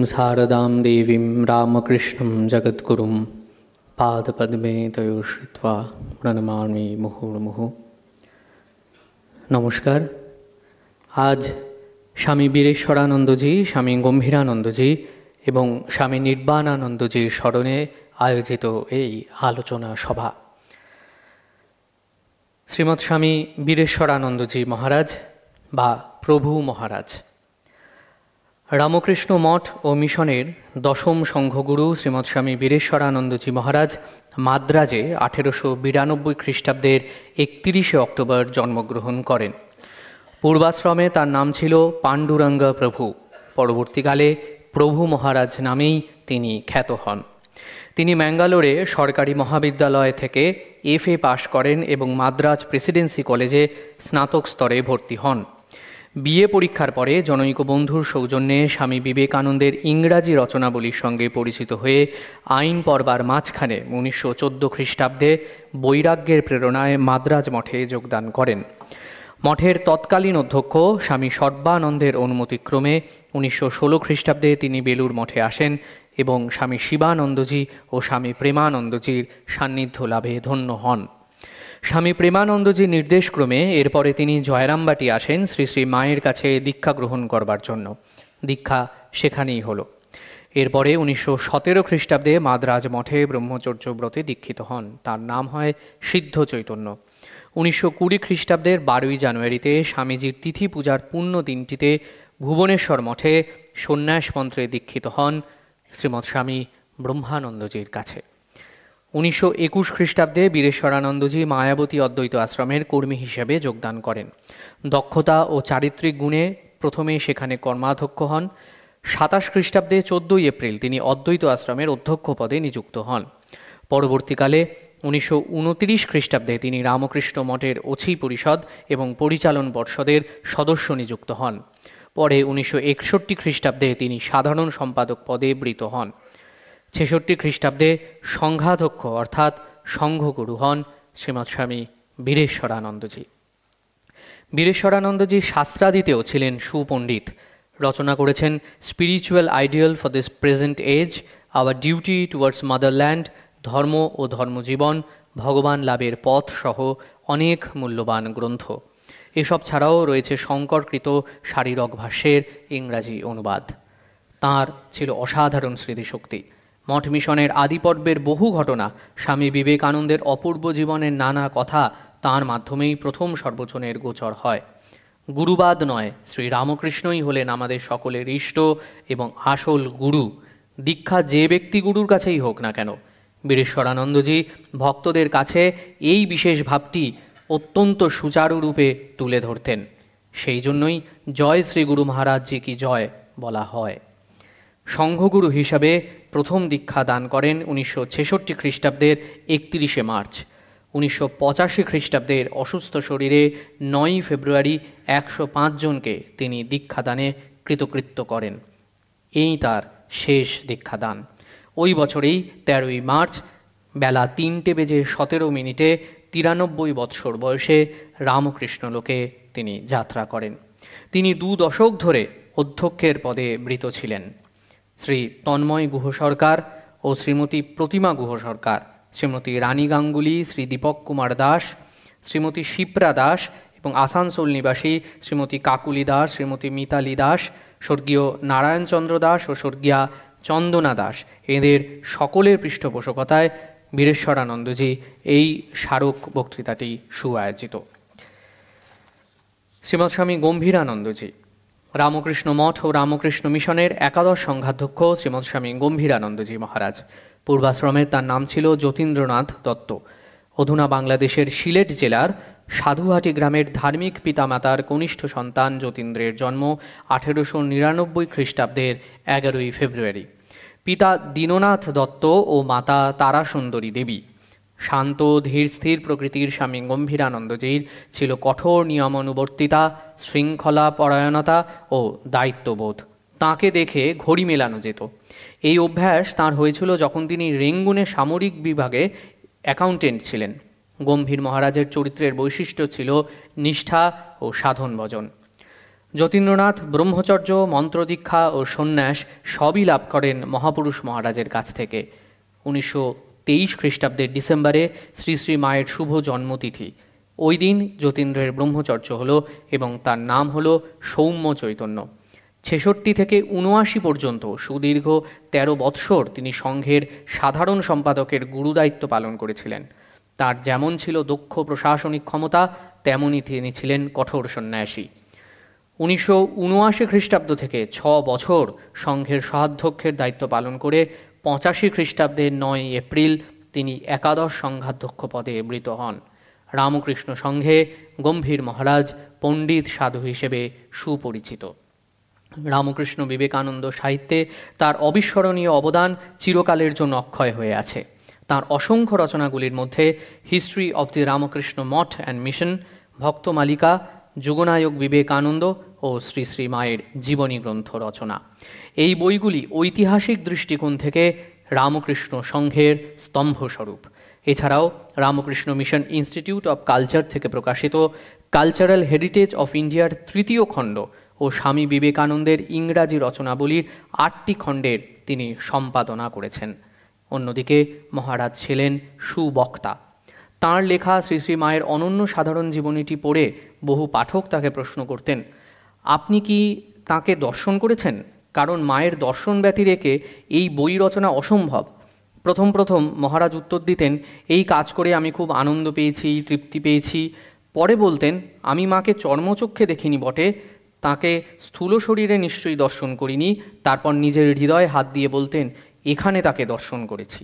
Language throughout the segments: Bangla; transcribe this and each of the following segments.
शारदां देवीं रामकृष्णं जगद्गुरुं पादपद्मे तयो श्रित्वा प्रणमामि मुहुर्मुहुः। नमस्कार। आज स्वामी वीरेश्वरानंदजी, स्वामी गम्भीरानंदजी এবং স্বামী নির্বাণানন্দজির স্মরণে আয়োজিত এই আলোচনা সভা। শ্রীমৎ স্বামী বীরেশ্বরানন্দজি মহারাজ বা প্রভু মহারাজ রামকৃষ্ণ মঠ ও মিশনের দশম সংঘগুরু শ্রীমৎ স্বামী বীরেশ্বরানন্দজি মহারাজ মাদ্রাজে 1892 খ্রিস্টাব্দের 31 অক্টোবর জন্মগ্রহণ করেন। পূর্বাশ্রমে তার নাম ছিল পাণ্ডুরঙ্গ প্রভু। পরবর্তীকালে প্রভু মহারাজ নামেই তিনি খ্যাত হন। তিনি ম্যাঙ্গালোরে সরকারি মহাবিদ্যালয় থেকে FA পাশ করেন এবং মাদ্রাজ প্রেসিডেন্সি কলেজে স্নাতক স্তরে ভর্তি হন। BA পরীক্ষার পরে জনৈক বন্ধুর সৌজন্যে স্বামী বিবেকানন্দের ইংরাজি রচনাবলীর সঙ্গে পরিচিত হয়ে আইন পড়বার মাঝখানে 1914 খ্রিস্টাব্দে বৈরাগ্যের প্রেরণায় মাদ্রাজ মঠে যোগদান করেন। মঠের তৎকালীন অধ্যক্ষ স্বামী সর্বানন্দের অনুমতিক্রমে 1916 খ্রিস্টাব্দে তিনি বেলুর মঠে আসেন এবং স্বামী শিবানন্দজি ও স্বামী প্রেমানন্দজির সান্নিধ্য লাভে ধন্য হন। স্বামী প্রেমানন্দজির নির্দেশক্রমে এরপরে তিনি জয়রামবাটি আসেন শ্রী শ্রী মায়ের কাছে দীক্ষা গ্রহণ করবার জন্য। দীক্ষা সেখানেই হল। এরপরে 1917 খ্রিস্টাব্দে মাদ্রাজ মঠে ব্রহ্মচর্য ব্রতে দীক্ষিত হন। তার নাম হয় সিদ্ধ চৈতন্য। 1920 খ্রিস্টাব্দের 12ই জানুয়ারিতে স্বামীজির তিথি পূজার পুণ্য দিনটিতে ভুবনেশ্বর মঠে সন্ন্যাস মন্ত্রে দীক্ষিত হন শ্রীমৎ স্বামী ব্রহ্মানন্দজির কাছে। 1921 খ্রিস্টাব্দে বীরেশ্বরানন্দজি মায়াবতী অদ্বৈত আশ্রমের কর্মী হিসেবে যোগদান করেন। দক্ষতা ও চারিত্রিক গুণে প্রথমে সেখানে কর্মাধ্যক্ষ হন। 27 খ্রিস্টাব্দে 14 এপ্রিল তিনি অদ্বৈত আশ্রমের অধ্যক্ষ পদে নিযুক্ত হন। পরবর্তীকালে 1929 খ্রিস্টাব্দে তিনি রামকৃষ্ণ মঠের অছি পরিষদ এবং পরিচালন পর্ষদের সদস্য নিযুক্ত হন। পরে 1961 খ্রিস্টাব্দে তিনি সাধারণ সম্পাদক পদে বৃত হন। 66 খ্রিস্টাব্দে সংঘাধ্যক্ষ অর্থাৎ সংঘগুরু হন শ্রীমৎ স্বামী বীরেশ্বরানন্দজি। বীরেশ্বরানন্দজি শাস্ত্রাদিতেও ছিলেন সুপণ্ডিত। রচনা করেছেন spiritual ideal for this present age, our duty towards motherland, ধর্ম ও ধর্মজীবন, ভগবান লাভের পথ সহ অনেক মূল্যবান গ্রন্থ। এসব ছাড়াও রয়েছে শঙ্করকৃত শারীরক ভাষ্যের ইংরাজি অনুবাদ। তাঁর ছিল অসাধারণ স্মৃতিশক্তি। মঠ মিশনের আদি পর্বের বহু ঘটনা, স্বামী বিবেকানন্দের অপূর্ব জীবনের নানা কথা তাঁর মাধ্যমেই প্রথম সর্বজনের গোচর হয়। গুরুবাদ নয়, শ্রী রামকৃষ্ণই হলেন আমাদের সকলের ইষ্ট এবং আসল গুরু। দীক্ষা যে ব্যক্তি গুরুর কাছেই হোক না কেন, বীরেশ্বরানন্দজি ভক্তদের কাছে এই বিশেষ ভাবটি অত্যন্ত সুচারুরূপে তুলে ধরতেন। সেই জন্যই জয় শ্রী গুরু মহারাজজি কি জয় বলা হয়। সংঘগুরু হিসাবে প্রথম দীক্ষা দান করেন 1966 খ্রিস্টাব্দের 31 মার্চ। 1985 খ্রিস্টাব্দের অসুস্থ শরীরে 9 ফেব্রুয়ারি 105 জনকে তিনি দীক্ষাদানে কৃতকৃত্য করেন। এই তার শেষ দীক্ষাদান। ওই বছরেই 13ই মার্চ বেলা 3:17 93 বৎসর বয়সে রামকৃষ্ণ লোকে তিনি যাত্রা করেন। তিনি 2 দশক ধরে অধ্যক্ষের পদে বৃত ছিলেন। শ্রী তন্ময় গুহ সরকার ও শ্রীমতী প্রতিমা গুহ সরকার, শ্রীমতী রানী গাঙ্গুলি, শ্রী দীপক কুমার দাস, শ্রীমতী শিপ্রা দাস এবং আসানসোল নিবাসী শ্রীমতী কাকুলি দাস, শ্রীমতী মিতালি দাস, স্বর্গীয় নারায়ণচন্দ্র দাস ও স্বর্গীয়া চন্দনা দাস, এদের সকলের পৃষ্ঠপোষকতায় বীরেশ্বরানন্দজি এই স্মারক বক্তৃতাটি সুআয়োজিত। শ্রীমৎ স্বামী গম্ভীরানন্দজি রামকৃষ্ণ মঠ ও রামকৃষ্ণ মিশনের একাদশ সংঘাধ্যক্ষ শ্রীমৎ স্বামী গম্ভীরানন্দজি মহারাজ। পূর্বাশ্রমের তার নাম ছিল যতীন্দ্রনাথ দত্ত। অধুনা বাংলাদেশের সিলেট জেলার সাধুহাটি গ্রামের ধার্মিক পিতামাতার কনিষ্ঠ সন্তান যতীন্দ্রের জন্ম 1899 খ্রিস্টাব্দের 11ই ফেব্রুয়ারি। পিতা দীননাথ দত্ত ও মাতা তারাসুন্দরী দেবী। শান্ত ধীর স্থির প্রকৃতির স্বামী গম্ভীরানন্দজির ছিল কঠোর নিয়মানুবর্তিতা, শৃঙ্খলা পরায়ণতা ও দায়িত্ববোধ। তাঁকে দেখে ঘড়ি মেলানো যেত। এই অভ্যাস তাঁর হয়েছিল যখন তিনি রেঙ্গুনে সামরিক বিভাগে অ্যাকাউন্টেন্ট ছিলেন। গম্ভীর মহারাজের চরিত্রের বৈশিষ্ট্য ছিল নিষ্ঠা ও সাধন ভজন। যতীন্দ্রনাথ ব্রহ্মচর্য, মন্ত্রদীক্ষা ও সন্ন্যাস সবই লাভ করেন মহাপুরুষ মহারাজের কাছ থেকে। 1923 খ্রিস্টাব্দের ডিসেম্বরে শ্রী শ্রী মায়ের শুভ জন্মতিথি। ওই দিন যতীন্দ্রের ব্রহ্মচর্য হলো এবং তার নাম হলো সৌম্য চৈতন্য। 66 থেকে 79 পর্যন্ত সুদীর্ঘ 13 বৎসর তিনি সংঘের সাধারণ সম্পাদকের গুরুদায়িত্ব পালন করেছিলেন। তার যেমন ছিল দক্ষ প্রশাসনিক ক্ষমতা, তেমনই তিনি ছিলেন কঠোর সন্ন্যাসী। 1979 খ্রিস্টাব্দ থেকে 6 বছর সংঘের সহাধ্যক্ষের দায়িত্ব পালন করে 85 খ্রিস্টাব্দের 9 এপ্রিল তিনি একাদশ সংঘাধ্যক্ষ পদে বৃত হন। রামকৃষ্ণ সংঘে গম্ভীর মহারাজ পণ্ডিত সাধু হিসেবে সুপরিচিত। রামকৃষ্ণ বিবেকানন্দ সাহিত্যে তার অবিস্মরণীয় অবদান চিরকালের জন্য অক্ষয় হয়ে আছে। তার অসংখ্য রচনাগুলির মধ্যে history of the Ramakrishna Math and mission, Bhaktamalika, Yuganayak Vivekananda ও শ্রী শ্রী মায়ের জীবনী গ্রন্থ রচনা। এই বইগুলি ঐতিহাসিক দৃষ্টিকোণ থেকে রামকৃষ্ণ সংঘের স্তম্ভস্বরূপ। এছাড়াও Ramakrishna mission institute of culture থেকে প্রকাশিত কালচারাল হেরিটেজ অফ ইন্ডিয়ার 3য় খণ্ড ও স্বামী বিবেকানন্দের ইংরাজি রচনাবলীর 8টি খণ্ডের তিনি সম্পাদনা করেছেন। অন্যদিকে মহারাজ ছিলেন সুবক্তা। তাঁর লেখা শ্রী শ্রী মায়ের অনন্য সাধারণ জীবনীটি পড়ে বহু পাঠক তাকে প্রশ্ন করতেন, আপনি কি তাঁকে দর্শন করেছেন? কারণ মায়ের দর্শন ব্যতিরেকে এই বই রচনা অসম্ভব। প্রথম প্রথম মহারাজ উত্তর দিতেন, এই কাজ করে আমি খুব আনন্দ পেয়েছি, তৃপ্তি পেয়েছি। পরে বলতেন, আমি মাকে চর্মচক্ষে দেখিনি বটে, তাকে স্থূল শরীরে নিশ্চয়ই দর্শন করিনি। তারপর নিজের হৃদয়ে হাত দিয়ে বলতেন, এখানে তাকে দর্শন করেছি।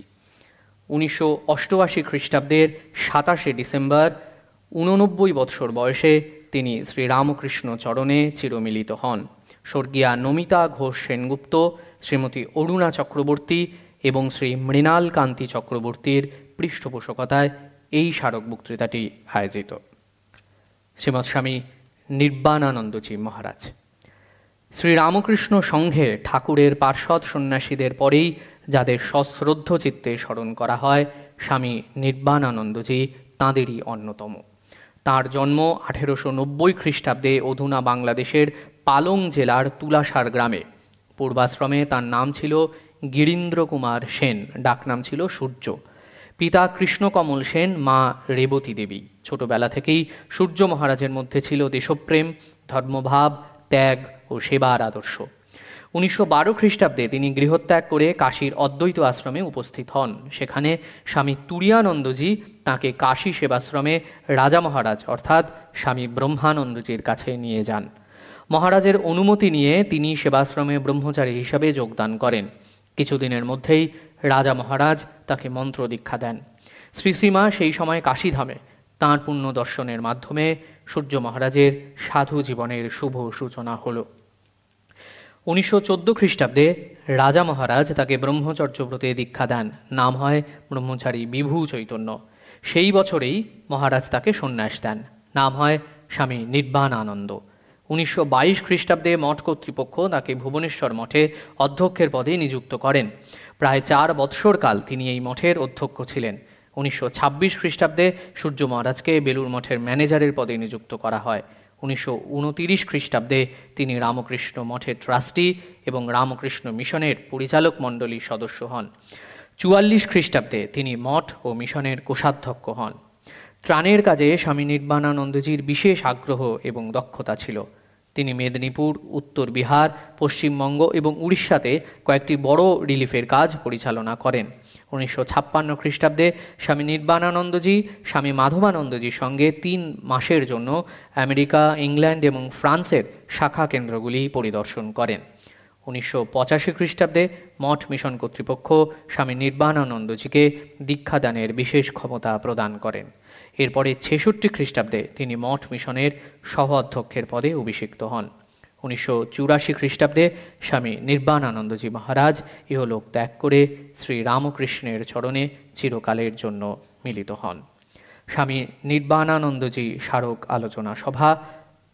1988 খ্রিস্টাব্দের 27 ডিসেম্বর 89 বৎসর বয়সে তিনি শ্রী রামকৃষ্ণ চরণে চিরমিলিত হন। স্বর্গীয়া নমিতা ঘোষ সেনগুপ্ত, শ্রীমতী অরুণা চক্রবর্তী এবং শ্রী মৃণাল কান্তি চক্রবর্তীর পৃষ্ঠপোষকতায় এই স্মারক বক্তৃতাটি আয়োজিত। শ্রীমৎ স্বামী নির্বাণানন্দজি মহারাজ। শ্রীরামকৃষ্ণ সংঘে ঠাকুরের পার্ষদ সন্ন্যাসীদের পরেই যাদের সশ্রদ্ধ চিত্তে স্মরণ করা হয়, স্বামী নির্বাণানন্দজি তাঁদেরই অন্যতম। তাঁর জন্ম 1890 খ্রিস্টাব্দে অধুনা বাংলাদেশের পালং জেলার তুলাসার গ্রামে। পূর্বাশ্রমে তার নাম ছিল গিরীন্দ্র কুমার সেন, ডাকনাম ছিল সূর্য। পিতা কৃষ্ণকমল সেন, মা রেবতী দেবী। ছোটবেলা থেকেই সূর্য মহারাজের মধ্যে ছিল দেশপ্রেম, ধর্মভাব, ত্যাগ ও সেবার আদর্শ। 1912 খ্রিস্টাব্দে তিনি গৃহত্যাগ করে কাশীর অদ্বৈত আশ্রমে উপস্থিত হন। সেখানে স্বামী তুরীয়ানন্দজি তাঁকে কাশী সেবাশ্রমে রাজা মহারাজ অর্থাৎ স্বামী ব্রহ্মানন্দজির কাছে নিয়ে যান। মহারাজের অনুমতি নিয়ে তিনি সেবাশ্রমে ব্রহ্মচারী হিসাবে যোগদান করেন। কিছুদিনের মধ্যেই রাজা মহারাজ তাকে মন্ত্র দীক্ষা দেন। শ্রী শ্রীমা সেই সময় কাশীধামে। তাঁর পুণ্য দর্শনের মাধ্যমে সূর্য মহারাজের সাধু জীবনের শুভ সূচনা হল। 1914 খ্রিস্টাব্দে রাজা মহারাজ তাকে ব্রহ্মচর্য ব্রতে দীক্ষা দেন। নাম হয় ব্রহ্মচারী বিভু চৈতন্য। সেই বছরেই মহারাজ তাকে সন্ন্যাস দেন। নাম হয় স্বামী নির্বাণানন্দ। 1922 খ্রিস্টাব্দে মঠ কর্তৃপক্ষ তাকে ভুবনেশ্বর মঠে অধ্যক্ষের পদে নিযুক্ত করেন। প্রায় 4 বৎসরকাল তিনি এই মঠের অধ্যক্ষ ছিলেন। 1926 খ্রিস্টাব্দে সূর্য মহারাজকে বেলুর মঠের ম্যানেজারের পদে নিযুক্ত করা হয়। 1929 খ্রিস্টাব্দে তিনি রামকৃষ্ণ মঠের ট্রাস্টি এবং রামকৃষ্ণ মিশনের পরিচালক মণ্ডলীর সদস্য হন। 44 খ্রিস্টাব্দে তিনি মঠ ও মিশনের কোষাধ্যক্ষ হন। ত্রাণের কাজে স্বামী নির্বাণানন্দজির বিশেষ আগ্রহ এবং দক্ষতা ছিল। তিনি মেদিনীপুর, উত্তর বিহার, পশ্চিমবঙ্গ এবং উড়িষ্যাতে কয়েকটি বড় রিলিফের কাজ পরিচালনা করেন। 1956 খ্রিস্টাব্দে স্বামী নির্বাণানন্দজি স্বামী মাধবানন্দজির সঙ্গে 3 মাসের জন্য আমেরিকা, ইংল্যান্ড এবং ফ্রান্সের শাখা কেন্দ্রগুলি পরিদর্শন করেন। 1985 খ্রিস্টাব্দে মঠ মিশন কর্তৃপক্ষ স্বামী নির্বাণানন্দজিকে দীক্ষাদানের বিশেষ ক্ষমতা প্রদান করেন। এরপরে 66 খ্রিস্টাব্দে তিনি মঠ মিশনের সহ অধ্যক্ষের পদে অভিষিক্ত হন। 1984 খ্রিস্টাব্দে স্বামী নির্বাণানন্দজি মহারাজ ইহলোক ত্যাগ করে শ্রী রামকৃষ্ণের চরণে চিরকালের জন্য মিলিত হন। স্বামী নির্বাণানন্দজি স্মারক আলোচনা সভা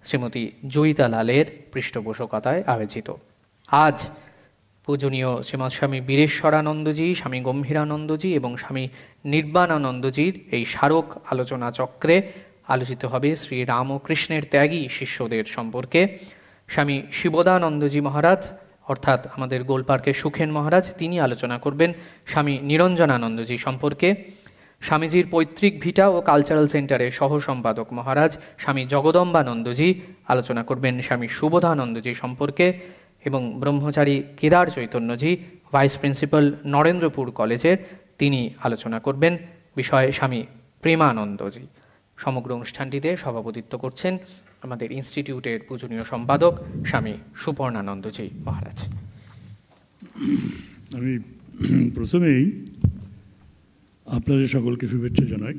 শ্রীমতী জয়িতা লালের পৃষ্ঠপোষকতায় আয়োজিত। আজ পূজনীয় শ্রীমৎ স্বামী বীরেশ্বরানন্দজি, স্বামী গম্ভীরানন্দজি এবং স্বামী নির্বাণানন্দজির এই স্মারক আলোচনা চক্রে আলোচিত হবে শ্রী রামকৃষ্ণের ত্যাগী শিষ্যদের সম্পর্কে। স্বামী শিবদানন্দজি মহারাজ অর্থাৎ আমাদের গোলপার্কের সুখেন মহারাজ, তিনি আলোচনা করবেন স্বামী নিরঞ্জনানন্দজি সম্পর্কে। স্বামীজির পৈতৃক ভিটা ও কালচারাল সেন্টারের সহ সম্পাদক মহারাজ স্বামী জগদম্বানন্দজি আলোচনা করবেন স্বামী শুভদানন্দজি সম্পর্কে, এবং ব্রহ্মচারী কেদার চৈতন্যজি ভাইস প্রিন্সিপাল নরেন্দ্রপুর কলেজের, তিনি আলোচনা করবেন বিষয়ে স্বামী প্রেমানন্দজি। সমগ্র অনুষ্ঠানটিতে সভাপতিত্ব করছেন আমাদের ইনস্টিটিউটের পূজনীয় সম্পাদক স্বামী সুপর্ণানন্দজি মহারাজ। আমি প্রথমেই আপনাদের সকলকে শুভেচ্ছা জানাই,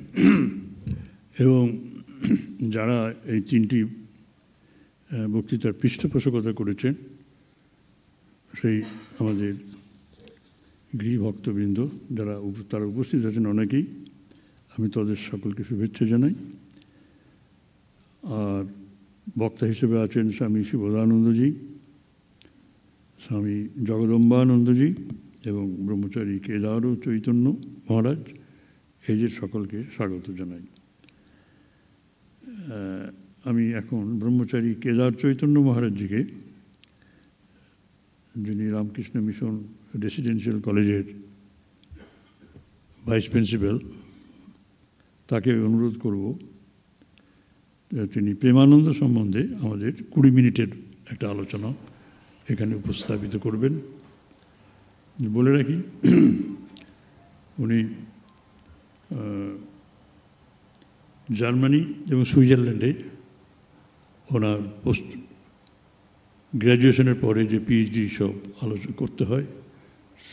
এবং যারা এই তিনটি বক্তৃতার পৃষ্ঠপোষকতা করেছেন সেই আমাদের গৃহভক্তবৃন্দ যারা তারা উপস্থিত আছেন অনেকেই, আমি তাদের সকলকে শুভেচ্ছা জানাই। আর বক্তা হিসেবে আছেন স্বামী শিবদানন্দজি, স্বামী জগদম্বানন্দজি এবং ব্রহ্মচারী কেদার ও চৈতন্য মহারাজ, এদের সকলকে স্বাগত জানাই। আমি এখন ব্রহ্মচারী কেদার চৈতন্য মহারাজজিকে, যিনি রামকৃষ্ণ মিশন রেসিডেন্সিয়াল কলেজের ভাইস প্রিন্সিপাল, তাকে অনুরোধ করব তিনি প্রেমানন্দ সম্বন্ধে আমাদের 20 মিনিটের একটা আলোচনা এখানে উপস্থাপিত করবেন। বলে রাখি, উনি জার্মানি এবং সুইজারল্যান্ডে ওনার পোস্ট গ্র্যাজুয়েশনের পরে যে পিএইচডি সব আলোচনা করতে হয়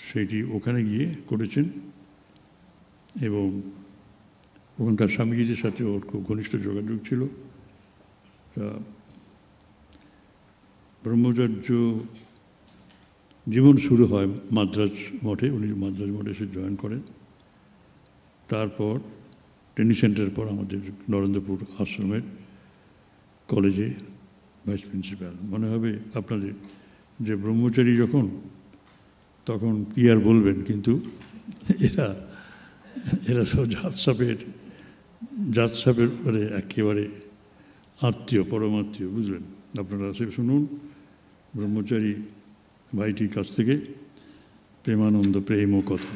সেটি ওখানে গিয়ে করেছেন, এবং ওখানকার স্বামীজিদের সাথে ওর খুব ঘনিষ্ঠ যোগাযোগ ছিল। ব্রহ্মচর্য জীবন শুরু হয় মাদ্রাজ মঠে, উনি মাদ্রাজ মঠে এসে জয়েন করেন। তারপর ট্রেনিং সেন্টারের পর আমাদের নরেন্দ্রপুর আশ্রমের কলেজে ভাইস প্রিন্সিপাল। মনে হবে আপনাদের যে ব্রহ্মচারী যখন, তখন কি আর বলবেন, কিন্তু এরা সব জাতসাপের মানে একেবারে আত্মীয়, পরমাত্মীয়, বুঝলেন। আপনারা সে শুনুন ব্রহ্মচারী ভাইটির কাছ থেকে প্রেমানন্দ প্রেম ও কথা।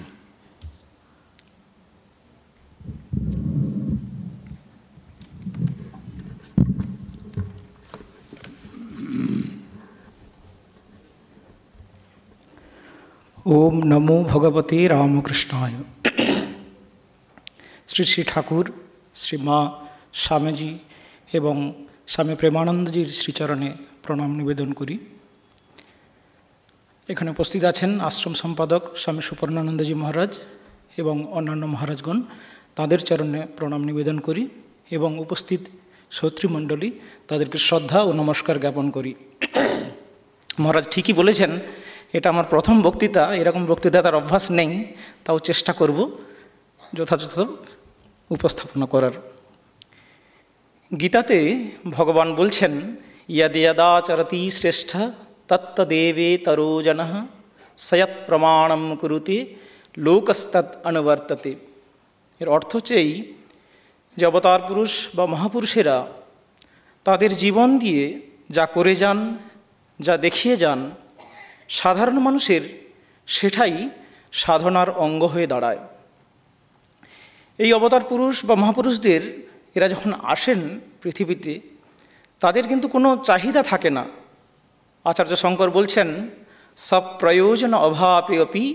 ওম নমো ভগবতে রামকৃষ্ণায়। শ্রী শ্রী ঠাকুর, শ্রী মা স্বামীজি এবং স্বামী প্রেমানন্দজির শ্রীচরণে প্রণাম নিবেদন করি। এখানে উপস্থিত আছেন আশ্রম সম্পাদক স্বামী সুপর্ণানন্দজি মহারাজ এবং অন্যান্য মহারাজগণ, তাদের চরণে প্রণাম নিবেদন করি, এবং উপস্থিত সত্রীমণ্ডলী তাদেরকে শ্রদ্ধা ও নমস্কার জ্ঞাপন করি। মহারাজ ঠিকই বলেছেন, এটা আমার প্রথম বক্তৃতা, এরকম বক্তৃতা তার অভ্যাস নেই, তাও চেষ্টা করব যথাযথ উপস্থাপনা করার। গীতাতে ভগবান বলছেন, ইয়দ্যদাচরতি শ্রেষ্ঠ তত্তদেবে তরোজনঃ সয়ৎ প্রমাণম কুরুতে লোকস্তৎ অনুবর্ততে। এর অর্থ হচ্ছে এই যে অবতার পুরুষ বা মহাপুরুষেরা তাদের জীবন দিয়ে যা করে যান, যা দেখিয়ে যান, সাধারণ মানুষের সেটাই সাধনার অঙ্গ হয়ে দাঁড়ায়। এই অবতার পুরুষ বা মহাপুরুষদের এরা যখন আসেন পৃথিবীতে, তাদের কিন্তু কোনো চাহিদা থাকে না। আচার্য শঙ্কর বলছেন, সব প্রয়োজন অভাবে অপি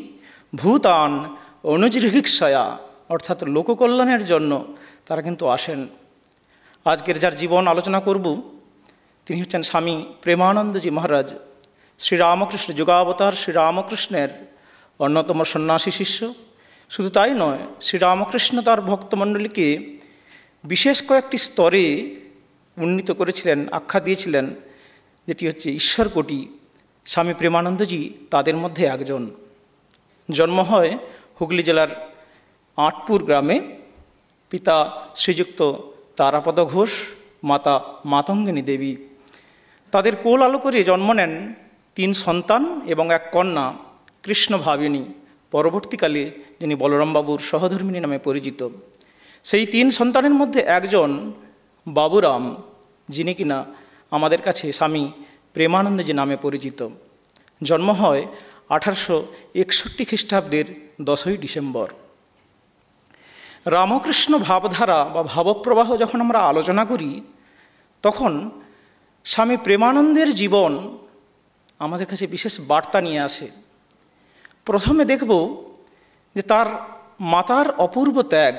ভূতান অনুজৃহিক্ষয়া, অর্থাৎ লোককল্যাণের জন্য তারা কিন্তু আসেন। আজকের যার জীবন আলোচনা করব তিনি হচ্ছেন স্বামী প্রেমানন্দজি মহারাজ, শ্রীরামকৃষ্ণ যুগাবতার শ্রীরামকৃষ্ণের অন্যতম সন্ন্যাসী শিষ্য। শুধু তাই নয়, শ্রীরামকৃষ্ণ তার ভক্তমণ্ডলীকে বিশেষ কয়েকটি স্তরে উন্নীত করেছিলেন, আখ্যা দিয়েছিলেন, যেটি হচ্ছে ঈশ্বরকোটি। স্বামী প্রেমানন্দজি তাদের মধ্যে একজন। জন্ম হয় হুগলি জেলার আটপুর গ্রামে। পিতা শ্রীযুক্ত তারাপদ ঘোষ, মাতা মাতঙ্গিনী দেবী। তাদের কোল আলো করে জন্ম নেন 3 সন্তান এবং 1 কন্যা কৃষ্ণভাবিনী, পরবর্তীকালে যিনি বলরামবাবুর সহধর্মিণী নামে পরিচিত। সেই 3 সন্তানের মধ্যে একজন বাবুরাম, যিনি কিনা আমাদের কাছে স্বামী প্রেমানন্দজি নামে পরিচিত। জন্ম হয় 1861 খ্রিস্টাব্দের 10ই ডিসেম্বর। রামকৃষ্ণ ভাবধারা বা ভাবপ্রবাহ যখন আমরা আলোচনা করি, তখন স্বামী প্রেমানন্দের জীবন আমাদের কাছে বিশেষ বার্তা নিয়ে আসে। প্রথমে দেখব যে তার মাতার অপূর্ব ত্যাগ।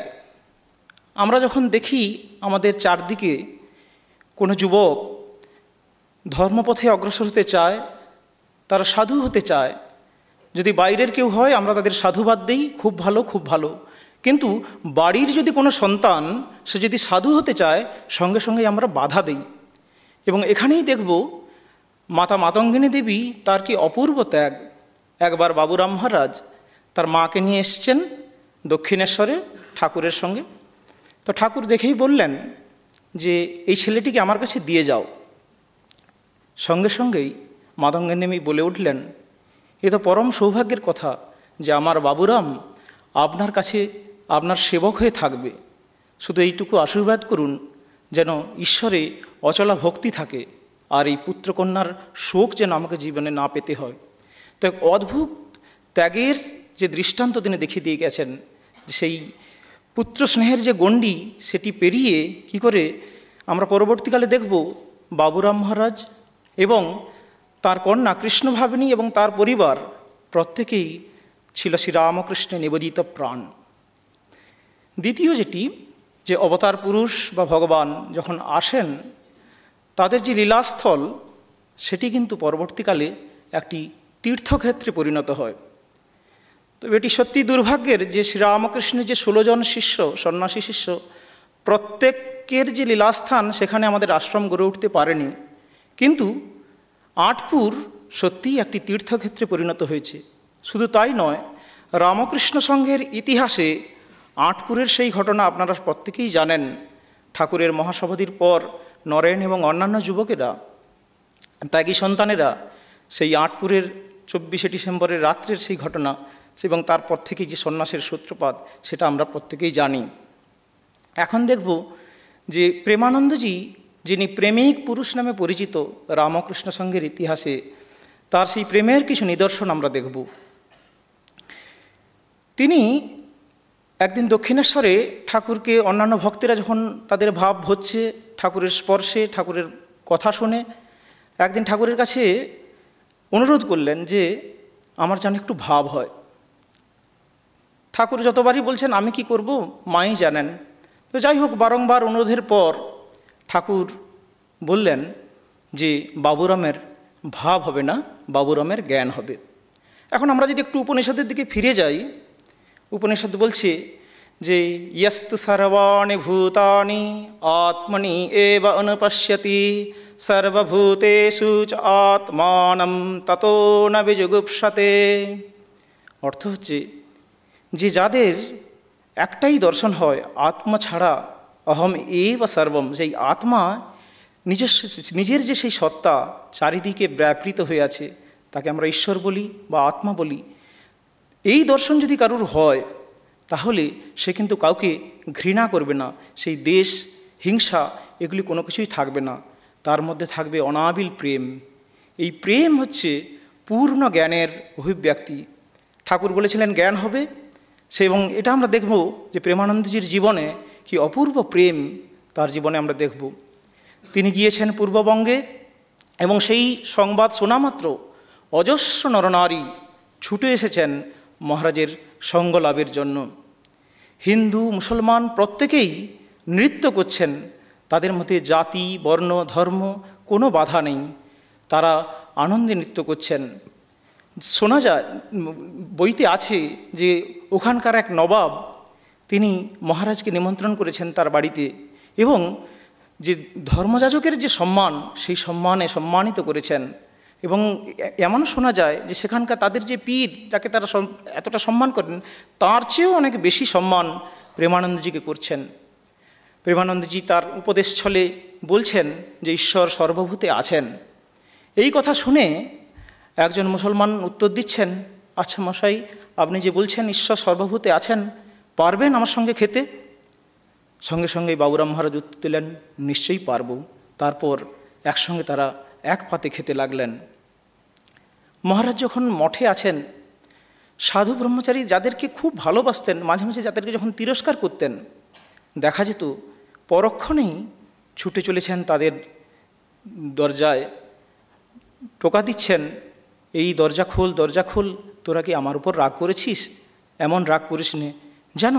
আমরা যখন দেখি আমাদের চারদিকে কোনো যুবক ধর্মপথে অগ্রসর হতে চায়, তারা সাধু হতে চায়, যদি বাইরের কেউ হয় আমরা তাদের সাধুবাদ দিই, খুব ভালো খুব ভালো। কিন্তু বাড়ির যদি কোনো সন্তান সে যদি সাধু হতে চায়, সঙ্গে সঙ্গে আমরা বাধা দিই। এবং এখানেই দেখব মাতা মাতঙ্গিনী দেবী তার কি অপূর্ব ত্যাগ। একবার বাবুরাম মহারাজ তার মাকে নিয়ে এসছেন দক্ষিণেশ্বরে ঠাকুরের সঙ্গে। তো ঠাকুর দেখেই বললেন যে এই ছেলেটিকে আমার কাছে দিয়ে যাও। সঙ্গে সঙ্গেই মাতঙ্গিনী দেবী বলে উঠলেন, এ তো পরম সৌভাগ্যের কথা যে আমার বাবুরাম আপনার কাছে আপনার সেবক হয়ে থাকবে। শুধু এইটুকু আশীর্বাদ করুন যেন ঈশ্বরে অচলা ভক্তি থাকে, আর এই পুত্রকন্যার শোক যেন আমাকে জীবনে না পেতে হয়। তো অদ্ভুত ত্যাগের যে দৃষ্টান্ত তিনি দেখিয়ে দিয়ে গেছেন, সেই পুত্র স্নেহের যে গণ্ডি সেটি পেরিয়ে কি করে আমরা পরবর্তীকালে দেখব বাবুরাম মহারাজ এবং তার কন্যা কৃষ্ণভাবিনী এবং তার পরিবার প্রত্যেকেই ছিল শ্রীরামকৃষ্ণে নিবেদিত প্রাণ। দ্বিতীয় যেটি, যে অবতার পুরুষ বা ভগবান যখন আসেন তাদের যে লীলাস্থল সেটি কিন্তু পরবর্তীকালে একটি তীর্থক্ষেত্রে পরিণত হয়। তবে এটি সত্যি দুর্ভাগ্যের যে শ্রীরামকৃষ্ণের যে 16 জন শিষ্য, সন্ন্যাসী শিষ্য, প্রত্যেকের যে লীলাস্থান সেখানে আমাদের আশ্রম গড়ে উঠতে পারেনি। কিন্তু আঁটপুর সত্যিই একটি তীর্থক্ষেত্রে পরিণত হয়েছে। শুধু তাই নয়, রামকৃষ্ণ সংঘের ইতিহাসে আঁটপুরের সেই ঘটনা আপনারা প্রত্যেকেই জানেন। ঠাকুরের মহাসমাধির পর নরেন এবং অন্যান্য যুবকেরা, ত্যাগী সন্তানেরা সেই আঁটপুরের 24শে ডিসেম্বরের রাত্রের সেই ঘটনা এবং তারপর থেকেই যে সন্ন্যাসের সূত্রপাত সেটা আমরা প্রত্যেকেই জানি। এখন দেখব যে প্রেমানন্দজি, যিনি প্রেমিক পুরুষ নামে পরিচিত রামকৃষ্ণ সংঘের ইতিহাসে, তার সেই প্রেমের কিছু নিদর্শন আমরা দেখব। তিনি একদিন দক্ষিণেশ্বরে ঠাকুরকে অন্যান্য ভক্তেরা যখন তাদের ভাব হচ্ছে ঠাকুরের স্পর্শে, ঠাকুরের কথা শুনে, একদিন ঠাকুরের কাছে অনুরোধ করলেন যে আমার যেন একটু ভাব হয়। ঠাকুর যতবারই বলছেন আমি কি করব মাই জানেন। তো যাই হোক, বারংবার অনুরোধের পর ঠাকুর বললেন যে বাবুরামের ভাব হবে না, বাবুরামের জ্ঞান হবে। এখন আমরা যদি একটু উপনিষদের দিকে ফিরে যাই, উপনিষদ বলছে যে ইয়স্তু সর্বাণি ভূতানি আত্মনি এব অনুপশ্যতি সর্বভূতেষু চ আত্মানম ততো ন বিজুগুপ্সতে। অর্থ হচ্ছে যে যাদের একটাই দর্শন হয়, আত্মা ছাড়া অহম এব সর্বম, যেই আত্মা নিজের যে সেই সত্তা চারিদিকে ব্যাপৃত হয়ে আছে তাকে আমরা ঈশ্বর বলি বা আত্মা বলি। এই দর্শন যদি কারুর হয় তাহলে সে কিন্তু কাউকে ঘৃণা করবে না, সেই দেশ হিংসা এগুলি কোনো কিছুই থাকবে না, তার মধ্যে থাকবে অনাবিল প্রেম। এই প্রেম হচ্ছে পূর্ণ জ্ঞানের অভিব্যক্তি। ঠাকুর বলেছিলেন জ্ঞান হবে সে, এবং এটা আমরা দেখব যে প্রেমানন্দজির জীবনে কি অপূর্ব প্রেম তার জীবনে আমরা দেখব। তিনি গিয়েছেন পূর্ববঙ্গে এবং সেই সংবাদ শোনা মাত্র অজস্র নরনারী ছুটে এসেছেন মহারাজের সঙ্গ লাভের জন্য। হিন্দু মুসলমান প্রত্যেকেই নৃত্য করছেন, তাদের মধ্যে জাতি বর্ণ ধর্ম কোনো বাধা নেই, তারা আনন্দে নৃত্য করছেন। শোনা যায়, বইতে আছে যে ওখানকার এক নবাব তিনি মহারাজকে নিমন্ত্রণ করেছেন তার বাড়িতে, এবং যে ধর্মযাজকের যে সম্মান সেই সম্মানে সম্মানিত করেছেন। এবং এমন শোনা যায় যে সেখানকার তাদের যে পীর যাকে তারা এতটা সম্মান করেন তার চেয়েও অনেক বেশি সম্মান প্রেমানন্দজিকে করছেন। প্রেমানন্দজি তার উপদেশ ছলে বলছেন যে ঈশ্বর সর্বভূতে আছেন। এই কথা শুনে একজন মুসলমান উত্তর দিচ্ছেন, আচ্ছা মশাই, আপনি যে বলছেন ঈশ্বর সর্বভূতে আছেন, পারবেন আমার সঙ্গে খেতে? সঙ্গে সঙ্গে বাবুরাম মহারাজ উত্তর দিলেন, নিশ্চয়ই পারব। তারপর একসঙ্গে তারা এক পাতে খেতে লাগলেন। মহারাজ যখন মঠে আছেন, সাধু ব্রহ্মচারী যাদেরকে খুব ভালোবাসতেন, মাঝে মাঝে যাদেরকে যখন তিরস্কার করতেন, দেখা যেত পরক্ষণেই ছুটে চলেছেন তাদের দরজায়, টোকা দিচ্ছেন, এই দরজা খোল, দরজা খোল, তোরা কি আমার উপর রাগ করেছিস? এমন রাগ করিস নে। যেন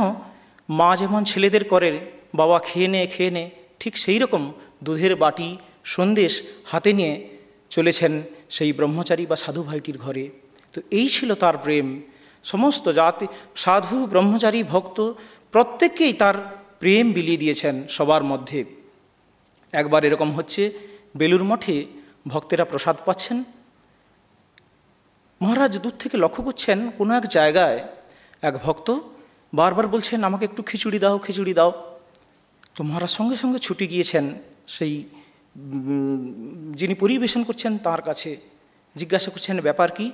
মা যেমন ছেলেদের করে, বাবা খেয়ে নে খেয়ে নে, ঠিক সেই রকম দুধের বাটি সন্দেশ হাতে নিয়ে চলেছেন সেই ব্রহ্মচারী বা সাধু ভাইটির ঘরে। তো এই ছিল তার প্রেম। সমস্ত জাতি, সাধু, ব্রহ্মচারী, ভক্ত প্রত্যেককেই তার প্রেম বিলিয়ে দিয়েছেন সবার মধ্যে। একবার এরকম হচ্ছে, বেলুর মঠে ভক্তেরা প্রসাদ পাচ্ছেন। মহারাজ দূর থেকে লক্ষ্য করছেন কোনো এক জায়গায় এক ভক্ত বারবার বলছেন, আমাকে একটু খিচুড়ি দাও, খিচুড়ি দাও। তো মহারাজ সঙ্গে সঙ্গে ছুটে গিয়েছেন সেই যিনি পরিবেশন করছেন তার কাছে, জিজ্ঞাসা করছেন ব্যাপার কি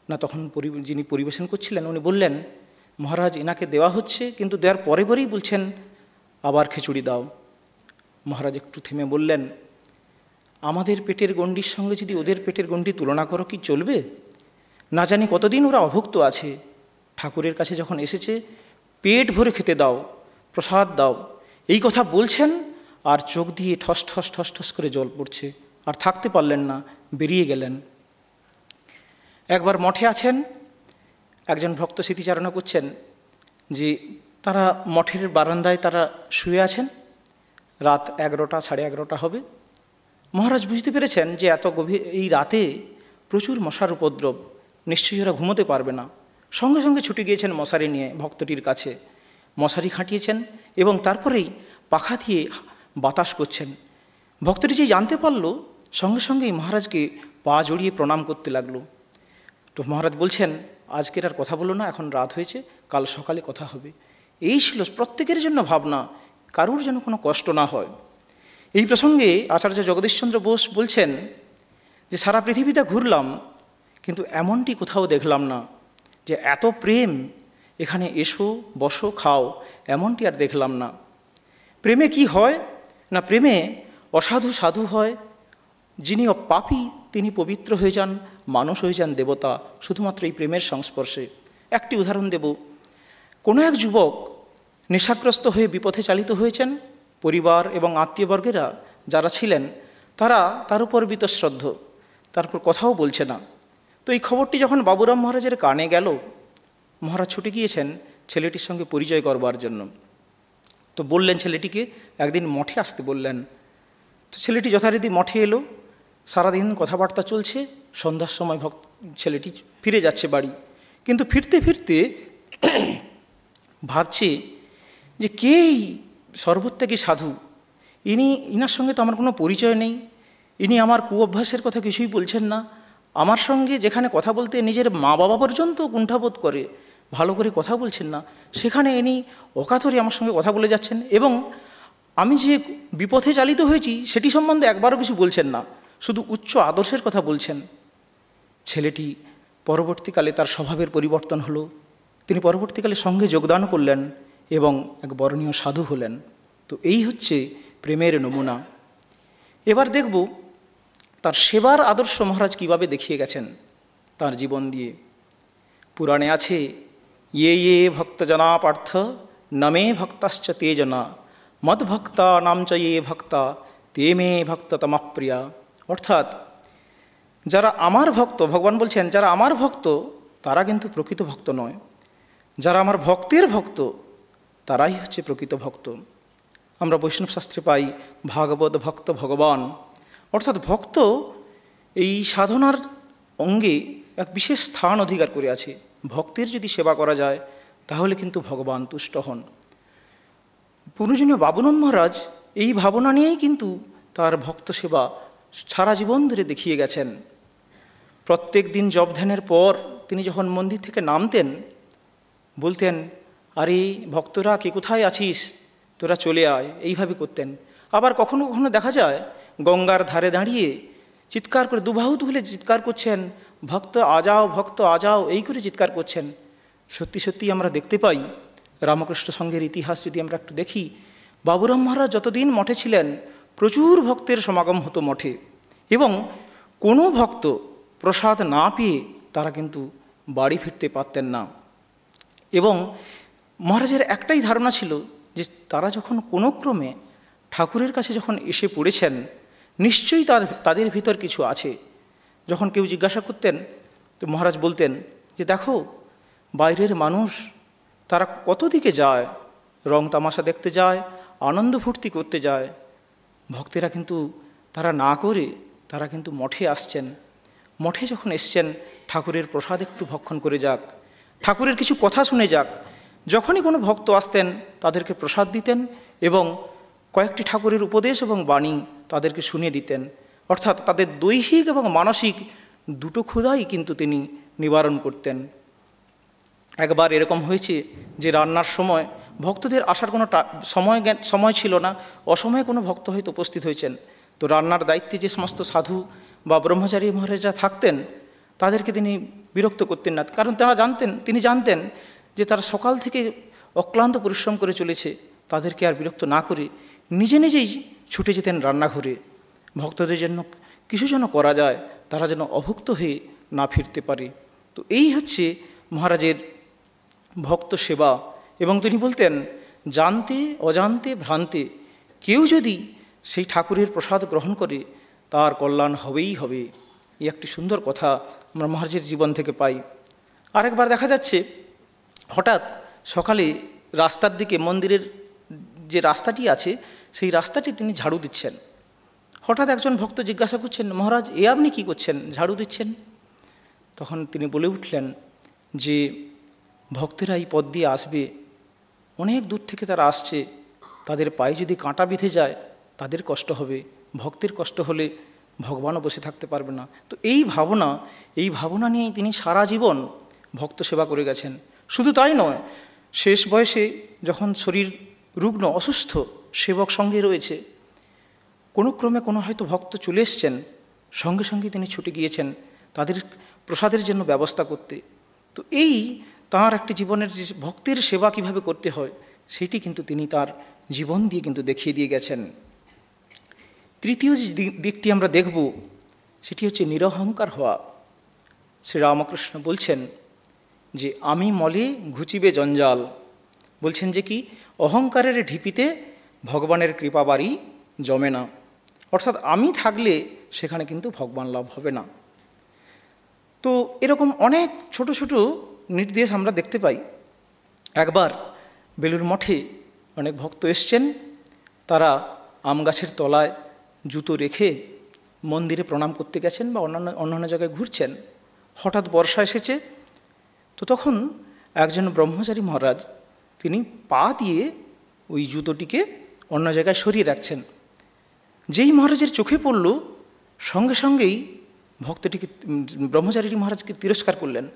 না। তখন যিনি পরিবেশন করছিলেন উনি বললেন, মহারাজ এনাকে দেওয়া হচ্ছে, কিন্তু দেওয়ার পরে পরেই বলছেন আবার খিচুড়ি দাও। মহারাজ একটু থেমে বললেন, আমাদের পেটের গণ্ডির সঙ্গে যদি ওদের পেটের গণ্ডি তুলনা করো কি চলবে? না জানি কতদিন ওরা অভুক্ত আছে, ঠাকুরের কাছে যখন এসেছে পেট ভরে খেতে দাও, প্রসাদ দাও। এই কথা বলছেন আর চোখ দিয়ে ঠস ঠস ঠস ঠস করে জল পড়ছে, আর থাকতে পারলেন না, বেরিয়ে গেলেন। একবার মঠে আছেন, একজন ভক্ত স্মৃতিচারণা করছেন যে তারা মঠের বারান্দায় তারা শুয়ে আছেন, রাত 11টা, 11:30 হবে। মহারাজ বুঝতে পেরেছেন যে এত গভীর এই রাতে প্রচুর মশার উপদ্রব, নিশ্চয়ই ওরা ঘুমোতে পারবে না। সঙ্গে সঙ্গে ছুটে গিয়েছেন মশারি নিয়ে ভক্তটির কাছে, মশারি খাটিয়েছেন এবং তারপরেই পাখা দিয়ে বাতাস করছেন। ভক্তটি যে জানতে পারল, সঙ্গে সঙ্গেই মহারাজকে পা জড়িয়ে প্রণাম করতে লাগলো। তো মহারাজ বলছেন, আজকের আর কথা বলো না, এখন রাত হয়েছে, কাল সকালে কথা হবে। এই ছিল প্রত্যেকের জন্য ভাবনা, কারুর যেন কোনো কষ্ট না হয়। এই প্রসঙ্গে আচার্য জগদীশচন্দ্র বোস বলছেন যে সারা পৃথিবীতে ঘুরলাম, কিন্তু এমনটি কোথাও দেখলাম না যে এত প্রেম, এখানে এসো বসো খাও, এমনটি আর দেখলাম না। প্রেমে কি হয় না, প্রেমে অসাধু সাধু হয়, যিনি পাপী তিনি পবিত্র হয়ে যান, মানুষ হয়ে যান দেবতা, শুধুমাত্র এই প্রেমের সংস্পর্শে। একটি উদাহরণ দেব। কোনো এক যুবক নেশাগ্রস্ত হয়ে বিপথে চালিত হয়েছেন, পরিবার এবং আত্মীয়বর্গেরা যারা ছিলেন তারা তার উপর বীতশ্রদ্ধ, তারপর কথাও বলছে না। তো এই খবরটি যখন বাবুরাম মহারাজের কানে গেল, মহারাজ ছুটে গিয়েছেন ছেলেটির সঙ্গে পরিচয় করবার জন্য। তো বললেন ছেলেটিকে একদিন মঠে আসতে বললেন। তো ছেলেটি যথারীতি মঠে এলো, সারাদিন কথাবার্তা চলছে। সন্ধ্যার সময় ছেলেটি ফিরে যাচ্ছে বাড়ি, কিন্তু ফিরতে ফিরতে ভাবছে যে কেই সর্বত্যাগী সাধু, ইনার সঙ্গে তো আমার কোনো পরিচয় নেই, ইনি আমার কুঅভ্যাসের কথা কিছুই বলছেন না, আমার সঙ্গে যেখানে কথা বলতে নিজের মা বাবা পর্যন্ত কুণ্ঠাবোধ করে, ভালো করে কথা বলছেন না, সেখানে ইনি অকাতরে আমার সঙ্গে কথা বলে যাচ্ছেন, এবং আমি যে বিপথে চালিত হয়েছি সেটি সম্বন্ধে একবারও কিছু বলছেন না, শুধু উচ্চ আদর্শের কথা বলছেন। ছেলেটি পরবর্তীকালে তার স্বভাবের পরিবর্তন হলো, তিনি পরবর্তীকালে সঙ্গে যোগদান করলেন এবং এক বরণীয় সাধু হলেন। তো এই হচ্ছে প্রেমের নমুনা। এবার দেখব তার সেবার আদর্শ মহারাজ কীভাবে দেখিয়ে গেছেন তার জীবন দিয়ে। পুরাণে আছে, ইয়ে ইয়ে ভক্তজনা পার্থ নমে ভক্তাশ্চ তে জনা মদ্ভক্তা নাম চ ইয়ে ভক্তা তে মে ভক্ততমপ্রিয়া। অর্থাৎ যারা আমার ভক্ত, ভগবান বলছেন যারা আমার ভক্ত তারা কিন্তু প্রকৃত ভক্ত নয়, যারা আমার ভক্তের ভক্ত তারাই হচ্ছে প্রকৃত ভক্ত। আমরা বৈষ্ণব শাস্ত্রে পাই ভাগবত ভক্ত ভগবান, অর্থাৎ ভক্ত এই সাধনার অঙ্গে এক বিশেষ স্থান অধিকার করে আছে। ভক্তের যদি সেবা করা যায় তাহলে কিন্তু ভগবান তুষ্ট হন। পূর্বজনীয় বাবুরাম মহারাজ এই ভাবনা নিয়েই কিন্তু তার ভক্ত সেবা সারা জীবন ধরে দেখিয়ে গেছেন। প্রত্যেক দিন জপ ধ্যানের পর তিনি যখন মন্দির থেকে নামতেন বলতেন, আরে ভক্তরা কে কোথায় আছিস, তোরা চলে আয়, এইভাবে করতেন। আবার কখনো কখনো দেখা যায় গঙ্গার ধারে দাঁড়িয়ে চিৎকার করে দুবাহু তুলে চিৎকার করছেন, ভক্ত আজাও ভক্ত আজাও, এই করে চিৎকার করছেন। সত্যি সত্যি আমরা দেখতে পাই, রামকৃষ্ণ সংঘের ইতিহাস যদি আমরা একটু দেখি, বাবুরাম মহারাজ যতদিন মঠে ছিলেন প্রচুর ভক্তের সমাগম হতো মঠে, এবং কোনো ভক্ত প্রসাদ না পেয়ে তারা কিন্তু বাড়ি ফিরতে পারতেন না। এবং মহারাজের একটাই ধারণা ছিল যে তারা যখন কোনো ক্রমে ঠাকুরের কাছে যখন এসে পড়েছেন, নিশ্চয়ই তাদের ভিতর কিছু আছে। যখন কেউ জিজ্ঞাসা করতেন তো মহারাজ বলতেন যে দেখো, বাইরের মানুষ তারা কত দিকে যায়, রং তামাশা দেখতে যায়, আনন্দ ফুর্তি করতে যায়, ভক্তেরা কিন্তু তারা না করে তারা কিন্তু মঠে আসছেন। মঠে যখন এসছেন, ঠাকুরের প্রসাদ একটু ভক্ষণ করে যাক, ঠাকুরের কিছু কথা শুনে যাক। যখনই কোনো ভক্ত আসতেন তাদেরকে প্রসাদ দিতেন এবং কয়েকটি ঠাকুরের উপদেশ এবং বাণী তাদেরকে শুনিয়ে দিতেন। অর্থাৎ তাদের দৈহিক এবং মানসিক দুটো ক্ষুধাই কিন্তু তিনি নিবারণ করতেন। একবার এরকম হয়েছে যে রান্নার সময় ভক্তদের আসার কোনো সময় ছিল না, অসময়ে কোনো ভক্ত হয়তো উপস্থিত হয়েছেন। তো রান্নার দায়িত্বে যে সমস্ত সাধু বা ব্রহ্মচারী মহারাজরা থাকতেন তাদেরকে তিনি বিরক্ত করতেন না, কারণ তিনি জানতেন যে তারা সকাল থেকে অক্লান্ত পরিশ্রম করে চলেছে। তাদেরকে আর বিরক্ত না করে নিজেই ছুটে যেতেন রান্নাঘরে, ভক্তদের জন্য কিছু যেন করা যায়, তারা যেন অভুক্ত হয়ে না ফিরতে পারে। তো এই হচ্ছে মহারাজের ভক্ত সেবা। এবং তিনি বলতেন, জানতে অজান্তে ভ্রান্তে কেউ যদি সেই ঠাকুরের প্রসাদ গ্রহণ করে তার কল্যাণ হবেই হবে। এই একটি সুন্দর কথা আমরা মহারাজের জীবন থেকে পাই। আরেকবার দেখা যাচ্ছে, হঠাৎ সকালে রাস্তার দিকে, মন্দিরের যে রাস্তাটি আছে সেই রাস্তাটি তিনি ঝাড়ু দিচ্ছেন। হঠাৎ একজন ভক্ত জিজ্ঞাসা করছেন, মহারাজ এ আপনি কী করছেন, ঝাড়ু দিচ্ছেন? তখন তিনি বলে উঠলেন যে ভক্তেরা এই পথ দিয়ে আসবে, অনেক দূর থেকে তারা আসছে, তাদের পায়ে যদি কাঁটা বিঁধে যায় তাদের কষ্ট হবে, ভক্তের কষ্ট হলে ভগবানও বসে থাকতে পারবে না। তো এই ভাবনা নিয়েই তিনি সারা জীবন ভক্ত সেবা করে গেছেন। শুধু তাই নয়, শেষ বয়সে যখন শরীর রুগ্ন অসুস্থ, সেবক সঙ্গে রয়েছে, কোনো ক্রমে কোনো হয়তো ভক্ত চলে এসছেন, সঙ্গে সঙ্গে তিনি ছুটে গিয়েছেন তাদের প্রসাদের জন্য ব্যবস্থা করতে। তো এই তাঁর একটি জীবনের যে ভক্তের সেবা কিভাবে করতে হয় সেটি কিন্তু তিনি তার জীবন দিয়ে কিন্তু দেখিয়ে দিয়ে গেছেন। তৃতীয় যে দিকটি আমরা দেখব সেটি হচ্ছে নিরহংকার হওয়া। শ্রীরামকৃষ্ণ বলছেন যে আমি মলে ঘুচিবে জঞ্জাল, বলছেন যে কি, অহংকারের ঢিপিতে ভগবানের কৃপা বাড়ি জমে না। অর্থাৎ আমি থাকলে সেখানে কিন্তু ভগবান লাভ হবে না। তো এরকম অনেক ছোট ছোট নির্দেশ আমরা দেখতে পাই। একবার বেলুড় মঠে অনেক ভক্ত এসছেন, তারা আম গাছের তলায় জুতো রেখে মন্দিরে প্রণাম করতে গেছেন বা অন্যান্য জায়গায় ঘুরছেন। হঠাৎ বর্ষা এসেছে, তো তখন একজন ব্রহ্মচারী মহারাজ তিনি পা দিয়ে ওই জুতোটিকে অন্য জায়গায় সরিয়ে রাখছেন। যেই মহারাজের চোখে পড়ল, সঙ্গে সঙ্গেই ব্রহ্মচারী মহারাজকে তিরস্কার করলেন।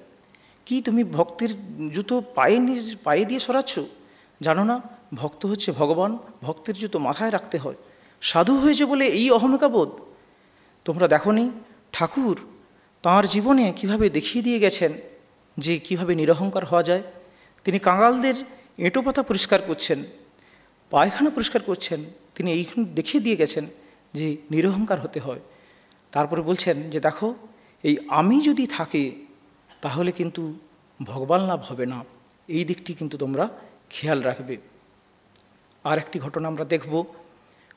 কি তুমি ভক্তের জুতো পায়ে দিয়ে সরাচ্ছ? জানো না ভক্ত হচ্ছে ভগবান, ভক্তের জুতো মাথায় রাখতে হয়, সাধু হয়েছে বলে এই অহমিকাবোধ? তোমরা দেখোনি ঠাকুর তাঁর জীবনে কিভাবে দেখিয়ে দিয়ে গেছেন যে কিভাবে নিরহংকার হওয়া যায়। তিনি কাঙালদের এঁটো পাতা পরিষ্কার করছেন, পায়খানা পরিষ্কার করছেন, তিনি এইখানে দেখিয়ে দিয়ে গেছেন যে নিরহংকার হতে হয়। তারপরে বলছেন যে দেখো, এই আমি যদি থাকে তাহলে কিন্তু ভগবান লাভ হবে না, এই দিকটি কিন্তু তোমরা খেয়াল রাখবে। আর একটি ঘটনা আমরা দেখব,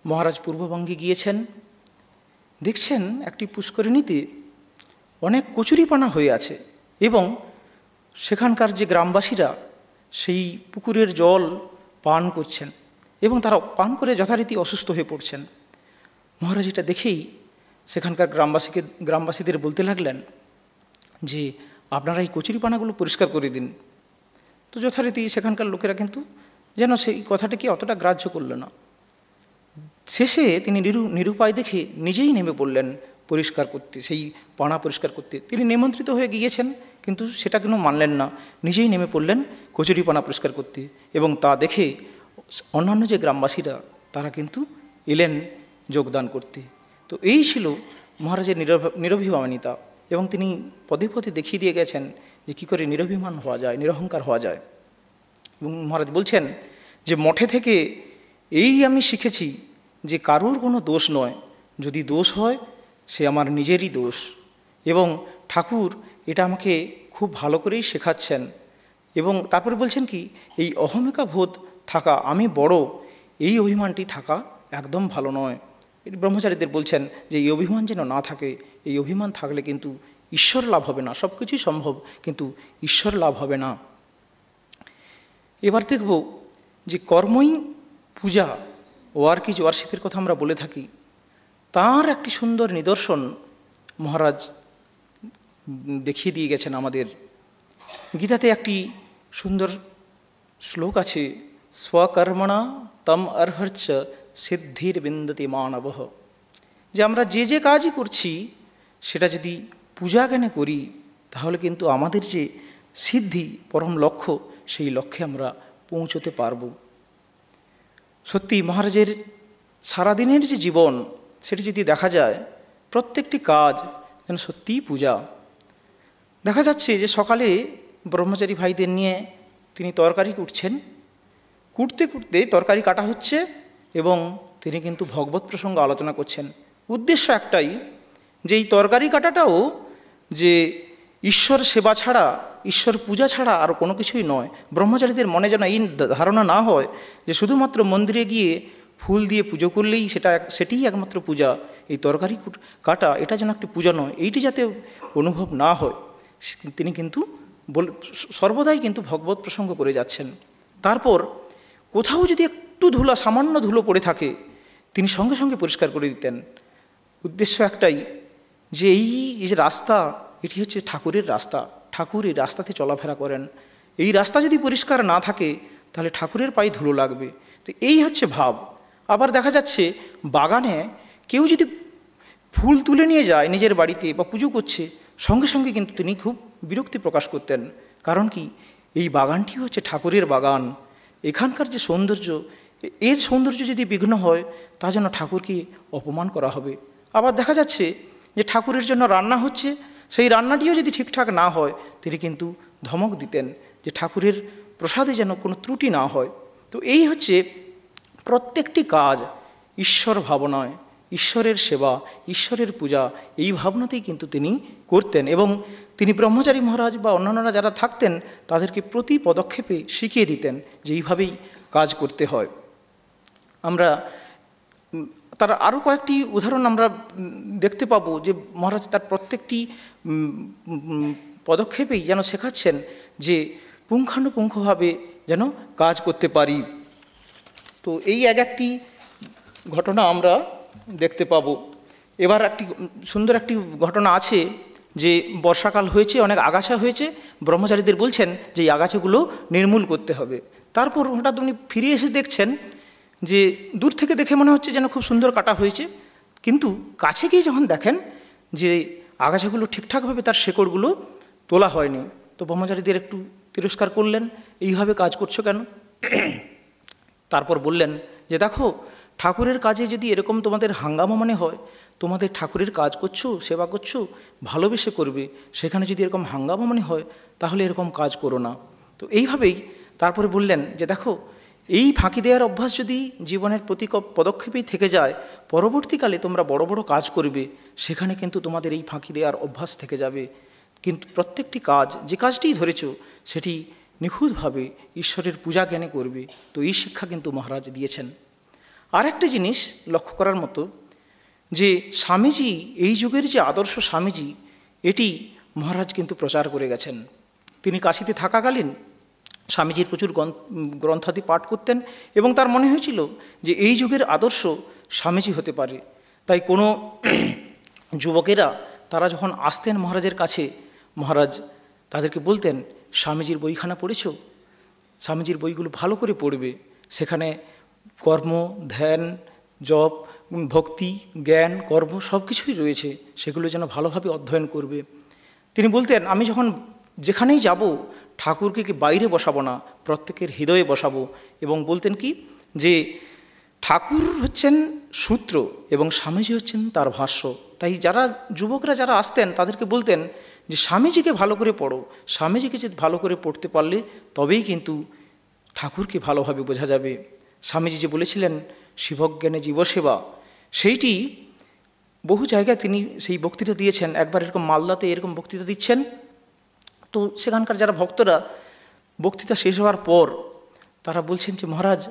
মহারাজ পূর্ববঙ্গে গিয়েছেন, দেখছেন একটি পুষ্করিণীতে অনেক কচুরিপানা হয়ে আছে এবং সেখানকার যে গ্রামবাসীরা সেই পুকুরের জল পান করছেন এবং তারা পান করে যথারীতি অসুস্থ হয়ে পড়ছেন। মহারাজ এটা দেখেই সেখানকার গ্রামবাসীদের বলতে লাগলেন যে আপনারা এই কচুরিপানাগুলো পরিষ্কার করে দিন। তো যথারীতি সেখানকার লোকেরা কিন্তু যেন সেই কথাটাকে অতটা গ্রাহ্য করল না। শেষে তিনি নিরুপায় দেখে নিজেই নেমে পড়লেন পরিষ্কার করতে, সেই পানা পরিষ্কার করতে। তিনি নিমন্ত্রিত হয়ে গিয়েছেন কিন্তু সেটা কেন মানলেন না, নিজেই নেমে পড়লেন কচুরিপানা পরিষ্কার করতে। এবং তা দেখে অন্যান্য যে গ্রামবাসীরা তারা কিন্তু এলেন যোগদান করতে। তো এই ছিল মহারাজের নিরভিমানিতা, এবং তিনি পদে পদে দেখিয়ে দিয়ে গেছেন যে কী করে নিরভিমান হওয়া যায়, নিরহংকার হওয়া যায়। এবং মহারাজ বলছেন যে মঠে থেকে এই আমি শিখেছি যে কারোর কোনো দোষ নয়, যদি দোষ হয় সে আমার নিজেরই দোষ। এবং ঠাকুর এটা আমাকে খুব ভালো করেই শেখাচ্ছেন। এবং তারপরে বলছেন কি, এই অহমিকা বোধ থাকা, আমি বড়, এই অভিমানটি থাকা একদম ভালো নয়। ব্রহ্মচারীদের বলছেন যে এই অভিমান যেন না থাকে। এই অভিমান থাকলে কিন্তু ঈশ্বর লাভ হবে না। সব কিছুই সম্ভব, কিন্তু ঈশ্বর লাভ হবে না। এবার দেখব যে কর্মই পূজা, ওয়ার্ক ইজ ওয়ার্শিপের কথা আমরা বলে থাকি, তার একটি সুন্দর নিদর্শন মহারাজ দেখিয়ে দিয়ে গেছেন আমাদের। গীতাতে একটি সুন্দর শ্লোক আছে, স্বকর্মণা তম অর্হর্চ সিদ্ধির বিন্দতি মানবঃ, যে আমরা যে যে কাজই করছি সেটা যদি পূজা জ্ঞানে করি তাহলে কিন্তু আমাদের যে সিদ্ধি, পরম লক্ষ্য, সেই লক্ষ্যে আমরা পৌঁছতে পারব। সত্যি মহারাজের সারাদিনের যে জীবন, সেটি যদি দেখা যায়, প্রত্যেকটি কাজ যেন সত্যিই পূজা। দেখা যাচ্ছে যে সকালে ব্রহ্মচারী ভাইদের নিয়ে তিনি তরকারি কুটছেন, কুটতে কুটতে তরকারি কাটা হচ্ছে এবং তিনি কিন্তু ভগবত প্রসঙ্গ আলোচনা করছেন। উদ্দেশ্য একটাই, যে এই তরকারি কাটাটাও যে ঈশ্বর সেবা ছাড়া, ঈশ্বর পূজা ছাড়া আর কোনো কিছুই নয়। ব্রহ্মচারীদের মনে যেন এই ধারণা না হয় যে শুধুমাত্র মন্দিরে গিয়ে ফুল দিয়ে পুজো করলেই সেটিই একমাত্র পূজা। এই তরকারি কাটা এটা যেন একটি পূজা নয়, এইটি যাতে অনুভব না হয়, তিনি কিন্তু সর্বদাই কিন্তু ভগবত প্রসঙ্গ করে যাচ্ছেন। তারপর কোথাও যদি একটু ধুলা, সামান্য ধুলো পড়ে থাকে, তিনি সঙ্গে সঙ্গে পরিষ্কার করে দিতেন। উদ্দেশ্য একটাই, যে এই যে রাস্তা, এটি হচ্ছে ঠাকুরের রাস্তা, ঠাকুর এই রাস্তাতে চলাফেরা করেন। এই রাস্তা যদি পরিষ্কার না থাকে তাহলে ঠাকুরের পায়ে ধুলো লাগবে। তো এই হচ্ছে ভাব। আবার দেখা যাচ্ছে বাগানে কেউ যদি ফুল তুলে নিয়ে যায় নিজের বাড়িতে বা পুজো করছে, সঙ্গে সঙ্গে কিন্তু তিনি খুব বিরক্তি প্রকাশ করতেন। কারণ কি, এই বাগানটি হচ্ছে ঠাকুরের বাগান, এখানকার যে সৌন্দর্য, এর সৌন্দর্য যদি বিঘ্ন হয় তা যেন ঠাকুরকে অপমান করা হবে। আবার দেখা যাচ্ছে যে ঠাকুরের জন্য রান্না হচ্ছে, সেই রান্নাটিও যদি ঠিকঠাক না হয় তিনি কিন্তু ধমক দিতেন যে ঠাকুরের প্রসাদে যেন কোনো ত্রুটি না হয়। তো এই হচ্ছে প্রত্যেকটি কাজ ঈশ্বর ভাবনায়, ঈশ্বরের সেবা, ঈশ্বরের পূজা, এই ভাবনাতেই কিন্তু তিনি করতেন। এবং তিনি ব্রহ্মচারী মহারাজ বা অন্যান্যরা যারা থাকতেন তাদেরকে প্রতি পদক্ষেপে শিখিয়ে দিতেন যে এইভাবেই কাজ করতে হয়। আমরা তার আরও কয়েকটি উদাহরণ আমরা দেখতে পাবো যে মহারাজ তার প্রত্যেকটি পদক্ষেপেই যেন শেখাচ্ছেন যে পুঙ্খানুপুঙ্খভাবে যেন কাজ করতে পারি। তো এই একটি ঘটনা আমরা দেখতে পাবো। এবার একটি সুন্দর একটি ঘটনা আছে যে বর্ষাকাল হয়েছে, অনেক আগাছা হয়েছে, ব্রহ্মচারীদের বলছেন যে এই আগাছাগুলো নির্মূল করতে হবে। তারপর হঠাৎ উনি ফিরে এসে দেখছেন যে দূর থেকে দেখে মনে হচ্ছে যেন খুব সুন্দর কাটা হয়েছে, কিন্তু কাছে গিয়ে যখন দেখেন যে আগাছাগুলো ঠিকঠাকভাবে তার শেকড়গুলো তোলা হয়নি। তো ব্রহ্মচারীদের একটু তিরস্কার করলেন, এইভাবে কাজ করছো কেন? তারপর বললেন যে দেখো, ঠাকুরের কাজে যদি এরকম তোমাদের হাঙ্গামা মনে হয়, তোমাদের ঠাকুরের কাজ করছো, সেবা করছো, ভালোবেসে করবে, সেখানে যদি এরকম হাঙ্গামা মনে হয় তাহলে এরকম কাজ করো না। তো এইভাবেই তারপরে বললেন যে দেখো, এই ফাঁকি দেওয়ার অভ্যাস যদি জীবনের প্রতি পদক্ষেপেই থেকে যায়, পরবর্তীকালে তোমরা বড় বড় কাজ করবে, সেখানে কিন্তু তোমাদের এই ফাঁকি দেওয়ার অভ্যাস থেকে যাবে। কিন্তু প্রত্যেকটি কাজ, যে কাজটিই ধরেছ, সেটি নিখুঁতভাবে ঈশ্বরের পূজা জ্ঞানে করবে। তো এই শিক্ষা কিন্তু মহারাজ দিয়েছেন। আর একটা জিনিস লক্ষ্য করার মতো, যে স্বামীজি, এই যুগের যে আদর্শ স্বামীজি, এটি মহারাজ কিন্তু প্রচার করে গেছেন। তিনি কাশীতে থাকাকালীন স্বামীজির প্রচুর গ্রন্থাদি পাঠ করতেন এবং তার মনে হয়েছিল যে এই যুগের আদর্শ স্বামীজি হতে পারে। তাই কোনো যুবকেরা তারা যখন আসতেন মহারাজের কাছে, মহারাজ তাদেরকে বলতেন, স্বামীজির বইখানা পড়েছ? স্বামীজির বইগুলো ভালো করে পড়বে, সেখানে কর্ম, ধ্যান, জপ, ভক্তি, জ্ঞান, কর্ম সব কিছুই রয়েছে, সেগুলো যেন ভালোভাবে অধ্যয়ন করবে। তিনি বলতেন, আমি যখন যেখানেই যাব ঠাকুরকে বাইরে বসাবো না, প্রত্যেকের হৃদয়ে বসাবো। এবং বলতেন কি, যে ঠাকুর হচ্ছেন সূত্র এবং স্বামীজি হচ্ছেন তার ভাষ্য। তাই যারা যুবকরা যারা আসতেন তাদেরকে বলতেন যে স্বামীজিকে ভালো করে পড়ো, স্বামীজিকে যদি ভালো করে পড়তে পারলে তবেই কিন্তু ঠাকুরকে ভালোভাবে বোঝা যাবে। স্বামীজি যে বলেছিলেন শিবজ্ঞানে জীবসেবা, সেইটি বহু জায়গায় তিনি সেই বক্তৃতা দিয়েছেন। একবার এরকম মালদাতে এরকম বক্তৃতা দিচ্ছেন, তো সেখানকার যারা ভক্তরা বক্তৃতা শেষ হওয়ার পর তারা বলছেন যে মহারাজ,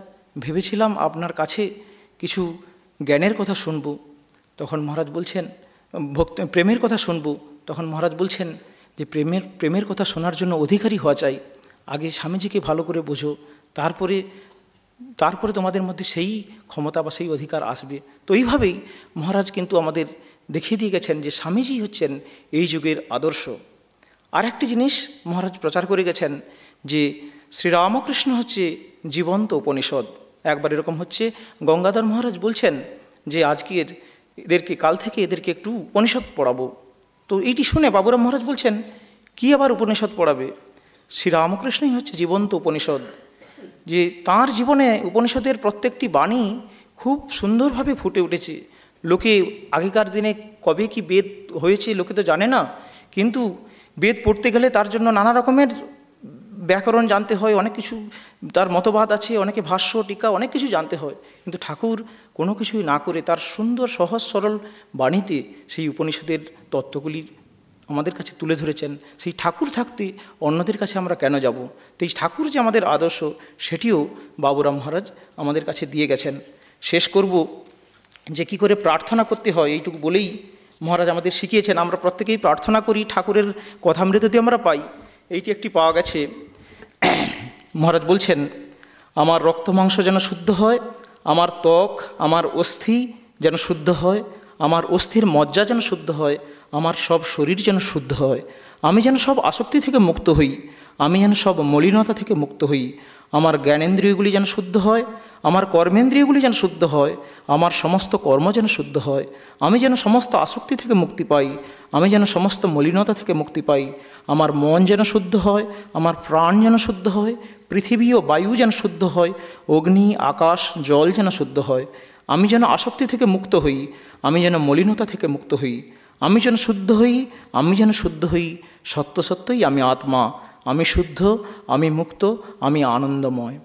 ভেবেছিলাম আপনার কাছে কিছু জ্ঞানের কথা শুনবো। তখন মহারাজ বলছেন প্রেমের কথা শুনবো। তখন মহারাজ বলছেন যে প্রেমের কথা শোনার জন্য অধিকারী হওয়া চাই। আগে স্বামীজিকে ভালো করে বোঝো, তারপরে তোমাদের মধ্যে সেই ক্ষমতা বা সেই অধিকার আসবে। তো এইভাবেই মহারাজ কিন্তু আমাদের দেখিয়ে দিয়ে গেছেন যে স্বামীজি হচ্ছেন এই যুগের আদর্শ। আর একটি জিনিস মহারাজ প্রচার করে গেছেন যে শ্রীরামকৃষ্ণ হচ্ছে জীবন্ত উপনিষদ। একবার এরকম হচ্ছে গঙ্গাধর মহারাজ বলছেন যে কাল থেকে এদেরকে একটু উপনিষদ পড়াবো। তো এইটি শুনে বাবুরাম মহারাজ বলছেন, কি আবার উপনিষদ পড়াবে? শ্রীরামকৃষ্ণই হচ্ছে জীবন্ত উপনিষদ। যে তাঁর জীবনে উপনিষদের প্রত্যেকটি বাণী খুব সুন্দরভাবে ফুটে উঠেছে। লোকে আগেকার দিনে কবে কি বেদ হয়েছে লোকে তো জানে না, কিন্তু বেদ পড়তে গেলে তার জন্য নানা রকমের ব্যাকরণ জানতে হয়, অনেক কিছু তার মতবাদ আছে, অনেকে ভাষ্য টিকা অনেক কিছু জানতে হয়। কিন্তু ঠাকুর কোনো কিছুই না করে তার সুন্দর সহজ সরল বাণীতে সেই উপনিষদের তত্ত্বগুলি আমাদের কাছে তুলে ধরেছেন। সেই ঠাকুর থাকতে অন্যদের কাছে আমরা কেন যাব? তো এই ঠাকুর যে আমাদের আদর্শ, সেটিও বাবুরাম মহারাজ আমাদের কাছে দিয়ে গেছেন। শেষ করব যে কী করে প্রার্থনা করতে হয়, এইটুকু বলেই মহারাজ আমাদের শিখিয়েছেন। আমরা প্রত্যেকেই প্রার্থনা করি, ঠাকুরের কথামৃততে আমরা পাই। এইটি একটি পাওয়া গেছে। মহারাজ বলছেন, আমার রক্ত মাংস যেন শুদ্ধ হয়, আমার ত্বক আমার অস্থি যেন শুদ্ধ হয়, আমার অস্থির মজ্জা যেন শুদ্ধ হয়, আমার সব শরীর যেন শুদ্ধ হয়, আমি যেন সব আসক্তি থেকে মুক্ত হই, আমি যেন সব মলিনতা থেকে মুক্ত হই, আমার জ্ঞানেন্দ্রিয়গুলি যেন শুদ্ধ হয়, আমার কর্মেন্দ্রিয়গুলি যেন শুদ্ধ হয়, আমার সমস্ত কর্ম যেন শুদ্ধ হয়, আমি যেন সমস্ত আসক্তি থেকে মুক্তি পাই, আমি যেন সমস্ত মলিনতা থেকে মুক্তি পাই, আমার মন যেন শুদ্ধ হয়, আমার প্রাণ যেন শুদ্ধ হয়, পৃথিবী ও বায়ু যেন শুদ্ধ হয়, অগ্নি আকাশ জল যেন শুদ্ধ হয়, আমি যেন আসক্তি থেকে মুক্ত হই, আমি যেন মলিনতা থেকে মুক্ত হই, আমি যেন শুদ্ধ হই, আমি যেন শুদ্ধ হই, সত্য সত্যই আমি আত্মা, আমি শুদ্ধ, আমি মুক্ত, আমি আনন্দময়।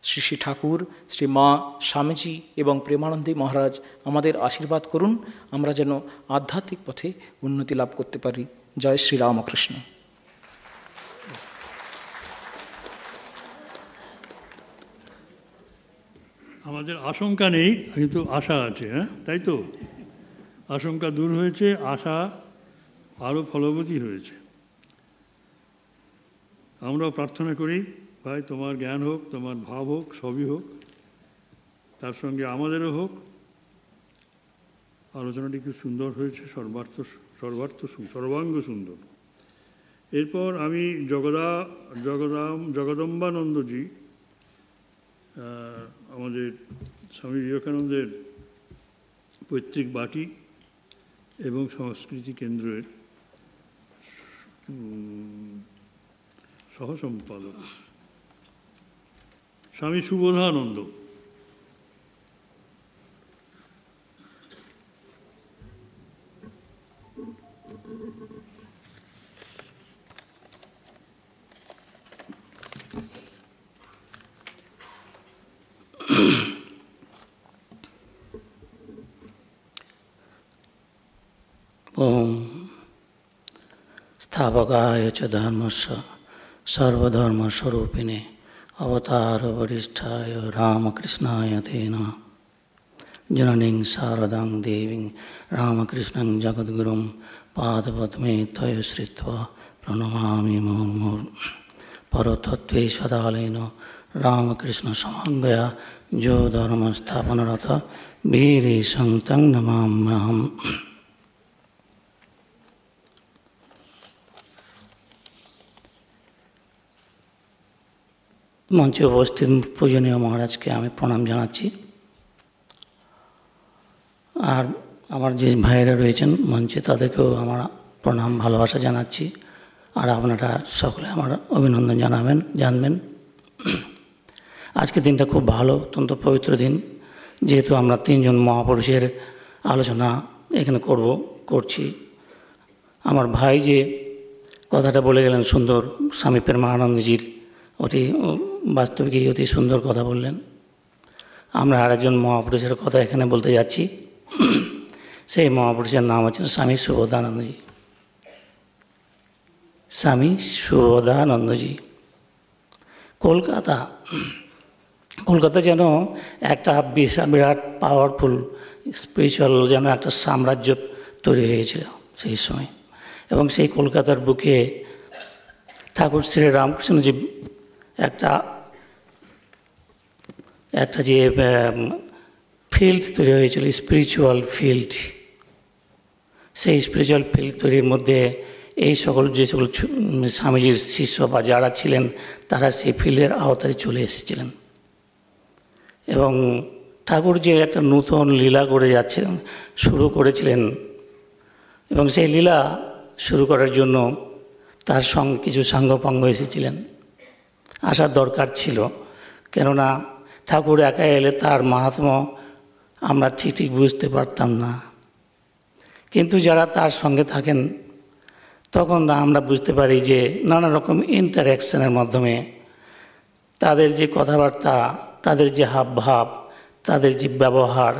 শ্রী শ্রী ঠাকুর, শ্রী মা, স্বামীজি এবং প্রেমানন্দী মহারাজ আমাদের আশীর্বাদ করুন, আমরা যেন আধ্যাত্মিক পথে উন্নতি লাভ করতে পারি। জয় শ্রী রামকৃষ্ণ। আমাদের আশঙ্কা নেই, কিন্তু আশা আছে। হ্যাঁ, তাই তো? আশঙ্কা দূর হয়েছে, আশা আরও ফলবতী হয়েছে। আমরাও প্রার্থনা করি, ভাই তোমার জ্ঞান হোক, তোমার ভাব হোক, সবই হোক, তার সঙ্গে আমাদেরও হোক। আলোচনাটি খুব সুন্দর হয়েছে, সর্বাঙ্গ সুন্দর। এরপর আমি জগদম্বানন্দজি, আমাদের স্বামী বিবেকানন্দের পৈতৃক বাটি এবং সংস্কৃতি কেন্দ্রের সহসম্পাদক স্বামী সুবোধানন্দ, ওম স্থাপকায় চ ধর্মস্য সর্বধর্মস্বরূপিণে অবতার বরিষ্ঠায় রামকৃষ্ণায় তে নমঃ। জননীং শারদাং দেবীং রামকৃষ্ণং জগদ্গুরুং পাদপদ্মে তয় শ্রিত্বা প্রণমামি মুহুর্মুহুঃ। পরতত্ত্বে সদালেন রামকৃষ্ণ সমাঙ্গয়া যো ধর্মস্থাপনরত বীরে সন্তং নমাম্যহম। মঞ্চে উপস্থিত পূজনীয় মহারাজকে আমি প্রণাম জানাচ্ছি। আর আমার যে ভাইয়েরা রয়েছেন মঞ্চে, তাদেরকেও আমার প্রণাম ভালোবাসা জানাচ্ছি। আর আপনারা সকলে আমার অভিনন্দন জানবেন। আজকের দিনটা খুব ভালো, অত্যন্ত পবিত্র দিন। যেহেতু আমরা তিনজন মহাপুরুষের আলোচনা এখানে করছি। আমার ভাই যে কথাটা বলে গেলেন সুন্দর, স্বামী প্রেমানন্দজির অতি বাস্তবিকই অতি সুন্দর কথা বললেন। আমরা আরেকজন মহাপুরুষের কথা এখানে বলতে যাচ্ছি। সেই মহাপুরুষের নাম হচ্ছেন স্বামী সুবোধানন্দজি। স্বামী সুবোধানন্দজি কলকাতা যেন একটা বিরাট পাওয়ারফুল স্পিরিচুয়াল যেন একটা সাম্রাজ্য তৈরি হয়েছিল সেই সময়। এবং সেই কলকাতার বুকে ঠাকুর শ্রী রামকৃষ্ণজি একটা যে ফিল্ড তৈরি হয়েছিল, স্পিরিচুয়াল ফিল্ড, সেই স্পিরিচুয়াল ফিল্ড তৈরির মধ্যে এই যে সকল স্বামীজির শিষ্য বা যারা ছিলেন তারা সেই ফিল্ডের আওতায় চলে এসেছিলেন। এবং ঠাকুর যে একটা নূতন লীলা করে শুরু করেছিলেন, এবং সেই লীলা শুরু করার জন্য তার সঙ্গে কিছু সাঙ্গপাঙ্গ এসেছিলেন, আসার দরকার ছিল। কেননা ঠাকুর একা এলে তার মাহাত্ম্য আমরা ঠিক বুঝতে পারতাম না, কিন্তু যারা তার সঙ্গে থাকেন তখন আমরা বুঝতে পারি যে নানা রকম ইন্টারঅ্যাকশনের মাধ্যমে তাদের যে কথাবার্তা, তাদের যে হাবভাব, তাদের যে ব্যবহার,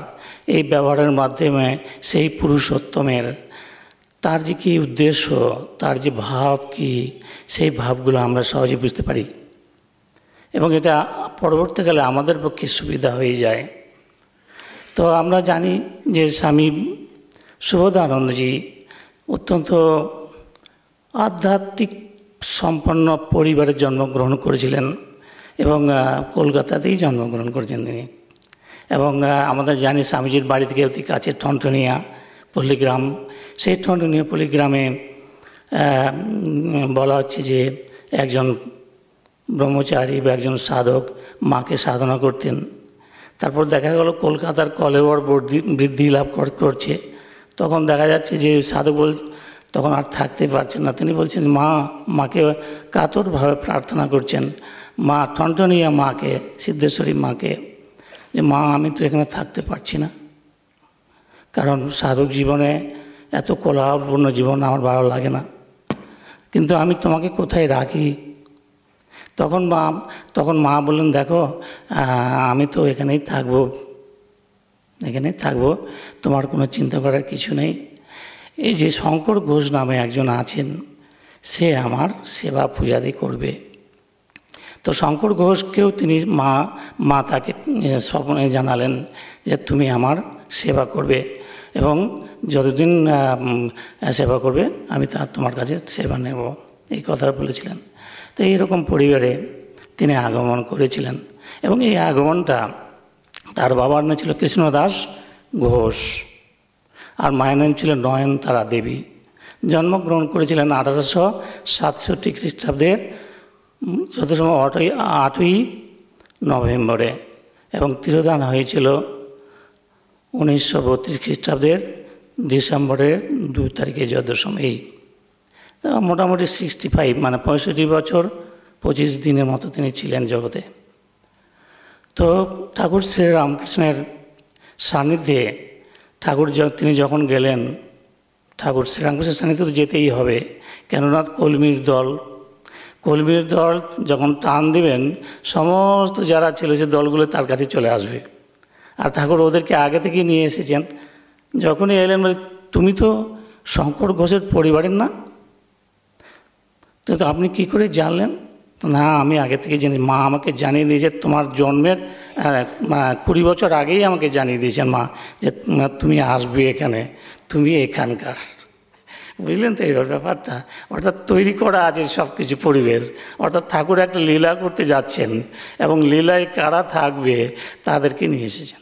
এই ব্যবহারের মাধ্যমে সেই পুরুষোত্তমের তার যে কী উদ্দেশ্য, তার যে ভাব কি, সেই ভাবগুলো আমরা সহজে বুঝতে পারি এবং এটা পরবর্তীকালে আমাদের পক্ষে সুবিধা হয়ে যায়। তো আমরা জানি যে স্বামী সুবোধানন্দজি অত্যন্ত আধ্যাত্মিক সম্পন্ন পরিবারে জন্মগ্রহণ করেছিলেন এবং কলকাতাতেই জন্মগ্রহণ করেছেন তিনি। এবং আমাদের জানি স্বামীজির বাড়ি থেকে অতি কাছে ঠনঠনিয়া পল্লীগ্রাম, সেই ঠনঠনিয়া পল্লীগ্রামে বলা হচ্ছে যে একজন ব্রহ্মচারী বা একজন সাধক মাকে সাধনা করতেন। তারপর দেখা গেল কলকাতার কলেবর বৃদ্ধি লাভ করছে, তখন দেখা যাচ্ছে যে সাধক তখন আর থাকতে পারছেন না। তিনি বলছেন মাকে কাতরভাবে প্রার্থনা করছেন, মা ঠনঠনিয়া মাকে, সিদ্ধেশ্বরী মাকে, যে মা আমি তো এখানে থাকতে পারছি না, কারণ সাধক জীবনে এত কোলাহলপূর্ণ জীবন আমার ভালো লাগে না, কিন্তু আমি তোমাকে কোথায় রাখি? তখন মা বললেন, দেখো আমি তো এখানেই থাকবো, তোমার কোনো চিন্তা করার কিছু নেই। এই যে শঙ্কর ঘোষ নামে একজন আছেন, সে আমার সেবা পূজাদি করবে। তো শঙ্কর ঘোষকেও তিনি মা তাকে স্বপ্নে জানালেন যে তুমি আমার সেবা করবে এবং যতদিন সেবা করবে আমি তোমার কাছে সেবা নেব, এই কথা বলেছিলেন। তো এইরকম পরিবারে তিনি আগমন করেছিলেন এবং এই আগমনটা তার বাবার নাম ছিল কৃষ্ণদাস ঘোষ আর মায়ের নাম ছিল নয়নতারা দেবী। জন্মগ্রহণ করেছিলেন 1867 খ্রিস্টাব্দের যত সময় 8ই নভেম্বরে এবং তিরোধান হয়েছিল 1932 খ্রিস্টাব্দের ডিসেম্বরের 2 তারিখে যত সময়। মোটামুটি 65 মানে 65 বছর 25 দিনের মতো তিনি ছিলেন জগতে। তো ঠাকুর শ্রী রামকৃষ্ণের সান্নিধ্যে তিনি যখন গেলেন, ঠাকুর শ্রী রামকৃষ্ণের সান্নিধ্যে তো যেতেই হবে, কেননা কলমির দল যখন টান দেবেন সমস্ত যারা ছিল সে দলগুলো তার কাছে চলে আসবে। আর ঠাকুর ওদেরকে আগে থেকে নিয়ে এসেছেন। যখনই এলেন বলে, তুমি তো শঙ্কর ঘোষের পরিবারের না, তো আপনি কি করে জানলেন? না, আমি আগে থেকে জানি, মা আমাকে জানিয়ে দিয়েছে, তোমার জন্মের 20 বছর আগেই আমাকে জানিয়ে দিয়েছেন মা যে তুমি আসবে এখানে, তুমি এখানকার। বুঝলেন তো এইবার ব্যাপারটা? অর্থাৎ তৈরি করা আছে সব কিছু পরিবেশ। অর্থাৎ ঠাকুর একটা লীলা করতে যাচ্ছেন এবং লীলায় কারা থাকবে তাদেরকে নিয়ে এসেছেন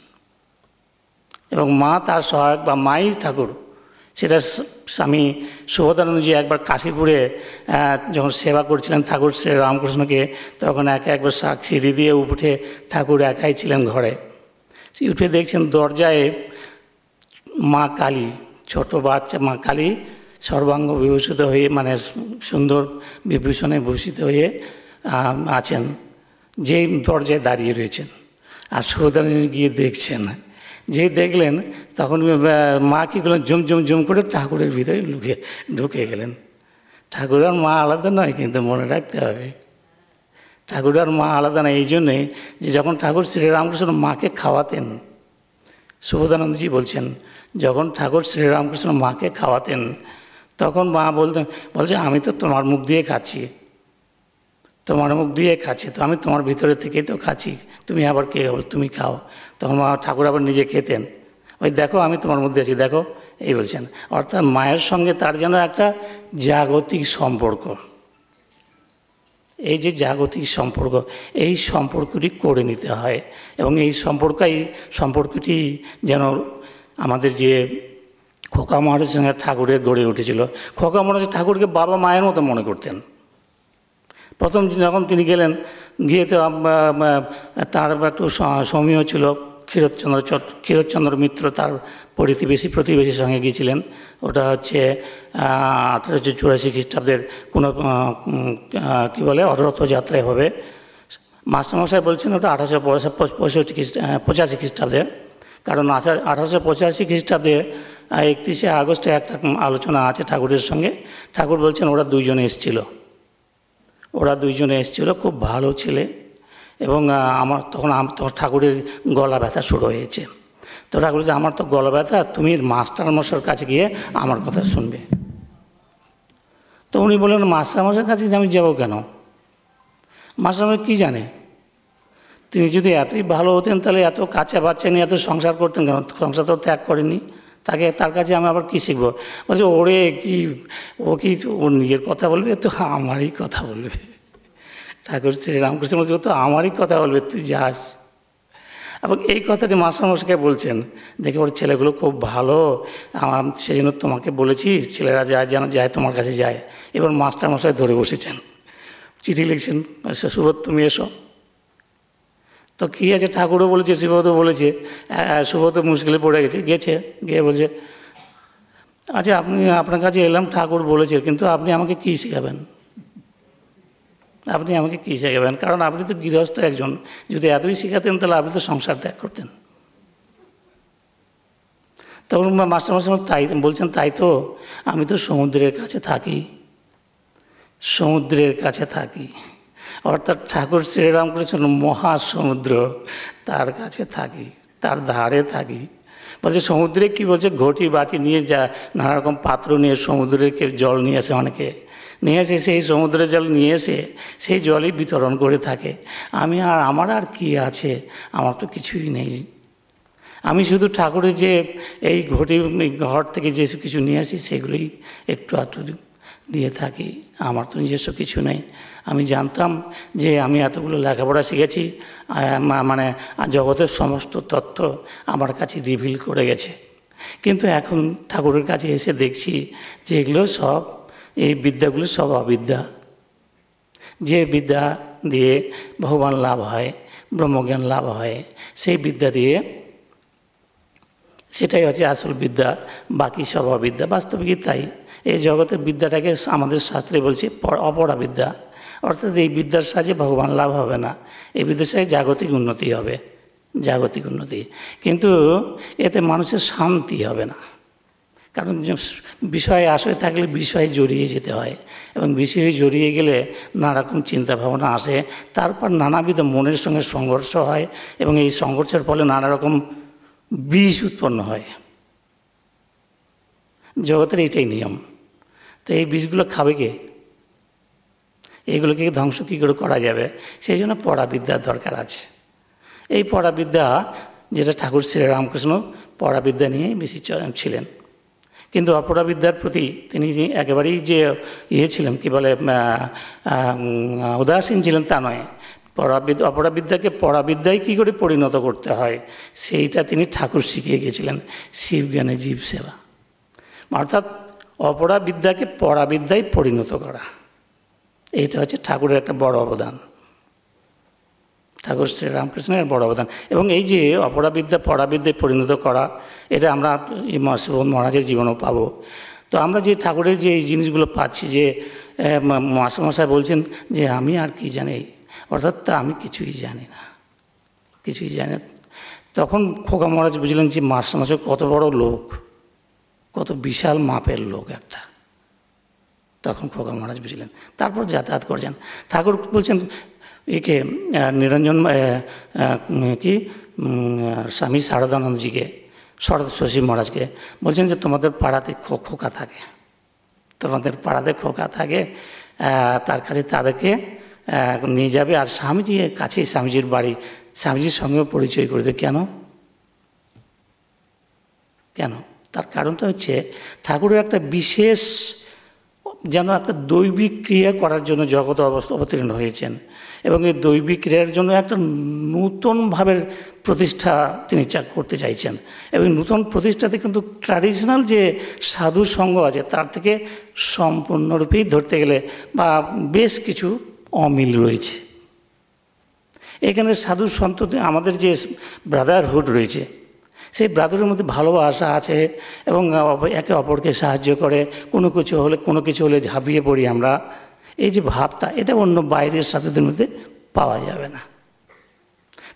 এবং মা তার সহায়ক বা মাই ঠাকুর। সেটা স্বামী সুবোধানন্দজি একবার কাশীপুরে যখন সেবা করছিলেন ঠাকুর শ্রী রামকৃষ্ণকে, তখন একবার সিঁড়ি দিয়ে উঠে ঠাকুর একাই ছিলেন ঘরে। উঠে দেখছেন দরজায় মা কালী, ছোট বাচ্চা মা কালী সর্বাঙ্গ বিভূষিত হয়ে, মানে সুন্দর বিভূষণে ভূষিত হয়ে আছেন, যেই দরজায় দাঁড়িয়ে রয়েছেন। আর সুবোধানন্দজি গিয়ে দেখছেন, যেই দেখলেন তখন মা কী করলেন, জুম করে ঠাকুরের ভিতরে ঢুকে গেলেন। ঠাকুর আর মা আলাদা নয়, কিন্তু মনে রাখতে হবে ঠাকুর আর মা আলাদা নয়। এই জন্যে যে যখন ঠাকুর শ্রী রামকৃষ্ণ মাকে খাওয়াতেন, সুবোধানন্দজি বলছেন, যখন ঠাকুর শ্রীরামকৃষ্ণ মাকে খাওয়াতেন তখন মা বলছে আমি তো তোমার মুখ দিয়ে খাচ্ছি, তোমার মুখ দিয়ে খাচ্ছি, তো আমি তোমার ভিতরে থেকেই তো খাচ্ছি, তুমি আবার কে তুমি খাও। তখন মা ঠাকুর আবার নিজে খেতেন, ওই দেখো আমি তোমার মধ্যে আছি দেখো, এই বলছেন। অর্থাৎ মায়ের সঙ্গে তার যেন একটা জাগতিক সম্পর্ক, এই যে জাগতিক সম্পর্ক, এই সম্পর্কটি করে নিতে হয়। এবং এই সম্পর্কটি যেন আমাদের যে খোকা মহারাজের সঙ্গে ঠাকুরের গড়ে উঠেছিল। খোকা মহারাজ ঠাকুরকে বাবা মায়ের মতো মনে করতেন। প্রথম যখন তিনি গেলেন, গিয়ে তো তার একটু সমীহ ছিল, ক্ষীরোদচন্দ্র মিত্র তার প্রতিবেশীর সঙ্গে গিয়েছিলেন। ওটা হচ্ছে 1884 খ্রিস্টাব্দের কোনো কী বলে রথযাত্রায় হবে। মাস্টারমশাই বলছেন ওটা 1885 খ্রিস্টাব্দে, কারণ 1885 খ্রিস্টাব্দে 31শে আগস্টে একটা আলোচনা আছে ঠাকুরের সঙ্গে। ঠাকুর বলছেন ওরা দুইজনে এসেছিল, খুব ভালো ছেলে। এবং তখন ঠাকুরের গলা ব্যথা শুরু হয়েছে। তো ঠাকুর বলছে আমার তো গলা ব্যথা, তুমি মাস্টারমশাইয়ের কাছে গিয়ে আমার কথা শুনবে। তো উনি বললেন মাস্টারমশাইয়ের কাছে আমি যাবো কেন? মাস্টারমশাই কী জানে, তিনি যদি এতই ভালো হতেন তাহলে এত কাছে বাচ্চা নিয়ে এত সংসার করতেন কেন? সংসার তো ত্যাগ করেনি, তার কাছে আমি আবার কী শিখবো? বলছে ওর নিজের কথা বলবে, তো আমারই কথা বলবে। ঠাকুর শ্রীরামকৃষ্ণ বলছে তো আমারই কথা বলবে, তুই যাস। এবং এই কথাটি মাস্টারমশাইকে বলছেন, দেখে ওর ছেলেগুলো খুব ভালো, সেই জন্য তোমাকে বলেছি ছেলেরা যেন যায় তোমার কাছে যায়। এবার মাস্টারমশাই ধরে বসেছেন, চিঠি লিখছেন, সুবোধ তুমি এসো। তো কী আছে, ঠাকুরও বলেছে, সুবোধও বলেছে, সুবোধও মুশকিলে পড়ে গিয়ে বলছে আচ্ছা আপনার কাছে এলাম, ঠাকুর বলেছে, কিন্তু আপনি আমাকে কী শেখাবেন? কারণ আপনি তো গৃহস্থ একজন, যদি এতই শেখাতেন তাহলে আপনি তো সংসার ত্যাগ করতেন। তখন মাস্টারমশাই তাই তো আমি তো সমুদ্রের কাছে থাকি। অর্থাৎ ঠাকুর শ্রীরামকৃষ্ণ মহাসমুদ্র, তার কাছে থাকি, তার ধারে থাকি। বলছে সমুদ্রে কি বলছে, ঘটি বাটি নিয়ে নানা রকম পাত্র নিয়ে সমুদ্রের জল নিয়ে আসে, অনেকে নিয়ে এসে সেই সমুদ্রের জল নিয়ে এসে সেই জলই বিতরণ করে থাকে। আমার আর কি আছে, আমার তো কিছুই নেই। আমি শুধু ঠাকুরের যে এই ঘর থেকে যে কিছু নিয়ে আসি সেগুলোই একটু দিয়ে থাকি, আমার তো নিজস্ব কিছু নেই। আমি জানতাম যে আমি এতগুলো লেখাপড়া শিখেছি, মানে জগতের সমস্ত তত্ত্ব আমার কাছে রিভিল করে গেছে, কিন্তু এখন ঠাকুরের কাছে এসে দেখছি যে এগুলো সব, এই বিদ্যাগুলো সব অবিদ্যা। যে বিদ্যা দিয়ে ভগবান লাভ হয়, ব্রহ্মজ্ঞান লাভ হয়, সেই বিদ্যা দিয়ে, সেটাই হচ্ছে আসল বিদ্যা, বাকি সব অবিদ্যা। বাস্তবিকই তাই। এই জগতের বিদ্যাটাকে আমাদের শাস্ত্রে বলছে অপরা বিদ্যা। অর্থাৎ এই বিদ্যার সাহায্যে ভগবান লাভ হবে না, এই বিদ্যার সাহায্যে জাগতিক উন্নতি হবে, জাগতিক উন্নতি। কিন্তু এতে মানুষের শান্তি হবে না, কারণ বিষয়ে আশয় থাকলে বিষয়ে জড়িয়ে যেতে হয়, এবং বিষয়ে জড়িয়ে গেলে নানা রকম চিন্তাভাবনা আসে, তারপর নানাবিধ মনের সঙ্গে সংঘর্ষ হয়, এবং এই সংঘর্ষের ফলে নানা রকম বিষ উৎপন্ন হয়। জগতের এইটাই নিয়ম। তো এই বিষগুলো খাবে কে? এগুলোকে ধ্বংস কী করে করা যাবে? সেই জন্য পড়াবিদ্যার দরকার আছে। এই পড়াবিদ্যা, যেটা ঠাকুর শ্রীরামকৃষ্ণ পড়াবিদ্যা নিয়েই বেশি ছিলেন, কিন্তু অপরাবিদ্যার প্রতি তিনি একেবারেই যে ছিলেন, কী বলে, উদাসীন ছিলেন তা নয়। অপরাবিদ্যাকে পড়াবিদ্যায় কী করে পরিণত করতে হয় সেইটা তিনি ঠাকুর শিখিয়ে গিয়েছিলেন, শিবজ্ঞানে জীব সেবা। অর্থাৎ অপরাবিদ্যাকে পড়াবিদ্যায় পরিণত করা, এইটা হচ্ছে ঠাকুরের একটা বড় অবদান, ঠাকুর শ্রীরামকৃষ্ণের বড় অবদান। এবং এই যে অপরাবিদ্যা পড়াবিদ্যায় পরিণত করা, এটা আমরা মহারাজের জীবনেও পাবো। তো আমরা যে ঠাকুরের যে এই জিনিসগুলো পাচ্ছি, যে মাস্টারমশাই বলছেন যে আমি আর কি জানি, অর্থাৎ আমি কিছুই জানি না। তখন খোকা মহারাজ বুঝলেন যে মাস্টারমশাই কত বড় লোক, কত বিশাল মাপের লোক একটা। তখন খোকা মহারাজ বুঝলেন, তারপর যাতায়াত করছেন। ঠাকুর বলছেন একে নিরঞ্জন স্বামী শারদানন্দজিকে শরৎ শশী মহারাজকে, বলছেন যে তোমাদের পাড়াতে খোকা থাকে, তোমাদের পাড়াতে খোকা থাকে, তার কাছে তাদেরকে নিয়ে যাবে, আর স্বামীজি কাছেই স্বামীজির বাড়ি, স্বামীজির সঙ্গেও পরিচয় করে দেবে। কেন? কেন? তার কারণটা হচ্ছে ঠাকুরের একটা বিশেষ যেন একটা দৈবিক ক্রিয়া করার জন্য জগতে অবতীর্ণ হয়েছেন, এবং এই দৈবিক ক্রিয়ার জন্য একটা নূতন ভাবের প্রতিষ্ঠা তিনি করতে চাইছেন। এবং নূতন প্রতিষ্ঠাতে কিন্তু ট্র্যাডিশনাল যে সাধু সঙ্গ আছে তার থেকে সম্পূর্ণরূপেই ধরতে গেলে বা বেশ কিছু অমিল রয়েছে। এখানে সাধু সন্ত আমাদের যে ব্রাদারহুড রয়েছে, সেই ব্রাদারের মধ্যে ভালোবাসা আছে এবং একে অপরকে সাহায্য করে, কোনো কিছু হলে ঝাঁপিয়ে পড়ি আমরা, এই যে ভাবটা, এটা অন্য বাইরের সাধুদের মধ্যে পাওয়া যাবে না।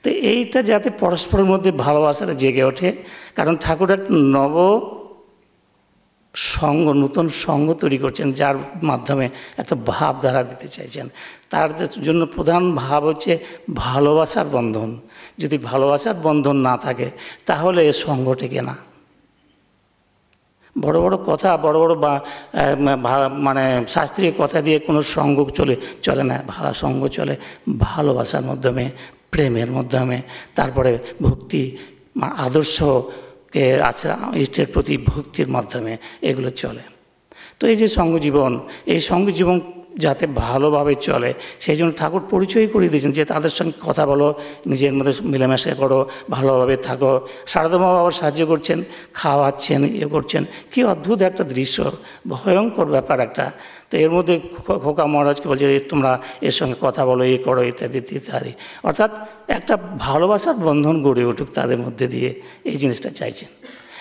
তো এইটা যাতে পরস্পরের মধ্যে ভালোবাসাটা জেগে ওঠে, কারণ ঠাকুর এক নূতন সঙ্গ তৈরি করছেন, যার মাধ্যমে একটা ভাবধারা দিতে চাইছেন। তার জন্য প্রধান ভাব হচ্ছে ভালোবাসার বন্ধন। যদি ভালোবাসার বন্ধন না থাকে তাহলে এ সঙ্গ টেকে না। বড় বড় কথা, বড় বড় মানে শাস্ত্রীয় কথা দিয়ে কোনো সঙ্গ চলে না। ভালো সঙ্গ চলে ভালোবাসার মাধ্যমে, প্রেমের মাধ্যমে, তারপরে ভক্তি, আদর্শকে আছে ইষ্টের প্রতি ভক্তির মাধ্যমে এগুলো চলে। তো এই যে সঙ্গজীবন, এই সঙ্গজীবন যাতে ভালোভাবে চলে সেই জন্য ঠাকুর পরিচয় করিয়ে দিয়েছেন যে তাদের সঙ্গে কথা বলো, নিজের মধ্যে মিলেমিশে করো, ভালোভাবে থাকো। সারদামা বাবার সাহায্য করছেন, খাওয়াচ্ছেন, করছেন। কি অদ্ভুত একটা দৃশ্য, ভয়ঙ্কর ব্যাপার একটা। তো এর মধ্যে খোকা মহারাজকে বলছে তোমরা এর সঙ্গে কথা বলো, এই করো, ইত্যাদি ইত্যাদি। অর্থাৎ একটা ভালোবাসার বন্ধন গড়ে উঠুক তাদের মধ্যে দিয়ে, এই জিনিসটা চাইছেন।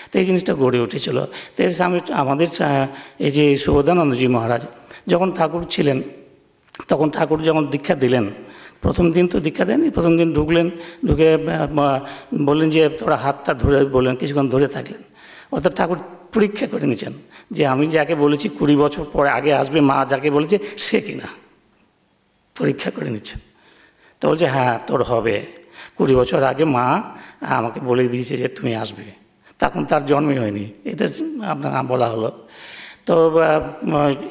তো এই জিনিসটা গড়ে উঠেছিল। তো আমাদের এই যে সুবোধানন্দজি মহারাজ যখন ঠাকুর ছিলেন, তখন ঠাকুর যখন দীক্ষা দিলেন, প্রথম দিন তো দীক্ষা দেননি, প্রথম দিন ঢুকে বললেন যে তোরা হাতটা ধরে, বললেন কিছুক্ষণ ধরে থাকলেন। অর্থাৎ ঠাকুর পরীক্ষা করে নিয়েছেন যে আমি যাকে বলেছি 20 বছর পরে আগে আসবে, মা যাকে বলেছে সে কিনা, পরীক্ষা করে নিচ্ছেন। তো বলছে হ্যাঁ তোর হবে, 20 বছর আগে মা আমাকে বলে দিয়েছে যে তুমি আসবে, তখন তার জন্মই হয়নি, এটা আপনার বলা হলো। তো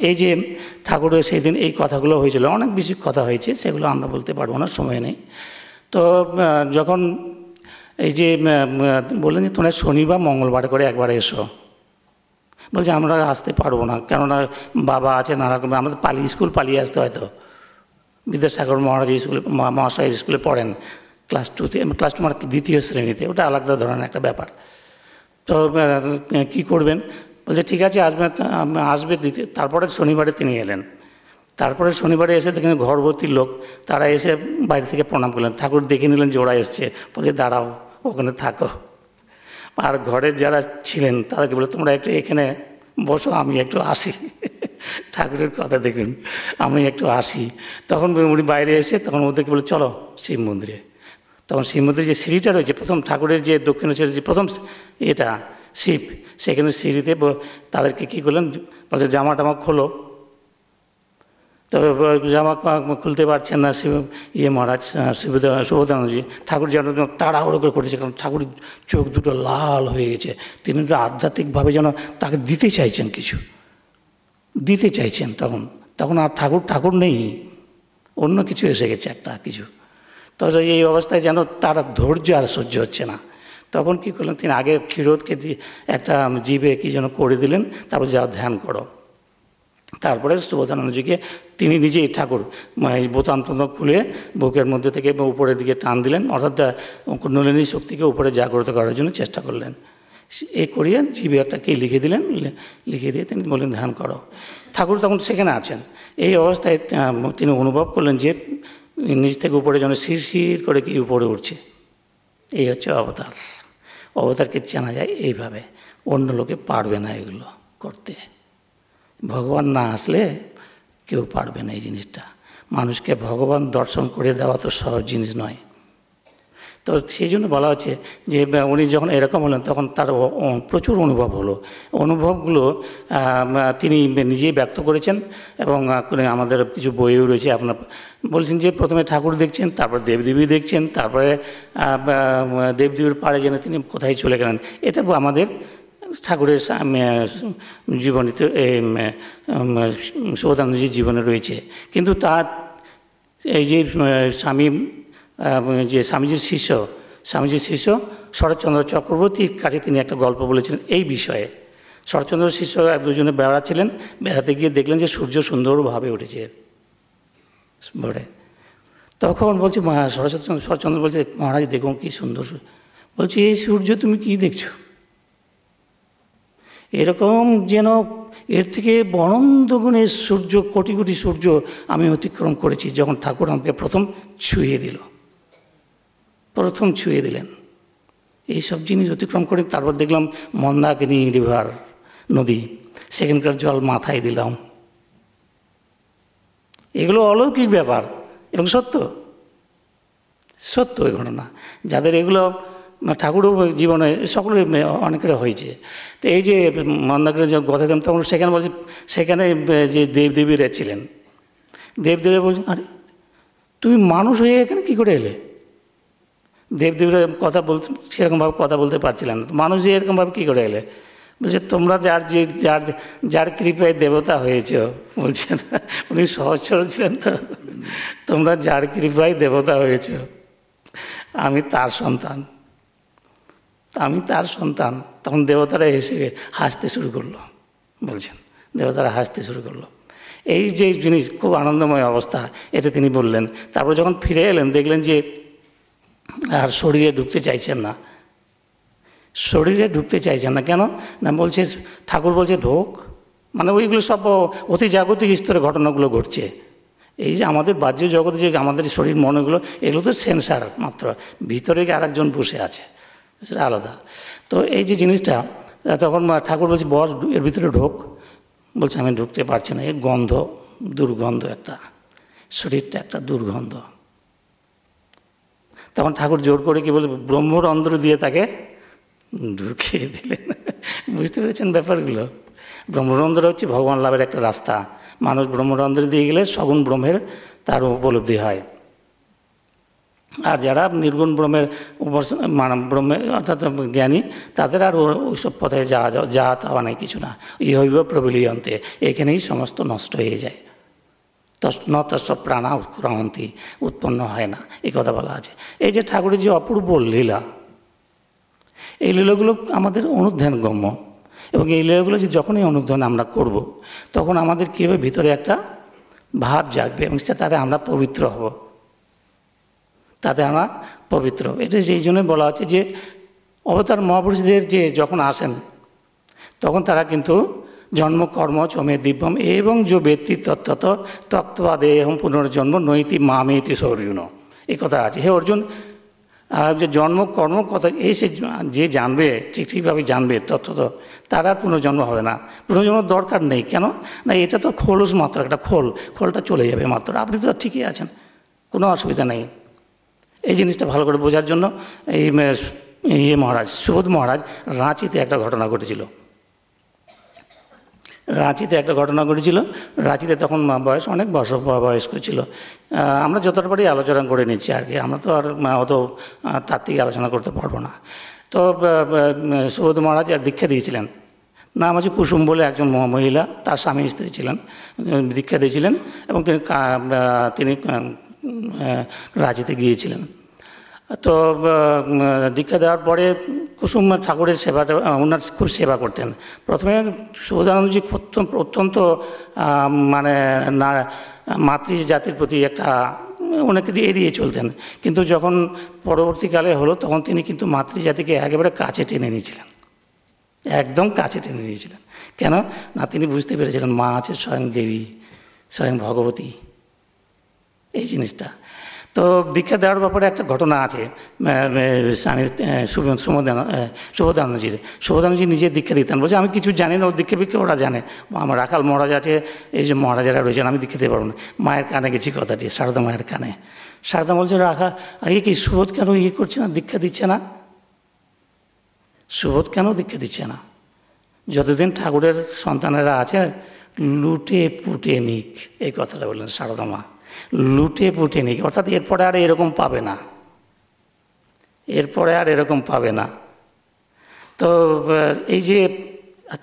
এই যে ঠাকুরের সেই দিন এই কথাগুলো হয়েছিল, অনেক বেশি কথা হয়েছে, সেগুলো আমরা বলতে পারবো না, সময় নেই। তো যখন এই যে বললেন যে তোমরা শনিবার মঙ্গলবার করে একবার এসো, বলছে আমরা আসতে পারবো না, কেননা বাবা আছে নানা রকম, আমাদের স্কুল পালিয়ে আসতে হয়তো। বিদ্যাসাগর মহারাজ স্কুলে, মহাশয়ের স্কুলে পড়েন, ক্লাস 2 মানে 2য় শ্রেণীতে, ওটা আলাদা ধরনের একটা ব্যাপার। তো কী করবেন? বলছে ঠিক আছে আসবে দিতে। তারপরে শনিবারে তিনি এলেন। তারপরে শনিবারে এসে দেখেন ঘরভর্তি লোক, তারা এসে বাইরে থেকে প্রণাম করলেন। ঠাকুর দেখে নিলেন যে ওরা এসছে, বলছে দাঁড়াও ওখানে থাকো। আর ঘরের যারা ছিলেন তাদেরকে বলে তোমরা একটু এখানে বসো, আমি একটু আসি। ঠাকুরের কথা দেখুন, আমি একটু আসি। তখন উনি বাইরে এসে তখন ওদেরকে বলে চলো শিব মন্দিরে। তখন শিব মন্দিরে যে সিঁড়িটা রয়েছে, প্রথম ঠাকুরের যে দক্ষিণেশ্বরের যে প্রথম এটা শিব, সেখানে সিঁড়িতে তাদেরকে কী করলেন, বলছে জামা টামা খোলো। তবে জামা খুলতে পারছেন না মহারাজ সুবোধানন্দজি। ঠাকুর যেন তাড়াহুড়ো করে করেছে, কারণ ঠাকুরের চোখ দুটো লাল হয়ে গেছে। তিনি আধ্যাত্মিকভাবে যেন তাকে দিতে চাইছেন, কিছু দিতে চাইছেন। তখন আর ঠাকুর নেই, অন্য কিছু এসে গেছে একটা কিছু। তো এই অবস্থায় যেন তার ধৈর্য আর সহ্য হচ্ছে না। তখন কী করলেন, তিনি আগে ক্ষীরোদকে দিয়ে একটা জীবে কী যেন করে দিলেন, তারপর যাও ধ্যান করো। তারপরে সুবোধানন্দজিকে তিনি নিজেই ঠাকুর বোতাম খুলে বুকের মধ্যে থেকে উপরের দিকে টান দিলেন, অর্থাৎ কুণ্ডলিনী শক্তিকে উপরে জাগ্রত করার জন্য চেষ্টা করলেন। এই করিয়ে জীবে একটা কি লিখে দিলেন, লিখে দিয়ে তিনি বললেন ধ্যান করো। ঠাকুর তখন সেখানে আছেন। এই অবস্থায় তিনি অনুভব করলেন যে নিচ থেকে উপরে যেন শিরশির করে কি উপরে উঠছে। এই হচ্ছে অবতার। অবতারকে চেনা যায় এইভাবে, অন্য লোকে পারবে না এগুলো করতে। ভগবান না আসলে কেউ পারবে না এই জিনিসটা। মানুষকে ভগবান দর্শন করে দেওয়া তো সহজ জিনিস নয়। তো সেই জন্য বলা হচ্ছে যে উনি যখন এরকম হলেন তখন তার প্রচুর অনুভব হলো। অনুভবগুলো তিনি নিজেই ব্যক্ত করেছেন এবং আমাদের কিছু বইও রয়েছে। আপনার বলছেন যে প্রথমে ঠাকুর দেখছেন, তারপর দেবদেবী দেখছেন, তারপরে দেবদেবীর পাড়ে যেন তিনি কোথায় চলে গেলেন। এটা আমাদের ঠাকুরের জীবনীতে সুবোধানন্দজির জীবনে রয়েছে। কিন্তু তার এই যে স্বামীজির শিষ্য শরৎচন্দ্র চক্রবর্তীর কাছে তিনি একটা গল্প বলেছিলেন এই বিষয়ে। শরৎচন্দ্র শিষ্য দুজনে বেড়াচ্ছিলেন, বেড়াতে গিয়ে দেখলেন যে সূর্য সুন্দরভাবে উঠেছে ভোরে। তখন বলছে শরৎচন্দ্র বলছে, মহারাজ দেখুন কি সুন্দর। বলছি এই সূর্য তুমি কি দেখছো? এরকম যেন এর থেকে অনন্ত গুণের সূর্য, কোটি কোটি সূর্য আমি অতিক্রম করেছি যখন ঠাকুর আমাকে প্রথম ছুঁয়ে দিলেন। এইসব জিনিস অতিক্রম করে তারপর দেখলাম মন্দাকিনী রিভার, নদী, সেখানকার জল মাথায় দিলাম। এগুলো অলৌকিক ব্যাপার এবং সত্য এই ঘটনা। যাদের এগুলো ঠাকুরও জীবনে সকলের অনেকের হয়েছে। তো এই যে মন্দাকিনী যে কথা দিলাম, তখন সেখানে বলছে, সেখানে যে দেবদেবীরা ছিলেন, দেবদেবীরা বলছে, আরে তুমি মানুষ হয়ে এখানে কী করে এলে? দেবদেবীরা কথা বলতে সেরকমভাবে কথা বলতে পারছিলেন না। মানুষ যে এরকমভাবে কী করে এলে? বলছে তোমরা যার কৃপায় দেবতা হয়েছ, বলছেন উনি সহজ সরল ছিলেন তো, তোমরা যার কৃপায় দেবতা হয়েছ, আমি তার সন্তান। তখন দেবতারা এসে হাসতে শুরু করলো, বলছেন দেবতারা হাসতে শুরু করলো। এই যে জিনিস খুব আনন্দময় অবস্থা, এটা তিনি বললেন। তারপর যখন ফিরে এলেন দেখলেন যে আর শরীরে ঢুকতে চাইছেন না। কেন না? বলছে ঠাকুর বলছে ঢোক, মানে ওইগুলো সব অতি জাগতিক স্তরে ঘটনাগুলো ঘটছে। এই যে আমাদের বাহ্য জগতে যে আমাদের শরীর মনগুলো, এগুলো তো সেন্সার মাত্র, ভিতরে আরেকজন বসে আছে, সেটা আলাদা। তো এই যে জিনিসটা, তখন ঠাকুর বলছে বস এর ভিতরে ঢোক। বলছে আমি ঢুকতে পারছি না, এর গন্ধ, দুর্গন্ধ একটা, শরীরটা একটা দুর্গন্ধ। তখন ঠাকুর জোর করে কি বলে ব্রহ্মরন্ধ্র দিয়ে তাকে ঢুকিয়ে দিলেন। বুঝতে পেরেছেন ব্যাপারগুলো? ব্রহ্মরন্ধ্র হচ্ছে ভগবান লাভের একটা রাস্তা। মানুষ ব্রহ্মরন্ধ্র দিয়ে গেলে সগুণ ব্রহ্মের তার উপলব্ধি হয়। আর যারা নির্গুণ ব্রহ্মের ব্রহ্মের অর্থাৎ জ্ঞানী, তাদের আর ওইসব পথে যাওয়া তাওয়া নেই, কিছু না। ইহৈব প্রবলীয়ন্তে, এখানেই সমস্ত নষ্ট হয়ে যায়। তস্য প্রাণা উৎক্রামন্তি, উৎপন্ন হয় না, এই কথা বলা আছে। এই যে ঠাকুরের যে অপূর্ব লীলা, এই লীলাগুলো আমাদের অনুধ্যানগম্য, এবং এই লীলাগুলো যে যখনই অনুধ্যান আমরা করব, তখন আমাদের কী হবে, ভিতরে একটা ভাব জাগবে এবং তাতে আমরা পবিত্র হব, এটা সেই জন্যই বলা হচ্ছে যে অবতার মহাপুরুষদের যে যখন আসেন তখন তারা কিন্তু জন্ম কর্ম চমে দিব্যম এবং যে ব্যক্তি তত্ত্বত তত্ত্বাদে এবং পুনর্জন্ম নৈতি মামেতি সৌর্যুন, এই কথা আছে। হে অর্জুন, যে জন্ম কর্ম কথা এই যে জানবে, ঠিকভাবে জানবে তত্ত্বত, তার আর পুনর্জন্ম হবে না। পুনর্জন্ম দরকার নেই। কেন না? এটা তো খোলস মাত্র, একটা খোলটা চলে যাবে মাত্র, আপনি তো ঠিকই আছেন, কোনো অসুবিধা নেই। এই জিনিসটা ভালো করে বোঝার জন্য এই মহারাজ, সুবোধ মহারাজ রাঁচিতে একটা ঘটনা ঘটেছিল। রাঁচিতে তখন অনেক বয়স্ক ছিল। আমরা যতটা পারি আলোচনা করে নিচ্ছি আর কি, আমরা তো আর অত তাত্ত্বিক আলোচনা করতে পারবো না। তো সুবোধ মহারাজ দীক্ষা দিয়েছিলেন। নাম হচ্ছে কুসুম বলে একজন মহিলা, তার স্বামী স্ত্রী ছিলেন, দীক্ষা দিয়েছিলেন এবং তিনি রাঁচিতে গিয়েছিলেন। তো দীক্ষা দেওয়ার পরে কুসুম ঠাকুরের সেবাটা ওনার খুব সেবা করতেন। প্রথমে সুবোধানন্দজি অত্যন্ত মানে মাতৃ জাতির প্রতি একটা ওনাকে এড়িয়ে চলতেন, কিন্তু যখন পরবর্তীকালে হলো তখন তিনি কিন্তু মাতৃজাতিকে একেবারে কাছে টেনে নিয়েছিলেন, একদম কাছে টেনে নিয়েছিলেন। কেন না? তিনি বুঝতে পেরেছিলেন মা আছে স্বয়ং দেবী, স্বয়ং ভগবতী, এই জিনিসটা। তো দীক্ষা দেওয়ার ব্যাপারে একটা ঘটনা আছে স্বামী সুবোধানন্দজি নিজে দীক্ষা দিতেন। বলছে আমি কিছু জানি না, ও দীক্ষা ওরা জানে, আমার রাখাল মহারাজ আছে, এই যে মহারাজারা রয়েছেন, আমি দীক্ষা দিতে পারবো না। মায়ের কানে গেছি কথাটি, সারদা মায়ের কানে। সারদা বলছে রাখা আগে কি সুবোধ কেন ইয়ে করছে না, দীক্ষা দিচ্ছে না? সুবোধ কেন দীক্ষা দিচ্ছে না? যতদিন ঠাকুরের সন্তানেরা আছে লুটে পুটে নিক, এই কথাটা বললেন সারদা মা, লুটে পুটে নিক, অর্থাৎ এরপরে আর এরকম পাবে না, এরপরে আর এরকম পাবে না। তো এই যে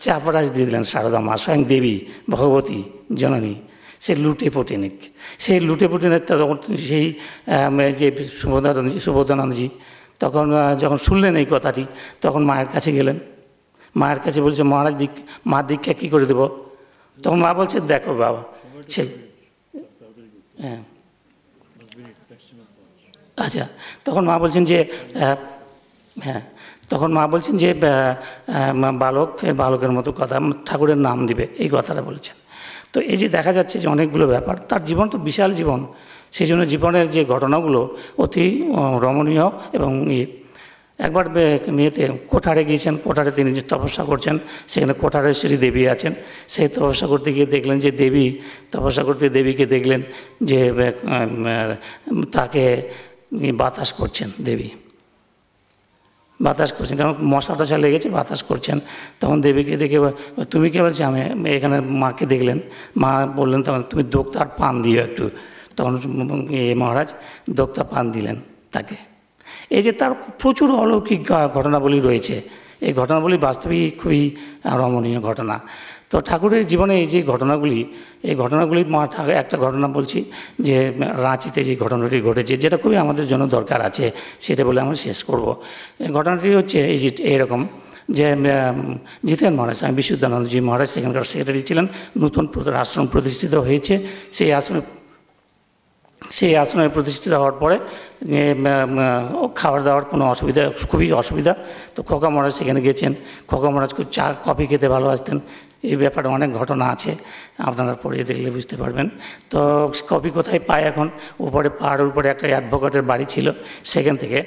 চাপরাজ দিয়ে দিলেন সারদা মা, স্বয়ং দেবী ভগবতী জননী, সে লুটে পুটে নিক। সেই লুটে পুটে নিক তখন সেই যে সুবোধানন্দজি তখন যখন শুনলেন এই কথাটি, তখন মায়ের কাছে গেলেন। মায়ের কাছে বলছে মহারাজ মা দীক্ষা কী করে দেবো? তখন মা বলছে দেখো বাবা ছেলে, হ্যাঁ আচ্ছা, তখন মা বলছেন যে হ্যাঁ, তখন মা বলছেন যে বালকের মতো কথা, ঠাকুরের নাম দিবে, এই কথাটা বলেছেন। তো এই যে দেখা যাচ্ছে যে অনেকগুলো ব্যাপার, তার জীবন তো বিশাল জীবন, সেই জন্য জীবনের যে ঘটনাগুলো অতি রমণীয়। এবং একবার মেয়েতে কোঠারে গিয়েছেন, কোঠারে তিনি যে তপস্যা করছেন, সেখানে কোঠারেশ্বরী দেবী আছেন। সেই তপস্যা করতে গিয়ে দেখলেন যে দেবী তপস্যা করতে দেবীকে দেখলেন যে তাকে বাতাস করছেন, দেবী বাতাস করছেন, কারণ মশা টশা লেগেছে, বাতাস করছেন। তখন দেবীকে দেখে তুমি কে বলছে? আমি এখানে মাকে দেখলেন, মা বললেন তখন তুমি দোক্তার পান দিও একটু। তখন মহারাজ দোক্তা পান দিলেন তাকে। এই যে তার প্রচুর অলৌকিক ঘটনাবলী রয়েছে, এই ঘটনাবলী বাস্তবিক খুবই রমণীয় ঘটনা। তো ঠাকুরের জীবনে এই যে ঘটনাগুলি, এই ঘটনাগুলি একটা ঘটনা বলছি যে রাঁচিতে যে ঘটনাটি ঘটেছে, যেটা খুবই আমাদের জন্য দরকার আছে, সেটা বলে আমরা শেষ করব। এই ঘটনাটি হচ্ছে এই যে এরকম যে জিতেন মহারাজ, স্বামী বিশুদ্ধানন্দজি মহারাজ সেখানকার সেক্রেটারি ছিলেন, নতুন আশ্রম প্রতিষ্ঠিত হয়েছে। সেই আশ্রমে প্রতিষ্ঠিত হওয়ার পরে খাবার দাওয়ার কোনো অসুবিধা, খুবই অসুবিধা। তো খোকা মহারাজ সেখানে গেছেন। খোকা মহারাজ খুব চা কফি খেতে ভালোবাসতেন। এই ব্যাপারে অনেক ঘটনা আছে, আপনারা পড়িয়ে দেখলে বুঝতে পারবেন। তো কফি কোথায় পায় এখন? উপরে পাহাড়ের উপরে একটা অ্যাডভোকেটের বাড়ি ছিল, সেখান থেকে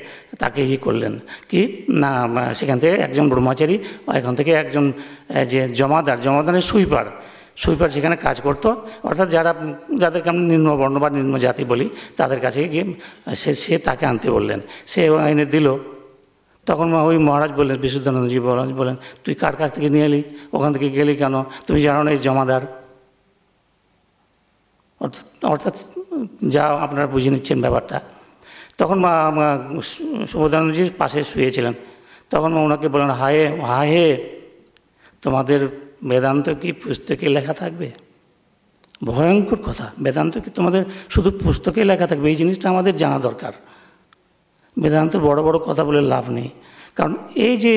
তাকে করলেন কি না, সেখান থেকে একজন ব্রহ্মচারী, এখান থেকে একজন যে জমাদারের সুইপার সেখানে কাজ করতো। অর্থাৎ যাদেরকে আমরা নিম্নবর্ণ বা নিম্ন জাতি বলি, তাদের কাছে গিয়ে সে তাকে আনতে বললেন, সে এনে দিল। তখন ওই মহারাজ বললেন, বিশুদ্ধানন্দজি মহারাজ বলেন, তুই কার কাছ থেকে নিয়ে এলি? ওখান থেকে গেলি কেন? তুমি জানো না এই জমাদার? অর্থাৎ যা আপনারা বুঝে নিচ্ছেন ব্যাপারটা। তখন সুবোধানন্দজির পাশে শুয়েছিলেন। তখন ওনাকে বললেন, হায় তোমাদের বেদান্ত কি পুস্তকে লেখা থাকবে? ভয়ঙ্কর কথা। বেদান্ত কি তোমাদের শুধু পুস্তকে লেখা থাকবে? এই জিনিসটা আমাদের জানা দরকার। বেদান্ত বড় বড় কথা বলে লাভ নেই। কারণ এই যে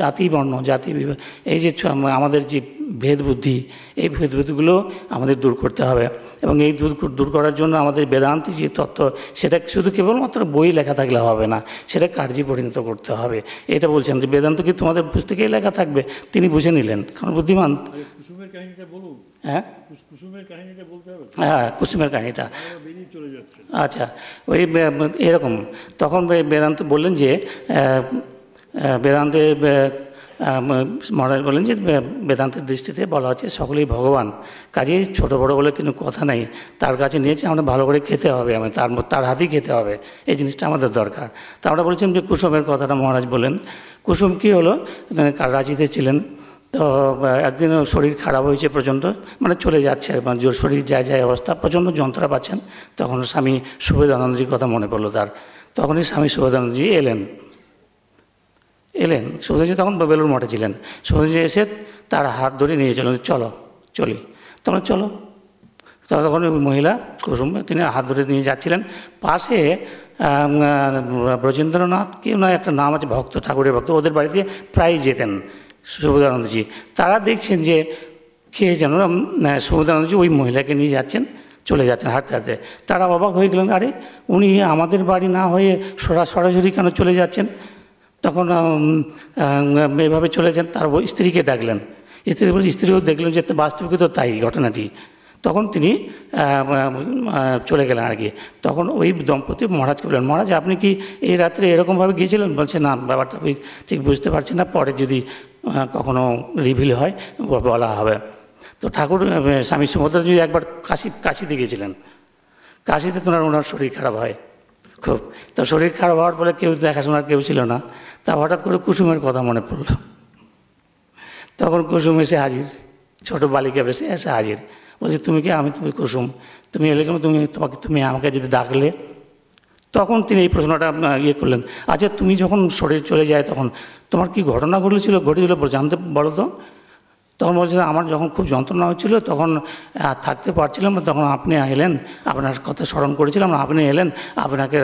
জাতি বর্ণ জাতি বিভাগ, এই যে আমাদের যে ভেদ বুদ্ধি, এই ভেদ বুদ্ধিগুলো আমাদের দূর করতে হবে। এবং এই দূর করার জন্য আমাদের বেদান্তি যে তত্ত্ব, সেটা শুধু কেবলমাত্র বই লেখা থাকলে হবে না, সেটা কার্যে পরিণত করতে হবে। এটা বলছেন যে বেদান্ত কি তোমাদের পুস্তকেই লেখা থাকবে? তিনি বুঝে নিলেন, কারণ বুদ্ধিমান। কুসুমের কাহিনীটা বলুন। হ্যাঁ, কুসুমের কাহিনীটা বলতে হবে। হ্যাঁ, কুসুমের কাহিনীটা। চলে যাচ্ছে। আচ্ছা, ওই এরকম তখন বেদান্ত বললেন যে বেদান্তে মহারাজ বলেন যে বেদান্তের দৃষ্টিতে বলা হচ্ছে সকলেই ভগবান, কাজেই ছোটো বড়ো বলে কোনো কথা নাই। তার কাছে নিয়েছে, আমরা ভালো করে খেতে হবে, আমি তার হাতেই খেতে হবে, এই জিনিসটা আমাদের দরকার। তা আমরা বলছিলাম যে কুসুমের কথাটা মহারাজ বলেন। কুসুম কী হলো, রাঁচিতে ছিলেন। তো একদিন শরীর খারাপ হয়েছে প্রচণ্ড, মানে চলে যাচ্ছে, মানে শরীর যায় অবস্থা, প্রচণ্ড যন্ত্রণা পাচ্ছেন। তখন স্বামী সুবোধানন্দজির কথা মনে পড়লো তার। তখনই স্বামী সুবোধানন্দজি এলেন। সুবোধানন্দজি তখন বেলুড় মঠে ছিলেন। সুবোধানন্দজি এসে তার হাত ধরে নিয়ে চলেন, চলি। তখন চলো। তখন ওই মহিলা কুসুম, তিনি হাত ধরে নিয়ে যাচ্ছিলেন। পাশে ব্রজেন্দ্রনাথ কেউ না একটা নাম আছে, ভক্ত, ঠাকুরের ভক্ত, ওদের বাড়িতে প্রায় যেতেন সুবোধানন্দজি। তারা দেখছেন যে কে যেন সুবোধানন্দজি ওই মহিলাকে নিয়ে চলে যাচ্ছেন হাঁটতে হাঁটতে। তারা অবাক হয়ে গেলেন, আরে উনি আমাদের বাড়ি না হয়ে সরাসরি কেন চলে যাচ্ছেন? তখন এভাবে চলে যান। তার স্ত্রীকে ডাকলেন। স্ত্রীও দেখলেন যে বাস্তবিক তো তাই ঘটনাটি। তখন তিনি চলে গেলেন আর কি। তখন ওই দম্পতি মহারাজকে বললেন, মহারাজ আপনি কি এই রাত্রে এরকমভাবে গিয়েছিলেন? বলছে না, ব্যাপারটা ঠিক বুঝতে পারছি না, পরে যদি কখনো রিভিল হয় বলা হবে। তো ঠাকুর স্বামী সুভদ্রাজি একবার কাশিতে গিয়েছিলেন। কাশিতে ওনার শরীর খারাপ হয়, খুব। তো শরীর খারাপ হওয়ার পরে কেউ দেখাশোনার কেউ ছিল না, তা হঠাৎ করে কুসুমের কথা মনে পড়ল। তখন কুসুম এসে হাজির, ছোট বালিকা বেশে এসে হাজির, বলছি তুমি কি? আমি তুমি কুসুম, তুমি এলে কেন? তুমি আমাকে যদি ডাকলে। তখন তিনি এই প্রশ্নটা ইয়ে করলেন, আচ্ছা তুমি যখন শরীর চলে যায় তখন তোমার কি ঘটনা ঘটেছিল জানতে বলো তো। তখন বলছে আমার যখন খুব যন্ত্রণা হচ্ছিল তখন থাকতে পারছিলাম না, তখন আপনি এলেন, আপনার কথা স্মরণ করেছিলাম, আপনি এলেন, আপনাকে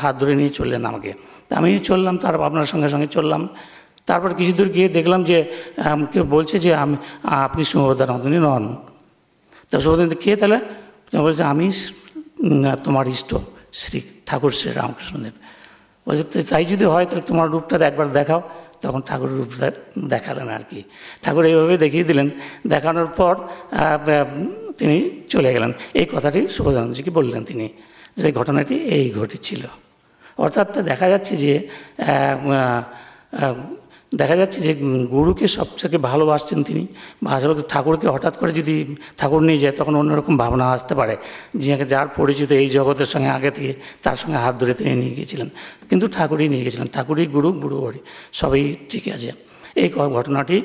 হাত ধরে নিয়ে চললেন আমাকে। আমি চললাম, তারপর আপনার সঙ্গে সঙ্গে চললাম। তারপর কিছু দূর গিয়ে দেখলাম যে কেউ বলছে যে আপনি সুবোধানন্দিনী নন। তা সুবোধানন্দ কে তাহলে? বলছে আমি তোমার ইষ্ট শ্রী ঠাকুর শ্রী রামকৃষ্ণদেব। বলছে তাই যদি হয় তাহলে তোমার রূপটা একবার দেখাও। তখন ঠাকুর রূপটা দেখালেন আর কি। ঠাকুর এইভাবে দেখিয়ে দিলেন। দেখানোর পর তিনি চলে গেলেন। এই কথাটি সুবোধানন্দজিকে বললেন তিনি, যে ঘটনাটি এই ঘটেছিল। অর্থাৎ দেখা যাচ্ছে যে গুরুকে সবথেকে ভালোবাসছেন তিনি। ঠাকুরকে হঠাৎ করে যদি ঠাকুর নিয়ে যায় তখন অন্যরকম ভাবনা আসতে পারে, যার পরিচিত এই জগতের সঙ্গে আগে থেকে, তার সঙ্গে হাত ধরে তিনি নিয়ে গিয়েছিলেন। কিন্তু ঠাকুরই নিয়ে গেছিলেন, ঠাকুরই গুরু, গুরু হরি, সবই ঠিক আছে। এই ঘটনাটি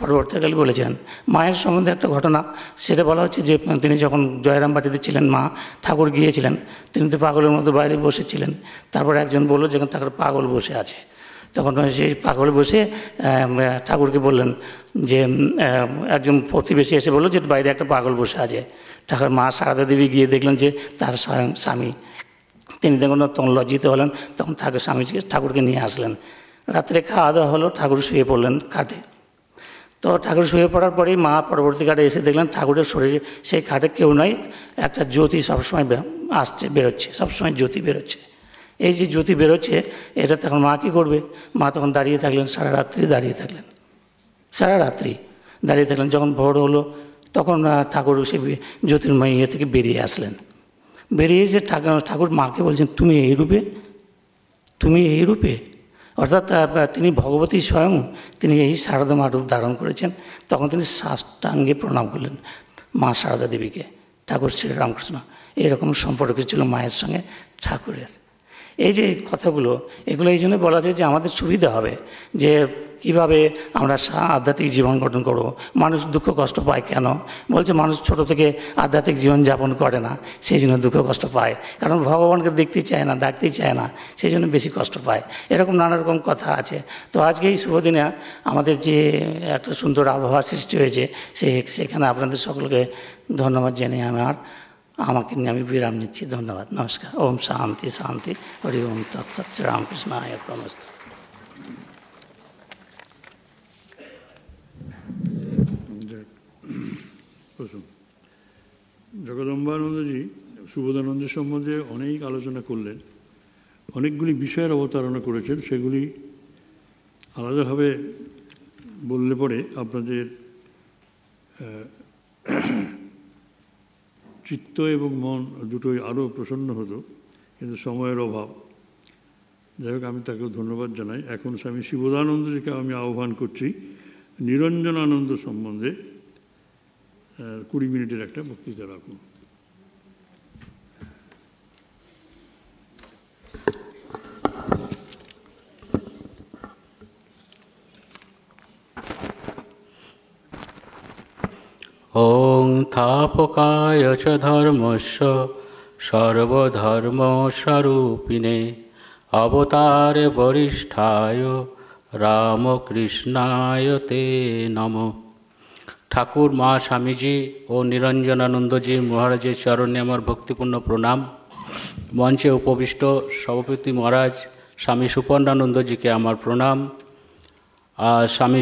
পরবর্তীকালে বলেছিলেন। মায়ের সম্বন্ধে একটা ঘটনা, সেটা বলা হচ্ছে যে তিনি যখন জয়রামবাটিতে ছিলেন, মা ঠাকুর গিয়েছিলেন, তিনি তো পাগলের মতো বাইরে বসেছিলেন। তারপর একজন বলল যে ঠাকুর পাগল বসে আছে। তখন সেই পাগল বসে ঠাকুরকে বললেন যে, একজন প্রতিবেশী এসে বললো যে বাইরে একটা পাগল বসে আছে। ঠাকুর মা সারদা দেবী গিয়ে দেখলেন যে তার স্বামী। তিনি দেখুন তখন লজ্জিত হলেন, তখন ঠাকুরকে নিয়ে আসলেন। রাত্রে খাওয়া দাওয়া হলো, ঠাকুর শুয়ে পড়লেন খাটে। তো ঠাকুর শুয়ে পড়ার পরেই মা পরবর্তীকালে এসে দেখলেন ঠাকুরের শরীরে সেই খাটে কেউ নয়, একটা জ্যোতি সবসময় বেরোচ্ছে, সবসময় জ্যোতি বেরোচ্ছে। এই যে জ্যোতি বেরোচ্ছে, এটা তখন মা কী করবে? মা তখন দাঁড়িয়ে থাকলেন, সারা রাত্রি দাঁড়িয়ে থাকলেন। যখন ভোর হলো তখন ঠাকুর সে জ্যোতির্ময় থেকে বেরিয়ে আসলেন। বেরিয়ে এসে ঠাকুর মাকে বলছেন, তুমি এই রূপে? অর্থাৎ তিনি ভগবতী স্বয়ং, তিনি এই শারদা মা রূপ ধারণ করেছেন। তখন তিনি সাষ্টাঙ্গে প্রণাম করলেন মা শারদা দেবীকে। ঠাকুর শ্রীরামকৃষ্ণ এরকম সম্পর্ক ছিল মায়ের সঙ্গে ঠাকুরের। এই যে কথাগুলো, এগুলো এই জন্য বলা যায় যে আমাদের সুবিধা হবে যে কীভাবে আমরা আধ্যাত্মিক জীবন গঠন করব। মানুষ দুঃখ কষ্ট পায় কেন? বলছে মানুষ ছোট থেকে আধ্যাত্মিক জীবন যাপন করে না, সেই জন্য দুঃখ কষ্ট পায়। কারণ ভগবানকে দেখতেই চায় না, ডাকতেই চায় না, সেই জন্য বেশি কষ্ট পায়। এরকম নানা রকম কথা আছে। তো আজকে এই শুভ দিনে আমাদের যে একটা সুন্দর আবহাওয়া সৃষ্টি হয়েছে, সেখানে আপনাদের সকলকে ধন্যবাদ জানিয়ে আমাকে নিয়ে আমি বিরাম নিচ্ছি। ধন্যবাদ, নমস্কার। ওম শান্তি শান্তি, হরি ওম তৎসৎ। শ্রীরামকৃষ্ণায় প্রণমস্তু। জগদম্বানন্দজি সুবোধানন্দের সম্বন্ধে অনেক আলোচনা করলেন, অনেকগুলি বিষয়ের অবতারণা করেছেন। সেগুলি আলাদাভাবে বললে পরে আপনাদের চিত্ত এবং মন দুটোই আরও প্রসন্ন হতো, কিন্তু সময়ের অভাব। যাই হোক, আমি তাকেও ধন্যবাদ জানাই। এখন স্বামী শিবোধানন্দজিকে আমি আহ্বান করছি নিরঞ্জনানন্দ সম্বন্ধে 20 মিনিটের একটা বক্তৃতা রাখুন। ওং থাপকায় চ ধর্মস্য সর্বধর্মস্বরূপিণে অবতারে বরিষ্ঠায় রামকৃষ্ণায় তে নমঃ। ঠাকুর, মা, স্বামীজি ও নিরঞ্জনানন্দজি মহারাজের চরণে আমার ভক্তিপূর্ণ প্রণাম। মঞ্চে উপবিষ্ট সভাপতি মহারাজ স্বামী সুপর্ণানন্দজিকে আমার প্রণাম, আর স্বামী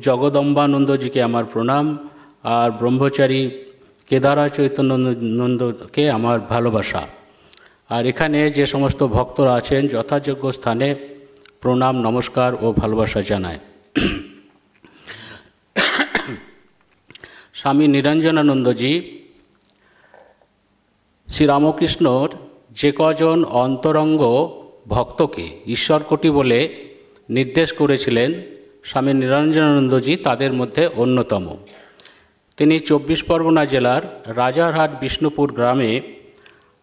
জগদম্বানন্দজিকে আমার প্রণাম, আর ব্রহ্মচারী কেদারা চৈতন্যানন্দকে আমার ভালোবাসা। আর এখানে যে সমস্ত ভক্তরা আছেন যথাযোগ্য স্থানে প্রণাম, নমস্কার ও ভালোবাসা জানায়। স্বামী নিরঞ্জনানন্দজি শ্রীরামকৃষ্ণর যে কজন অন্তরঙ্গ ভক্তকে ঈশ্বরকোটি বলে নির্দেশ করেছিলেন, স্বামী নিরঞ্জনানন্দজি তাদের মধ্যে অন্যতম। তিনি 24 পরগনা জেলার রাজারহাট বিষ্ণুপুর গ্রামে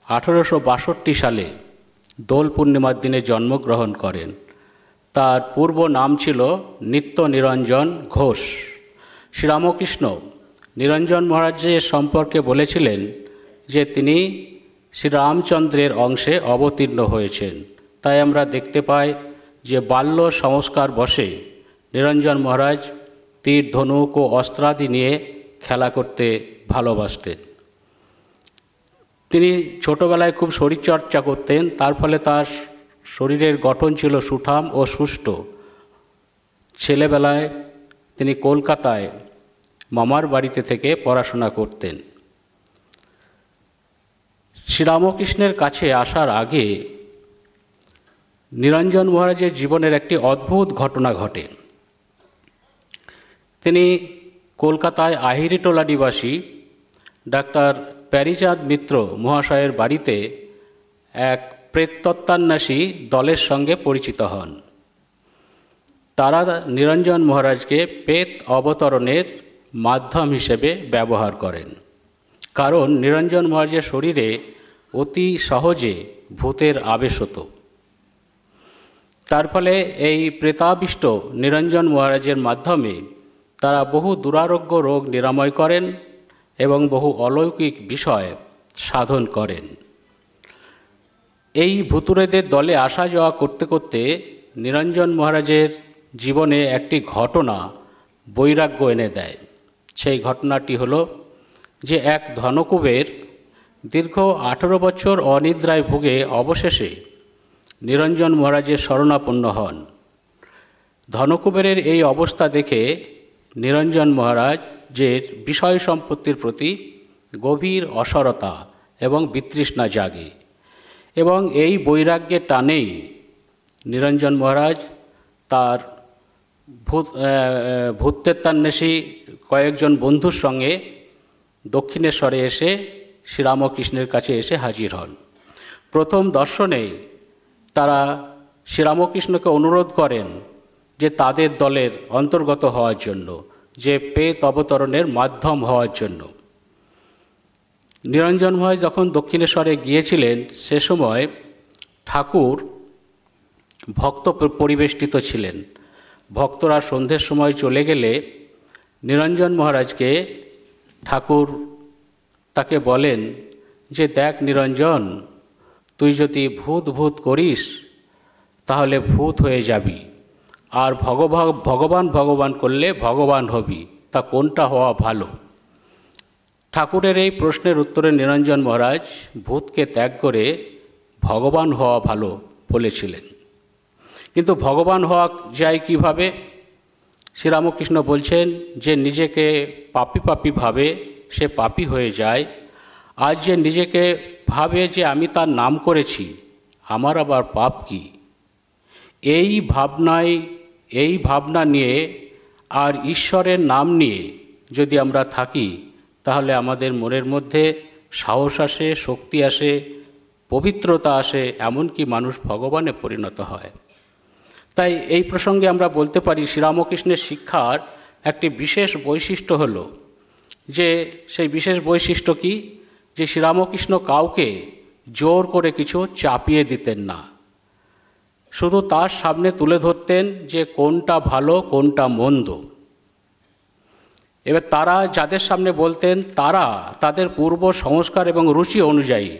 1862 সালে দোল পূর্ণিমার দিনে জন্মগ্রহণ করেন। তার পূর্ব নাম ছিল নিত্য নিরঞ্জন ঘোষ। শ্রীরামকৃষ্ণ নিরঞ্জন মহারাজের সম্পর্কে বলেছিলেন যে তিনি শ্রীরামচন্দ্রের অংশে অবতীর্ণ হয়েছেন। তাই আমরা দেখতে পাই যে বাল্য সংস্কার বশে নিরঞ্জন মহারাজ তীর, ধনুক ও অস্ত্রাদি নিয়ে খেলা করতে ভালোবাসতেন। তিনি ছোটোবেলায় খুব শরীরচর্চা করতেন, তার ফলে তার শরীরের গঠন ছিল সুঠাম ও সুষ্ঠ। ছেলেবেলায় তিনি কলকাতায় মামার বাড়িতে থেকে পড়াশোনা করতেন। শ্রীরামকৃষ্ণের কাছে আসার আগে নিরঞ্জন মহারাজের জীবনের একটি অদ্ভুত ঘটনা ঘটে। তিনি কলকাতায় আহিরিটোলা নিবাসী ডাক্তার প্যারিচাঁদ মিত্র মহাশয়ের বাড়িতে এক প্রেততত্ত্বান্বেষী দলের সঙ্গে পরিচিত হন। তারা নিরঞ্জন মহারাজকে প্রেত অবতরণের মাধ্যম হিসেবে ব্যবহার করেন, কারণ নিরঞ্জন মহারাজের শরীরে অতি সহজে ভূতের আবেশ হতো। তার ফলে এই প্রেতাবিষ্ট নিরঞ্জন মহারাজের মাধ্যমে তারা বহু দুরারোগ্য রোগ নিরাময় করেন এবং বহু অলৌকিক বিষয় সাধন করেন। এই ভুতুড়েদের দলে আসা যাওয়া করতে করতে নিরঞ্জন মহারাজের জীবনে একটি ঘটনা বৈরাগ্য এনে দেয়। সেই ঘটনাটি হলো যে এক ধনকুবের দীর্ঘ 18 বছর অনিদ্রায় ভুগে অবশেষে নিরঞ্জন মহারাজের শরণাপন্ন হন। ধনকুবেরের এই অবস্থা দেখে নিরঞ্জন মহারাজের বিষয় সম্পত্তির প্রতি গভীর অসরতা এবং বিতৃষ্ণা জাগে এবং এই বৈরাগ্যের টানেই নিরঞ্জন মহারাজ তার ভূততত্ত্বান্বেষী কয়েকজন বন্ধুর সঙ্গে দক্ষিণেশ্বরে এসে শ্রীরামকৃষ্ণের কাছে এসে হাজির হন। প্রথম দর্শনেই তারা শ্রীরামকৃষ্ণকে অনুরোধ করেন যে তাদের দলের অন্তর্গত হওয়ার জন্য, যে প্রেত অবতরণের মাধ্যম হওয়ার জন্য। নিরঞ্জন মহারাজ যখন দক্ষিণেশ্বরে গিয়েছিলেন সে সময় ঠাকুর ভক্ত পরিবেষ্টিত ছিলেন। ভক্তরা সন্ধ্যের সময় চলে গেলে নিরঞ্জন মহারাজকে ঠাকুর তাকে বলেন যে দেখ নিরঞ্জন, তুই যদি ভূত করিস তাহলে ভূত হয়ে যাবি, আর ভগবান ভগবান করলে ভগবান হবি, তা কোনটা হওয়া ভালো? ঠাকুরের এই প্রশ্নের উত্তরে নিরঞ্জন মহারাজ ভূতকে ত্যাগ করে ভগবান হওয়া ভালো বলেছিলেন। কিন্তু ভগবান হওয়া যায় কিভাবে? শ্রীরামকৃষ্ণ বলছেন যে নিজেকে পাপী ভাবে সে পাপী হয়ে যায়। আজ যে নিজেকে ভাবে যে আমি তার নাম করেছি, আমার আবার পাপ কি, এই ভাবনা নিয়ে আর ঈশ্বরের নাম নিয়ে যদি আমরা থাকি তাহলে আমাদের মনের মধ্যে সাহস আসে, শক্তি আসে, পবিত্রতা আসে, এমনকি মানুষ ভগবানে পরিণত হয়। তাই এই প্রসঙ্গে আমরা বলতে পারি শ্রীরামকৃষ্ণের শিক্ষার একটি বিশেষ বৈশিষ্ট্য হলো যে সেই বিশেষ বৈশিষ্ট্য কি, যে শ্রীরামকৃষ্ণ কাউকে জোর করে কিছু চাপিয়ে দিতেন না, শুধু তার সামনে তুলে ধরতেন যে কোনটা ভালো কোনটা মন্দ। এবার তারা যাদের সামনে বলতেন তারা তাদের পূর্ব সংস্কার এবং রুচি অনুযায়ী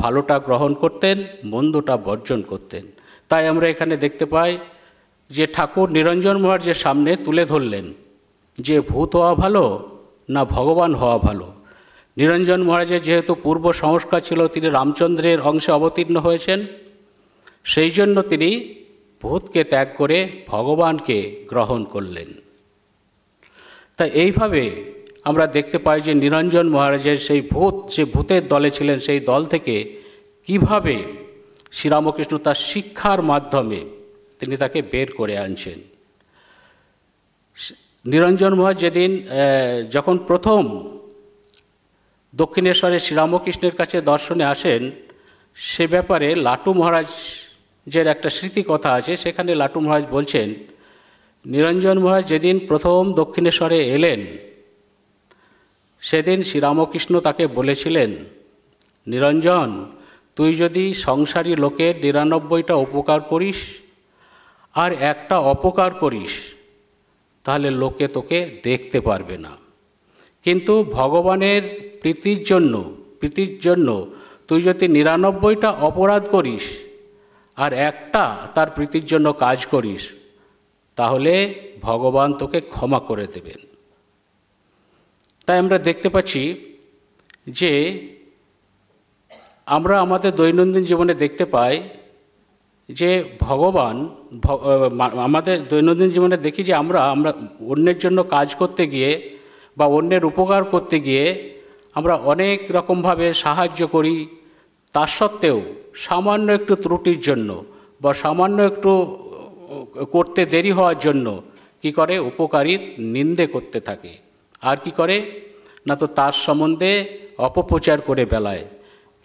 ভালোটা গ্রহণ করতেন, মন্দটা বর্জন করতেন। তাই আমরা এখানে দেখতে পাই যে ঠাকুর নিরঞ্জন মহারাজের সামনে তুলে ধরলেন যে ভূত হওয়া ভালো না ভগবান হওয়া ভালো। নিরঞ্জন মহারাজের যেহেতু পূর্ব সংস্কার ছিল, তিনি রামচন্দ্রের অংশে অবতীর্ণ হয়েছেন, সেই জন্য তিনি ভূতকে ত্যাগ করে ভগবানকে গ্রহণ করলেন। তাই এইভাবে আমরা দেখতে পাই যে নিরঞ্জন মহারাজের সেই যে ভূতের দলে ছিলেন, সেই দল থেকে কিভাবে শ্রীরামকৃষ্ণ তার শিক্ষার মাধ্যমে তিনি তাকে বের করে আনছেন। নিরঞ্জন মহারাজ যেদিন যখন প্রথম দক্ষিণেশ্বরে শ্রীরামকৃষ্ণের কাছে দর্শনে আসেন, সে ব্যাপারে লাটু মহারাজের একটা স্মৃতি কথা আছে। সেখানে লাটু মহারাজ বলছেন, নিরঞ্জন মহারাজ যেদিন প্রথম দক্ষিণেশ্বরে এলেন সেদিন শ্রীরামকৃষ্ণ তাকে বলেছিলেন, নিরঞ্জন, তুই যদি সংসারী লোকের 99টা উপকার করিস আর একটা অপকার করিস, তাহলে লোকে তোকে দেখতে পারবে না। কিন্তু ভগবানের প্রীতির জন্য তুই যদি 99টা অপরাধ করিস আর একটা তার প্রীতির জন্য কাজ করিস, তাহলে ভগবান তোকে ক্ষমা করে দেবেন। তাই আমরা দেখতে পাচ্ছি যে আমরা আমাদের দৈনন্দিন জীবনে দেখতে পাই যে ভগবান আমাদের দৈনন্দিন জীবনে দেখি যে আমরা অন্যের জন্য কাজ করতে গিয়ে বা অন্যের উপকার করতে গিয়ে আমরা অনেক রকমভাবে সাহায্য করি। তার সত্ত্বেও সামান্য একটু ত্রুটির জন্য বা সামান্য একটু করতে দেরি হওয়ার জন্য কি করে, উপকারীর নিন্দে করতে থাকে। আর কি করে না, তো তার সম্বন্ধে অপপ্রচার করে বেলায়।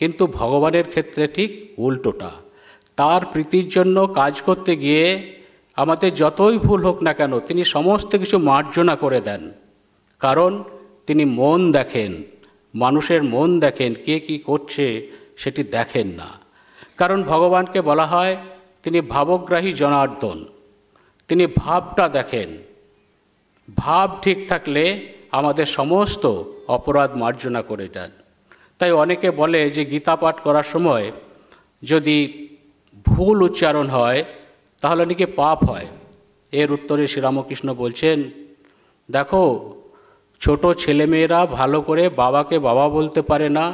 কিন্তু ভগবানের ক্ষেত্রে ঠিক উল্টোটা। তার প্রীতির জন্য কাজ করতে গিয়ে আমাদের যতই ভুল হোক না কেন, তিনি সমস্ত কিছু মার্জনা করে দেন। কারণ তিনি মন দেখেন, মানুষের মন দেখেন, কে কি করছে সেটি দেখেন না। কারণ ভগবানকে বলা হয় তিনি ভাবগ্রাহী জনার্দন, তিনি ভাবটা দেখেন। ভাব ঠিক থাকলে আমাদের সমস্ত অপরাধ মার্জনা করে দেন। তাই অনেকে বলে যে গীতা পাঠ করার সময় যদি ভুল উচ্চারণ হয় তাহলে নাকি পাপ হয়। এর উত্তরে শ্রীরামকৃষ্ণ বলছেন, দেখো, ছোট ছেলেমেয়েরা ভালো করে বাবাকে বাবা বলতে পারে না,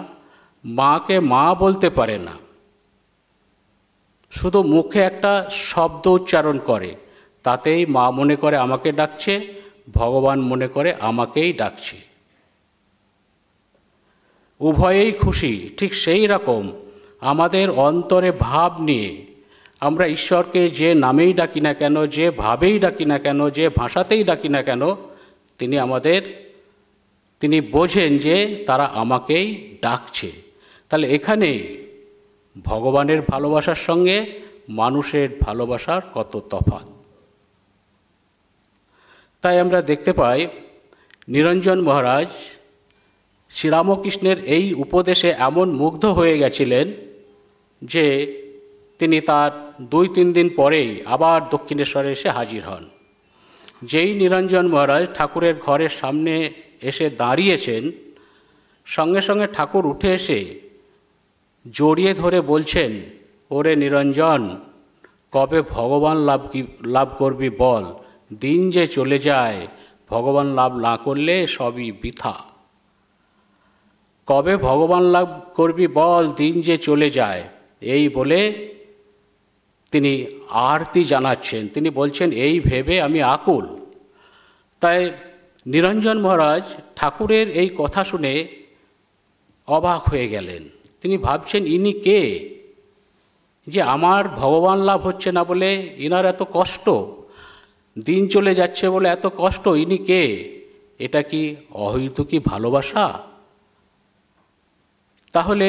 মাকে মা বলতে পারে না, শুধু মুখে একটা শব্দ উচ্চারণ করে, তাতেই মা মনে করে আমাকে ডাকছে, ভগবান মনে করে আমাকেই ডাকছে। উভয়েই খুশি। ঠিক সেই রকম আমাদের অন্তরে ভাব নিয়ে আমরা ঈশ্বরকে যে নামেই ডাকি না কেন, যে ভাবেই ডাকি না কেন, যে ভাষাতেই ডাকি না কেন, তিনি বোঝেন যে তারা আমাকেই ডাকছে। তাহলে এখানে ভগবানের ভালোবাসার সঙ্গে মানুষের ভালোবাসার কত তফাৎ। তাই আমরা দেখতে পাই নিরঞ্জন মহারাজ শ্রীরামকৃষ্ণের এই উপদেশে এমন মুগ্ধ হয়ে গেছিলেন যে তিনি তার 2-3 দিন পরেই আবার দক্ষিণেশ্বরে এসে হাজির হন। যেই নিরঞ্জন মহারাজ ঠাকুরের ঘরের সামনে এসে দাঁড়িয়েছেন, সঙ্গে সঙ্গে ঠাকুর উঠে এসে জড়িয়ে ধরে বলছেন, ওরে নিরঞ্জন, কবে ভগবান লাভ করবি বল, দিন যে চলে যায়, ভগবান লাভ না করলে সবই বৃথা। কবে ভগবান লাভ করবি বল, দিন যে চলে যায়, এই বলে তিনি আরতি জানাচ্ছেন। তিনি বলছেন, এই ভেবে আমি আকুল। তাই নিরঞ্জন মহারাজ ঠাকুরের এই কথা শুনে অবাক হয়ে গেলেন। তিনি ভাবছেন, ইনি কে যে আমার ভগবান লাভ হচ্ছে না বলে ইনার এত কষ্ট, দিন চলে যাচ্ছে বলে এত কষ্ট, ইনি কে? এটা কি অহৈতুকী ভালোবাসা? তাহলে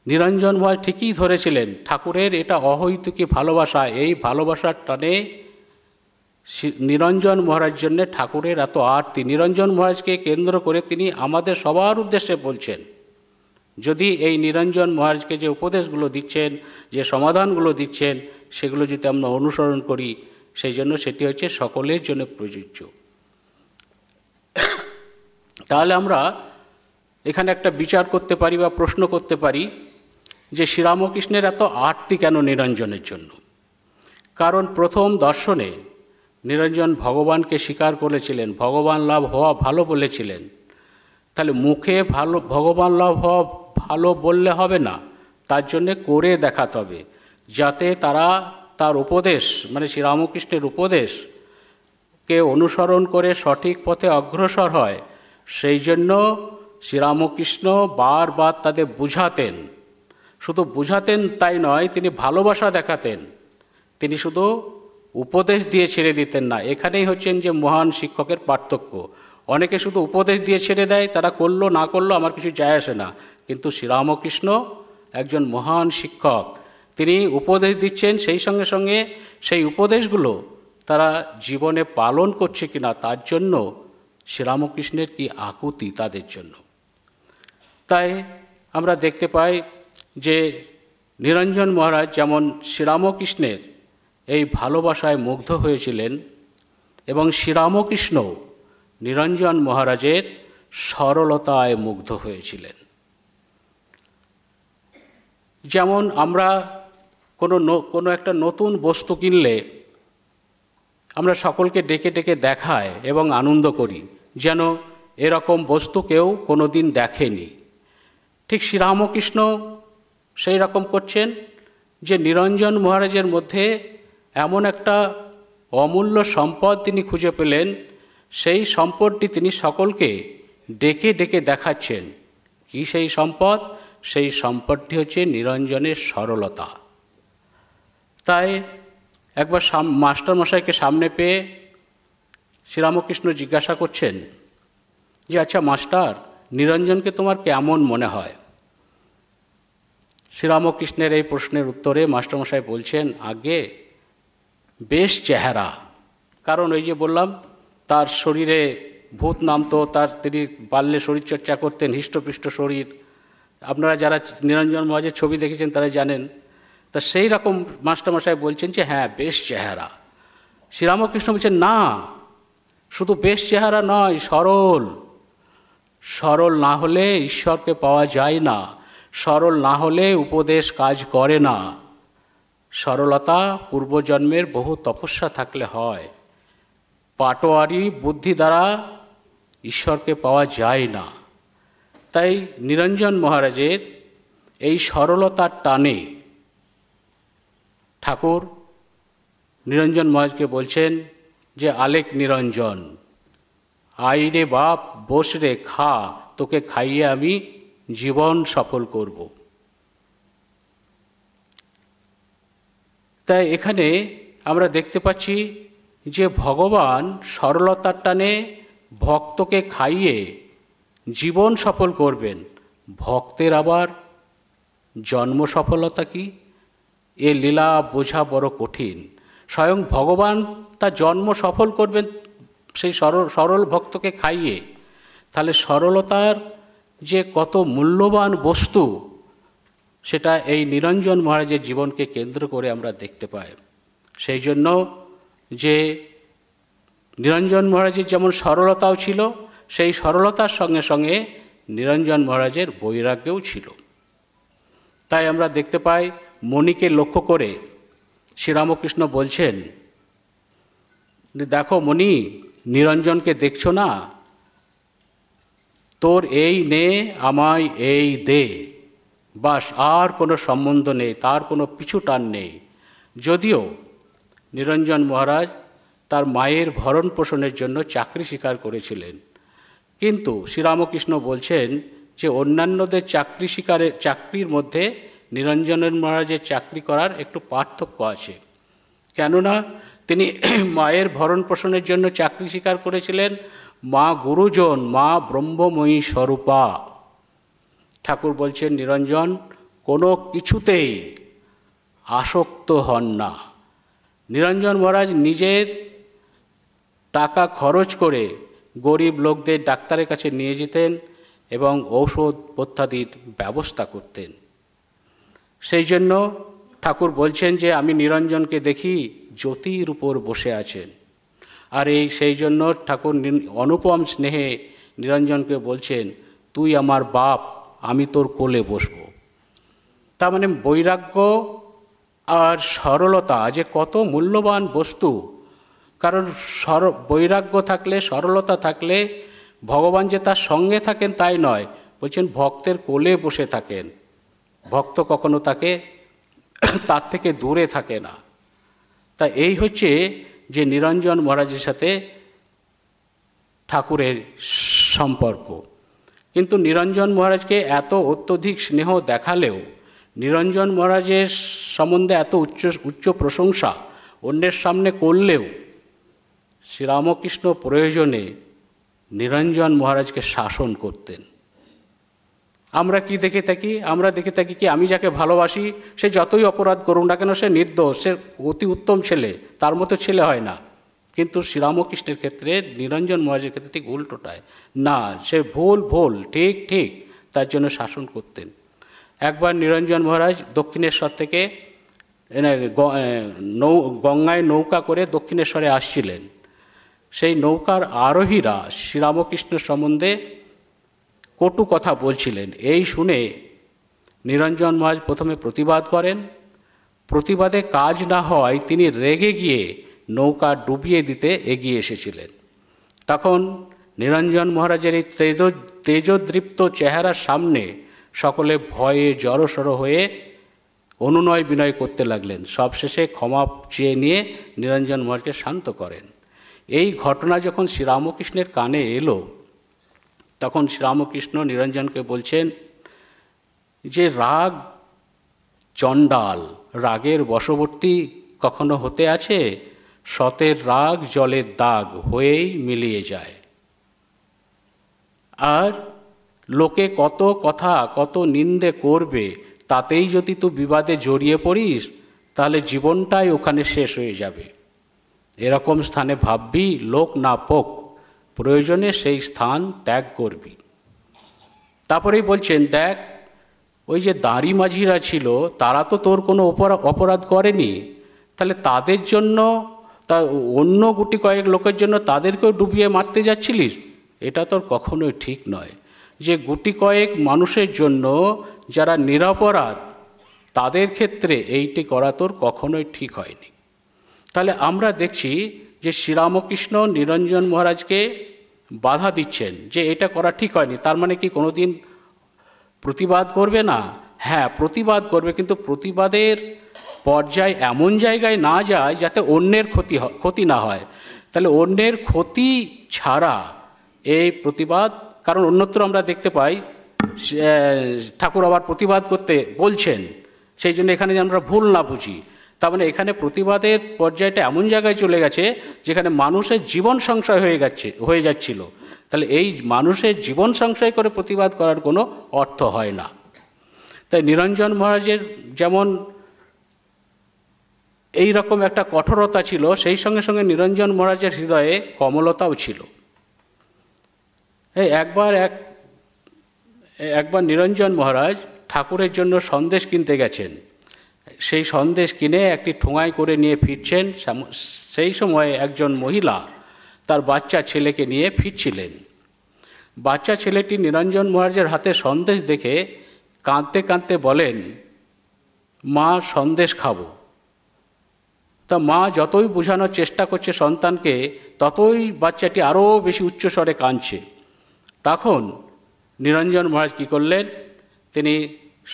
নিরঞ্জন মহারাজ ঠিকই ধরেছিলেন, ঠাকুরের এটা অহৈতুকী ভালোবাসা। এই ভালোবাসার টানে নিরঞ্জন মহারাজ জন্যে ঠাকুরের এত আরতি। নিরঞ্জন মহারাজকে কেন্দ্র করে তিনি আমাদের সবার উদ্দেশ্যে বলছেন, যদি এই নিরঞ্জন মহারাজকে যে উপদেশগুলো দিচ্ছেন, যে সমাধানগুলো দিচ্ছেন, সেগুলো যদি আমরা অনুসরণ করি, সেই জন্য সেটি হচ্ছে সকলের জন্য প্রযোজ্য। তাহলে আমরা এখানে একটা বিচার করতে পারি বা প্রশ্ন করতে পারি যে শ্রীরামকৃষ্ণের এত আরতি কেন নিরঞ্জনের জন্য? কারণ প্রথম দর্শনে নিরঞ্জন ভগবানকে স্বীকার করেছিলেন, ভগবান লাভ হওয়া ভালো বলেছিলেন। তাহলে মুখে ভগবান লাভ হওয়া ভালো বললে হবে না, তার জন্যে করে দেখাতে হবে, যাতে তারা তার উপদেশ মানে শ্রীরামকৃষ্ণের উপদেশকে অনুসরণ করে সঠিক পথে অগ্রসর হয়। সেই জন্য শ্রীরামকৃষ্ণ বারবার তাদের বুঝাতেন। শুধু বুঝাতেন তাই নয়, তিনি ভালোবাসা দেখাতেন। তিনি শুধু উপদেশ দিয়ে ছেড়ে দিতেন না। এখানেই হচ্ছেন যে মহান শিক্ষকের পার্থক্য। অনেকে শুধু উপদেশ দিয়ে ছেড়ে দেয়, তারা করলো না করলো আমার কিছু যায় আসে না। কিন্তু শ্রীরামকৃষ্ণ একজন মহান শিক্ষক, তিনি উপদেশ দিচ্ছেন, সেই সঙ্গে সঙ্গে সেই উপদেশগুলো তারা জীবনে পালন করছে কিনা তার জন্য শ্রীরামকৃষ্ণের কি আকুতি তাদের জন্য। তাই আমরা দেখতে পাই যে নিরঞ্জন মহারাজ যেমন শ্রীরামকৃষ্ণের এই ভালোবাসায় মুগ্ধ হয়েছিলেন এবং শ্রীরামকৃষ্ণ নিরঞ্জন মহারাজের সরলতায় মুগ্ধ হয়েছিলেন। যেমন আমরা কোনো একটা নতুন বস্তু কিনলে আমরা সকলকে ডেকে ডেকে দেখাই এবং আনন্দ করি, যেন এরকম বস্তু কেউ কোনো দিন দেখেনি। ঠিক শ্রীরামকৃষ্ণ সেই রকম করছেন যে নিরঞ্জন মহারাজের মধ্যে এমন একটা অমূল্য সম্পদ তিনি খুঁজে পেলেন, সেই সম্পদটি তিনি সকলকে ডেকে ডেকে দেখাচ্ছেন। কি সেই সম্পদ? সেই সম্পদটি হচ্ছে নিরঞ্জনের সরলতা। তাই একবার মাস্টারমশাইকে সামনে পেয়ে শ্রীরামকৃষ্ণ জিজ্ঞাসা করছেন যে, আচ্ছা মাস্টার, নিরঞ্জনকে তোমার কেমন মনে হয়? শ্রীরামকৃষ্ণের এই প্রশ্নের উত্তরে মাস্টারমশাই বলছেন, আগে বেশ চেহারা। কারণ ওই যে বললাম, তার শরীরে ভূত নামতো, তিনি বাল্যে শরীরচর্চা করতেন, হৃষ্টপুষ্ট শরীর। আপনারা যারা নিরঞ্জন মহারাজের ছবি দেখেছেন তারা জানেন। তা সেই রকম মাস্টারমশাই বলছেন যে হ্যাঁ, বেশ চেহারা। শ্রীরামকৃষ্ণ বলছেন, না, শুধু বেশ চেহারা নয়, সরল। সরল না হলে ঈশ্বরকে পাওয়া যায় না, সরল না হলে উপদেশ কাজ করে না। সরলতা পূর্বজন্মের বহু তপস্যা থাকলে হয়। পাটোয়ারি বুদ্ধি দ্বারা ঈশ্বরকে পাওয়া যায় না। তাই নিরঞ্জন মহারাজের এই সরলতার টানে ঠাকুর নিরঞ্জন মহারাজকে বলছেন যে, আলেক নিরঞ্জন, আই রে বাপ, বস রে, খা, তোকে খাইয়ে আমি জীবন সফল করব। তাই এখানে আমরা দেখতে পাচ্ছি যে ভগবান সরলতার টানে ভক্তকে খাইয়ে জীবন সফল করবেন। ভক্তের আবার জন্ম সফলতা কি, এ লীলা বোঝা বড় কঠিন। স্বয়ং ভগবান তার জন্ম সফল করবেন সেই সরল ভক্তকে খাইয়ে। তাহলে সরলতার যে কত মূল্যবান বস্তু, সেটা এই নিরঞ্জন মহারাজের জীবনকে কেন্দ্র করে আমরা দেখতে পাই। সেই জন্য যে নিরঞ্জন মহারাজের যেমন সরলতাও ছিল, সেই সরলতার সঙ্গে সঙ্গে নিরঞ্জন মহারাজের বৈরাগ্যও ছিল। তাই আমরা দেখতে পাই, মণিকে লক্ষ্য করে শ্রীরামকৃষ্ণ বলছেন, দেখো মণি, নিরঞ্জনকে দেখছো না? তোর এই নে, আমায় এই দে, বাস, আর কোনো সম্বন্ধ নেই, তার কোনো পিছু টান নেই। যদিও নিরঞ্জন মহারাজ তার মায়ের ভরণ পোষণের জন্য চাকরি স্বীকার করেছিলেন, কিন্তু শ্রীরামকৃষ্ণ বলছেন যে অন্যান্যদের চাকরির মধ্যে নিরঞ্জনের মহারাজের চাকরি করার একটু পার্থক্য আছে। কেননা তিনি মায়ের ভরণ পোষণের জন্য চাকরি স্বীকার করেছিলেন, মা গুরুজন, মা ব্রহ্মময়ী স্বরূপা। ঠাকুর বলছেন, নিরঞ্জন কোনো কিছুতেই আসক্ত হন না। নিরঞ্জন মহারাজ নিজের টাকা খরচ করে গরিব লোকদের ডাক্তারের কাছে নিয়ে যেতেন এবং ঔষধ ইত্যাদির ব্যবস্থা করতেন। সেই জন্য ঠাকুর বলছেন যে আমি নিরঞ্জনকে দেখি জ্যোতির উপর বসে আছেন। আর সেই জন্য ঠাকুর অনুপম স্নেহে নিরঞ্জনকে বলছেন, তুই আমার বাপ, আমি তোর কোলে বসব। তার মানে বৈরাগ্য আর সরলতা যে কত মূল্যবান বস্তু। কারণ বৈরাগ্য থাকলে, সরলতা থাকলে ভগবান যে তার সঙ্গে থাকেন তাই নয়, বলছেন ভক্তের কোলে বসে থাকেন। ভক্ত কখনো তার থেকে দূরে থাকে না। তা এই হচ্ছে যে নিরঞ্জন মহারাজের সাথে ঠাকুরের সম্পর্ক। কিন্তু নিরঞ্জন মহারাজকে এত অত্যধিক স্নেহ দেখালেও, নিরঞ্জন মহারাজের সম্বন্ধে এত উচ্চ প্রশংসা অন্যের সামনে করলেও, শ্রীরামকৃষ্ণ প্রয়োজনে নিরঞ্জন মহারাজকে শাসন করতেন। আমরা কি দেখে থাকি? আমরা দেখে থাকি কি, আমি যাকে ভালোবাসি সে যতই অপরাধ করুক না কেন, সে নির্দোষ, সে অতি উত্তম ছেলে, তার মতো ছেলে হয় না। কিন্তু শ্রীরামকৃষ্ণের ক্ষেত্রে, নিরঞ্জন মহারাজের ক্ষেত্রে ঠিক উল্টোটায়, না, সে ভুল ঠিক, তার জন্য শাসন করতেন। একবার নিরঞ্জন মহারাজ দক্ষিণেশ্বর থেকে গঙ্গায় নৌকা করে দক্ষিণেশ্বরে আসছিলেন। সেই নৌকার আরোহীরা শ্রীরামকৃষ্ণ সম্বন্ধে কটু কথা বলছিলেন। এই শুনে নিরঞ্জন মহারাজ প্রথমে প্রতিবাদ করেন। প্রতিবাদে কাজ না হওয়ায় তিনি রেগে গিয়ে নৌকা ডুবিয়ে দিতে এগিয়ে এসেছিলেন। তখন নিরঞ্জন মহারাজের এই তেজদৃপ্ত চেহারার সামনে সকলে ভয়ে জড়সড় হয়ে অনুনয় বিনয় করতে লাগলেন। সবশেষে ক্ষমা চেয়ে নিয়ে নিরঞ্জন মহারাজকে শান্ত করেন। এই ঘটনা যখন শ্রীরামকৃষ্ণের কানে এলো, তখন শ্রীরামকৃষ্ণ নিরঞ্জনকে বলছেন যে রাগ চণ্ডাল, রাগের বশবর্তী কখনো হতে আছে? সতের রাগ জলের দাগ হয়েই মিলিয়ে যায়। আর লোকে কত কথা কত নিন্দে করবে, তাতেই যদি তুই বিবাদে জড়িয়ে পড়িস তাহলে জীবনটাই ওখানে শেষ হয়ে যাবে। এরকম স্থানে ভাববি লোক না পোক, প্রয়োজনে সেই স্থান ত্যাগ করবি। তারপরেই বলছেন, দেখ ওই যে দাঁড়ি মাঝিরা ছিল তারা তো তোর কোনো অপরাধ করেনি, তাহলে তাদের জন্য অন্য গুটি কয়েক লোকের জন্য তাদেরকেও ডুবিয়ে মারতে যাচ্ছিলিস? এটা তোর কখনোই ঠিক নয়। যে গুটি কয়েক মানুষের জন্য যারা নিরপরাধ তাদের ক্ষেত্রে এইটি করা তোর কখনোই ঠিক হয়নি। তাহলে আমরা দেখছি যে শ্রীরামকৃষ্ণ নিরঞ্জন মহারাজকে বাধা দিচ্ছেন যে এটা করা ঠিক হয়নি। তার মানে কি কোনোদিন প্রতিবাদ করবে না? হ্যাঁ, প্রতিবাদ করবে, কিন্তু প্রতিবাদের পর্যায় এমন জায়গায় না যায় যাতে অন্যের ক্ষতি না হয়। তাহলে অন্যের ক্ষতি ছাড়া এই প্রতিবাদ, কারণ অন্যত্র আমরা দেখতে পাই ঠাকুর আবার প্রতিবাদ করতে বলছেন, সেই জন্য এখানে যেন আমরা ভুল না বুঝি। তার মানে এখানে প্রতিবাদের পর্যায়টা এমন জায়গায় চলে গেছে যেখানে মানুষের জীবন সংশয় হয়ে যাচ্ছিল। তাহলে এই মানুষের জীবন সংশয় করে প্রতিবাদ করার কোনো অর্থ হয় না। তাই নিরঞ্জন মহারাজের যেমন এই রকম একটা কঠোরতা ছিল, সেই সঙ্গে সঙ্গে নিরঞ্জন মহারাজের হৃদয়ে কমলতাও ছিল। একবার নিরঞ্জন মহারাজ ঠাকুরের জন্য সন্দেশ কিনতে গেছেন। সেই সন্দেশ কিনে একটি ঠোঙায় করে নিয়ে ফিরছেন। সেই সময় একজন মহিলা তার বাচ্চা ছেলেকে নিয়ে ফিরছিলেন। বাচ্চা ছেলেটি নিরঞ্জন মহারাজের হাতে সন্দেশ দেখে কাঁদতে কাঁদতে বলেন, মা সন্দেশ খাবো। তা মা যতই বোঝানোর চেষ্টা করছে সন্তানকে, ততই বাচ্চাটি আরও বেশি উচ্চস্বরে কাঁদছে। তখন নিরঞ্জন মহারাজ কী করলেন, তিনি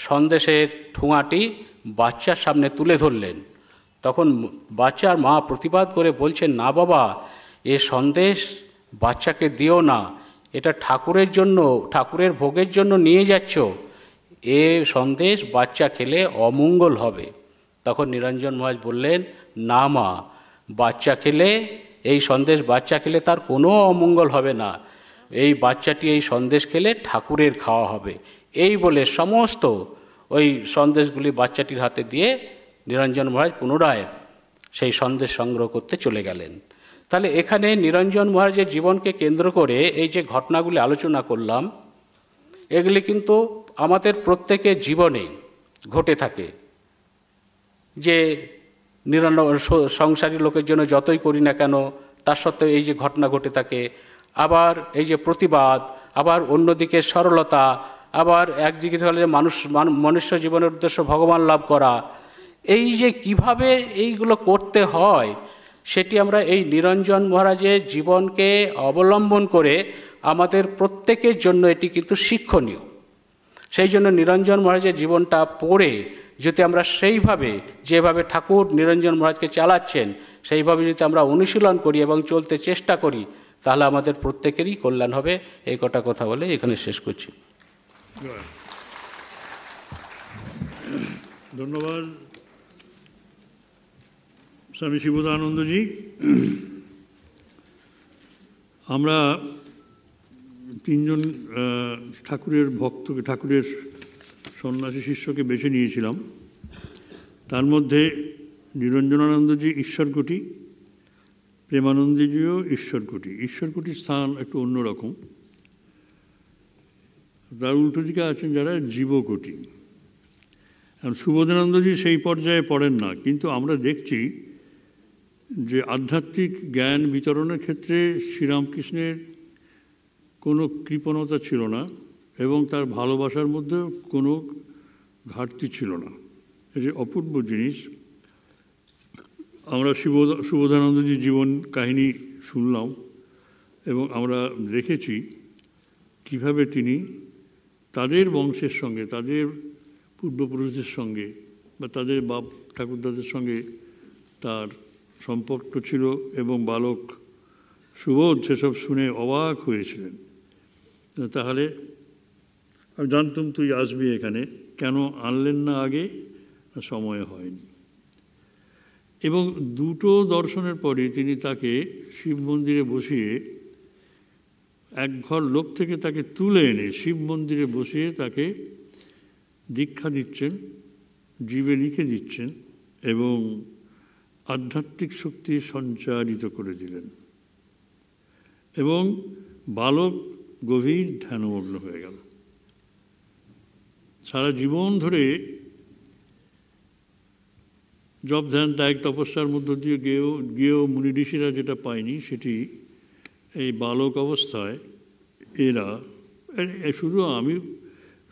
সন্দেশের ঠোঙাটি বাচ্চার সামনে তুলে ধরলেন। তখন বাচ্চার মা প্রতিবাদ করে বলছেন, না বাবা, এ সন্দেশ বাচ্চাকে দিও না, এটা ঠাকুরের জন্য, ঠাকুরের ভোগের জন্য নিয়ে যাচ্ছ, এ সন্দেশ বাচ্চা খেলে অমঙ্গল হবে। তখন নিরঞ্জন মহারাজ বললেন, না মা, বাচ্চা খেলে, এই সন্দেশ বাচ্চা খেলে তার কোনো অমঙ্গল হবে না, এই বাচ্চাটি এই সন্দেশ খেলে ঠাকুরের খাওয়া হবে। এই বলে সমস্ত ওই সন্দেশগুলি বাচ্চাটির হাতে দিয়ে নিরঞ্জন মহারাজ পুনরায় সেই সন্দেশ সংগ্রহ করতে চলে গেলেন। তাহলে এখানে নিরঞ্জন মহারাজের জীবনকে কেন্দ্র করে এই যে ঘটনাগুলি আলোচনা করলাম, এগুলি কিন্তু আমাদের প্রত্যেকের জীবনে ঘটে থাকে। যে সংসারী লোকের জন্য যতই করি না কেন, তার সত্ত্বেও এই যে ঘটনা ঘটে থাকে। আবার এই যে প্রতিবাদ, আবার অন্যদিকে সরলতা, আবার একদিকে হলে মনুষ্য জীবনের উদ্দেশ্য ভগবান লাভ করা, এই যে কিভাবে এইগুলো করতে হয়, সেটি আমরা এই নিরঞ্জন মহারাজের জীবনকে অবলম্বন করে আমাদের প্রত্যেকের জন্য এটি কিন্তু শিক্ষণীয়। সেই জন্য নিরঞ্জন মহারাজের জীবনটা পড়ে যদি আমরা সেইভাবে, যেভাবে ঠাকুর নিরঞ্জন মহারাজকে চালাচ্ছেন, সেইভাবে যদি আমরা অনুশীলন করি এবং চলতে চেষ্টা করি, তাহলে আমাদের প্রত্যেকেরই কল্যাণ হবে। এই কটা কথা বলে এখানে শেষ করছি। ধন্যবাদ স্বামী শিবদানন্দজি। আমরা তিনজন ঠাকুরের ভক্তকে, ঠাকুরের সন্ন্যাসী শিষ্যকে বেছে নিয়েছিলাম। তার মধ্যে নিরঞ্জনানন্দজি ঈশ্বরকোটি, প্রেমানন্দজিও ঈশ্বরকোটি। ঈশ্বরকোটির স্থান একটু অন্যরকম। তার উল্টো দিকে আছেন যারা জীবকোটি। সুবোধানন্দজি সেই পর্যায়ে পড়েন না, কিন্তু আমরা দেখছি যে আধ্যাত্মিক জ্ঞান বিতরণের ক্ষেত্রে শ্রীরামকৃষ্ণের কোনো কৃপণতা ছিল না এবং তার ভালোবাসার মধ্যে কোনো ঘাটতি ছিল না। এই যে অপূর্ব জিনিস। আমরা সুবোধানন্দজির জীবন কাহিনী শুনলাম এবং আমরা দেখেছি কিভাবে তিনি তাদের বংশের সঙ্গে, তাদের পূর্বপুরুষদের সঙ্গে বা তাদের বাপ ঠাকুরদাদের সঙ্গে তার সম্পর্ক ছিল এবং বালক সুবোধ সেসব শুনে অবাক হয়েছিলেন। তাহলে আমি জানতাম তুই আসবি এখানে, কেন আনলেন না আগে? সময় হয়নি। এবং দুটো দর্শনের পরে তিনি তাকে শিব মন্দিরে বসিয়ে, এক ঘর লোক থেকে তাকে তুলে এনে শিব মন্দিরে বসিয়ে তাকে দীক্ষা দিচ্ছেন, জীবে লিখে দিচ্ছেন এবং আধ্যাত্মিক শক্তি সঞ্চারিত করে দিলেন এবং বালক গভীর ধ্যানমগ্ন হয়ে গেল। সারা জীবন ধরে জপ ধ্যান ত্যাগ তপস্যার মধ্য দিয়ে গিয়েও মুনি ঋষিরা যেটা পায়নি, সেটি এই বালক অবস্থায় এরা, শুধু আমি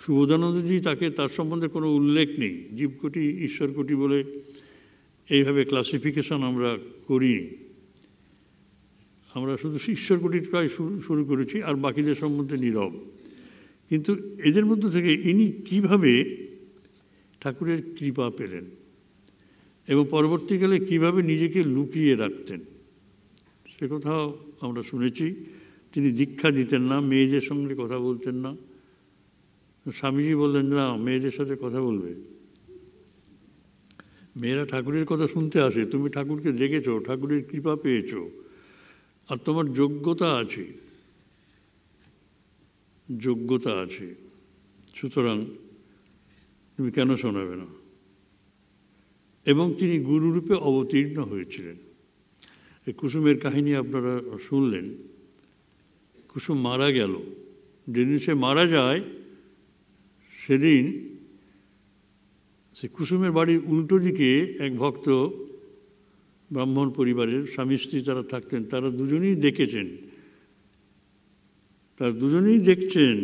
সুবোধানন্দজি তাকে, তার সম্বন্ধে কোনো উল্লেখ নেই, জীবকোটি ঈশ্বরকোটি বলে এইভাবে ক্লাসিফিকেশন আমরা করিনি। আমরা শুধু ঈশ্বরকোটির প্রায় শুরু করেছি আর বাকিদের সম্বন্ধে নীরব। কিন্তু এদের মধ্য থেকে ইনি কিভাবে ঠাকুরের কৃপা পেলেন এবং পরবর্তীকালে কিভাবে নিজেকে লুকিয়ে রাখতেন সে কথাও আমরা শুনেছি। তিনি দীক্ষা দিতেন না, মেয়েদের সঙ্গে কথা বলতেন না। স্বামীজি বললেন, না, মেয়েদের সাথে কথা বলবে, মেয়েরা ঠাকুরের কথা শুনতে আসে, তুমি ঠাকুরকে দেখেছো, ঠাকুরের কৃপা পেয়েছো আর তোমার যোগ্যতা আছে, যোগ্যতা আছে, সুতরাং তুমি কেন শোনাবে না? এবং তিনি গুরুরূপে অবতীর্ণ হয়েছিলেন। এই কুসুমের কাহিনী আপনারা শুনলেন। কুসুম মারা গেল, যেদিন সে মারা যায় সেদিন সে কুসুমের বাড়ির উল্টো দিকে এক ভক্ত ব্রাহ্মণ পরিবারের স্বামী স্ত্রী তারা থাকতেন, তারা দুজনেই দেখেছেন, তারা দুজনেই দেখছেন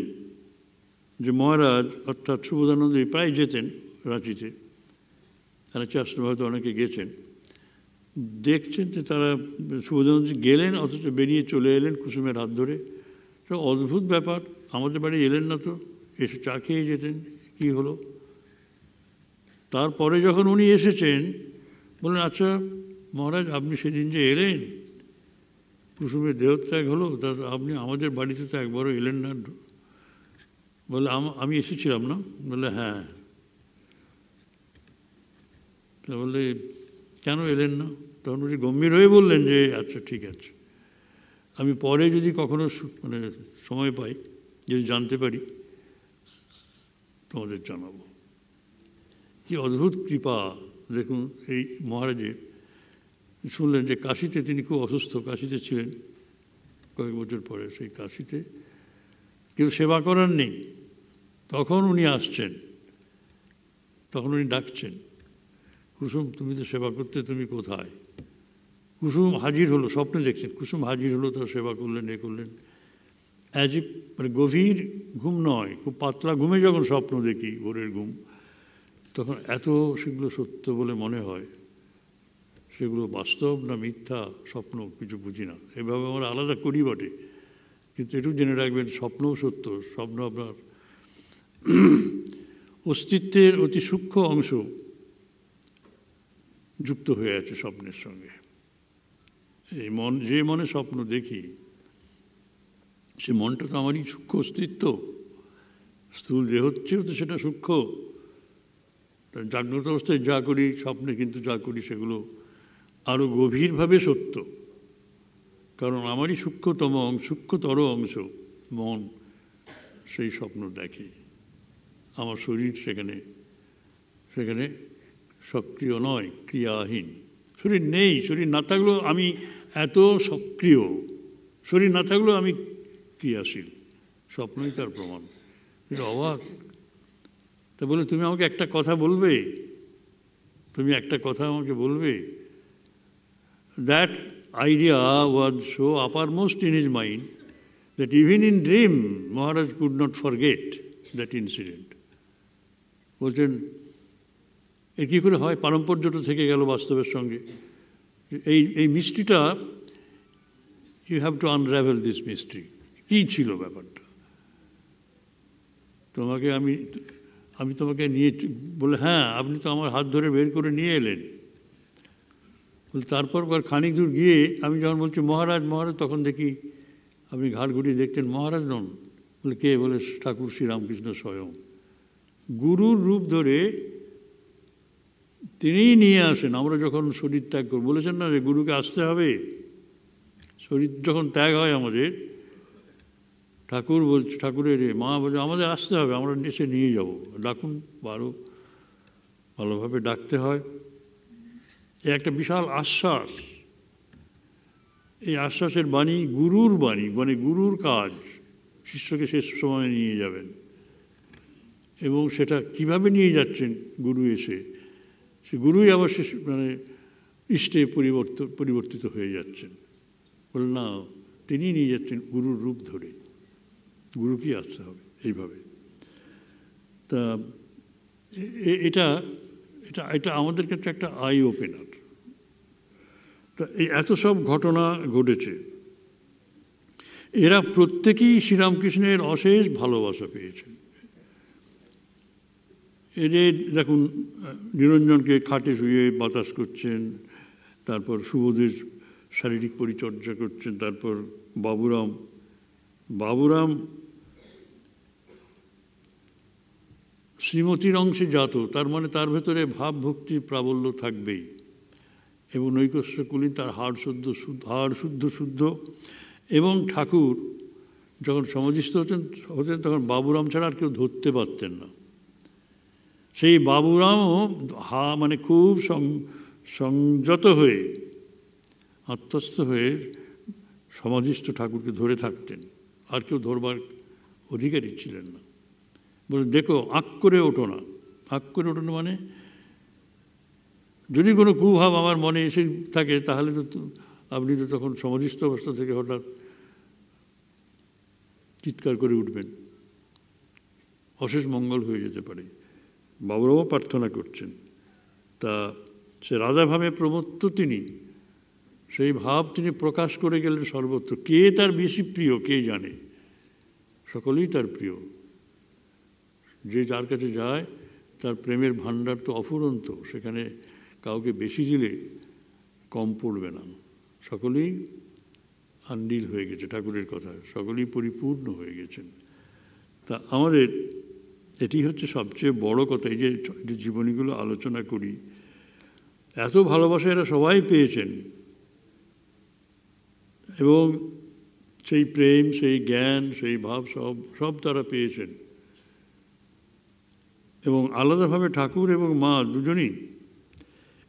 যে মহারাজ অর্থাৎ সুবোধানন্দ প্রায় যেতেন রাঁচিতে, রাঁচি আশ্রমে হয়তো অনেকে গেছেন, দেখছেন যে তারা সুবোধানন্দজি গেলেন অথচ বেরিয়ে চলে এলেন কুসুমের হাত ধরে। তো অদ্ভুত ব্যাপার, আমাদের বাড়ি এলেন না তো, এসে চা খেয়ে যেতেন, কী হলো? তারপরে যখন উনি এসেছেন বললেন, আচ্ছা মহারাজ আপনি সেদিন যে এলেন, কুসুমের দেহত্যাগ হলো, তা আপনি আমাদের বাড়িতে তো একবারও এলেন না। বলে, আমি এসেছিলাম না? বলে, হ্যাঁ। তা বলে, কেন এলেন না? তখন উনি গম্ভীর হয়ে বললেন যে, আচ্ছা ঠিক আছে, আমি পরে যদি কখনো সময় পাই, যদি জানতে পারি তোমাদের জানাবো। কি অদ্ভুত কৃপা দেখুন এই মহারাজের। শুনলেন যে কাশীতে তিনি খুব অসুস্থ, কাশীতে ছিলেন কয়েক বছর পরে, সেই কাশীতে কেউ সেবা করার নেই, তখন উনি আসছেন, তখন উনি ডাকছেন, কুসুম তুমি তো সেবা করতে, তুমি কোথায়? কুসুম হাজির হলো, স্বপ্নে দেখছেন কুসুম হাজির হলো, তার সেবা করলেন, এ করলেন, অ্যাজ ইফ গভীর ঘুম নয়, খুব পাতলা ঘুমে যখন স্বপ্ন দেখি, ভোরের ঘুম, তখন এত সেগুলো সত্য বলে মনে হয়, সেগুলো বাস্তব না মিথ্যা স্বপ্ন কিছু বুঝি না। এভাবে আমরা আলাদা করি বটে, কিন্তু একটু জেনে রাখবেন স্বপ্নও সত্য। স্বপ্ন আপনার অস্তিত্বের অতি সূক্ষ্ম অংশ যুক্ত হয়ে আছে স্বপ্নের সঙ্গে। এই মন, যে মনে স্বপ্ন দেখি, সে মনটা তো আমারই সূক্ষ্ম অস্তিত্ব, স্থূল দেহ হচ্ছেও তো সেটা সূক্ষ্ম। জাগ্রত অবস্থায় যা করি, স্বপ্নে কিন্তু যা করি, সেগুলো আরও গভীরভাবে সত্য, কারণ আমারই সূক্ষ্মতর অংশ মন সেই স্বপ্ন দেখে। আমার শরীর সেখানে সক্রিয় নয়, ক্রিয়াহীন। শরীর নেই, শরীর না থাকলেও আমি এত সক্রিয়, শরীর না থাকলেও আমি ক্রিয়াশীল, স্বপ্নই তার প্রমাণ। এটা অবাক। তা বলে তুমি আমাকে একটা কথা বলবে, তুমি একটা কথা আমাকে বলবে। That idea was so uppermost in his mind that even in dream Maharaj could not forget that incident. বলছেন এ কী করে হয়, পারম্পর্যটা থেকে গেল বাস্তবের সঙ্গে। এই মিস্ট্রিটা, you have to unravel this mystery. কী ছিল ব্যাপারটা? তোমাকে আমি তোমাকে নিয়ে বলে, হ্যাঁ আপনি তো আমার হাত ধরে বের করে নিয়ে এলেন। বলে তারপর খানিক দূর গিয়ে আমি যখন বলছি মহারাজ মহারাজ, তখন দেখি আপনি ঘাড় ঘুরিয়ে দেখতেন মহারাজ নন। বলে কে? বলে ঠাকুর শ্রীরামকৃষ্ণ স্বয়ং গুরুর রূপ ধরে তিনিই নিয়ে আসেন। আমরা যখন শরীর ত্যাগ করব, বলেছেন না যে গুরুকে আসতে হবে, শরীর যখন ত্যাগ হয় আমাদের, ঠাকুর বলছে, ঠাকুরের মা বলছে আমাদের আসতে হবে, আমরা এসে নিয়ে যাব, ডাকুন। আরও ভালোভাবে ডাকতে হয়। এ একটা বিশাল আশ্বাস। এই আশ্বাসের বাণী গুরুর বাণী, মানে গুরুর কাজ শিষ্যকে শেষ সময় নিয়ে যাবেন। এবং সেটা কিভাবে নিয়ে যাচ্ছেন গুরু এসে, সে গুরুই আবার মানে ইষ্টে পরিবর্তিত হয়ে যাচ্ছেন। বল না, তিনি নিয়ে যাচ্ছেন গুরুর রূপ ধরে, গুরুকেই আসতে হবে এইভাবে। তা এটা এটা এটা আমাদের কাছে একটা আই ওপেনার। তা এই এত সব ঘটনা ঘটেছে, এরা প্রত্যেকেই শ্রীরামকৃষ্ণের অশেষ ভালোবাসা পেয়েছেন। এদের দেখুন, নিরঞ্জনকে খাটে শুয়ে বাতাস করছেন, তারপর সুবোধের শারীরিক পরিচর্যা করছেন, তারপর বাবুরাম শ্রীমতীর অংশে জাত, তার মানে তার ভেতরে ভাবভক্তির প্রাবল্য থাকবেই। এবং নৈকস্য কুলীন, তার হাড় শুদ্ধ। এবং ঠাকুর যখন সমাধিস্থ হতেন তখন বাবুরাম ছাড়া আর কেউ ধরতে পারতেন না। সেই বাবুরামও মানে খুব সংযত হয়ে, আত্মস্থ হয়ে সমাধিস্থ ঠাকুরকে ধরে থাকতেন, আর কেউ ধরবার অধিকারী ছিলেন না। বলে দেখো, আঁক করে ওঠো না। আঁক করে ওঠো না মানে, যদি কোনো কুভাব আমার মনে এসে থাকে তাহলে তো আপনি তো তখন সমাধিস্থ অবস্থা থেকে হঠাৎ চিৎকার করে উঠবেন, অশেষ মঙ্গল হয়ে যেতে পারে। বাবুরাও প্রার্থনা করছেন। তা সে রাধাভাবে প্রমত্ত তিনি, সেই ভাব তিনি প্রকাশ করে গেলেন সর্বত্র। কে তার বেশি প্রিয় কে জানে, সকলেই তার প্রিয়। যে যার কাছে যায় তার প্রেমের ভাণ্ডার তো অফুরন্ত, সেখানে কাউকে বেশি দিলে কম পড়বে না। সকলেই আন্ডিল হয়ে গেছে ঠাকুরের কথা, সকলেই পরিপূর্ণ হয়ে গেছেন। তা আমাদের এটি হচ্ছে সবচেয়ে বড় কথা। এই যে জীবনীগুলো আলোচনা করি, এত ভালোবাসা এরা সবাই পেয়েছেন, এবং সেই প্রেম, সেই জ্ঞান, সেই ভাব সব তারা পেয়েছেন। এবং আলাদাভাবে ঠাকুর এবং মা দুজনই,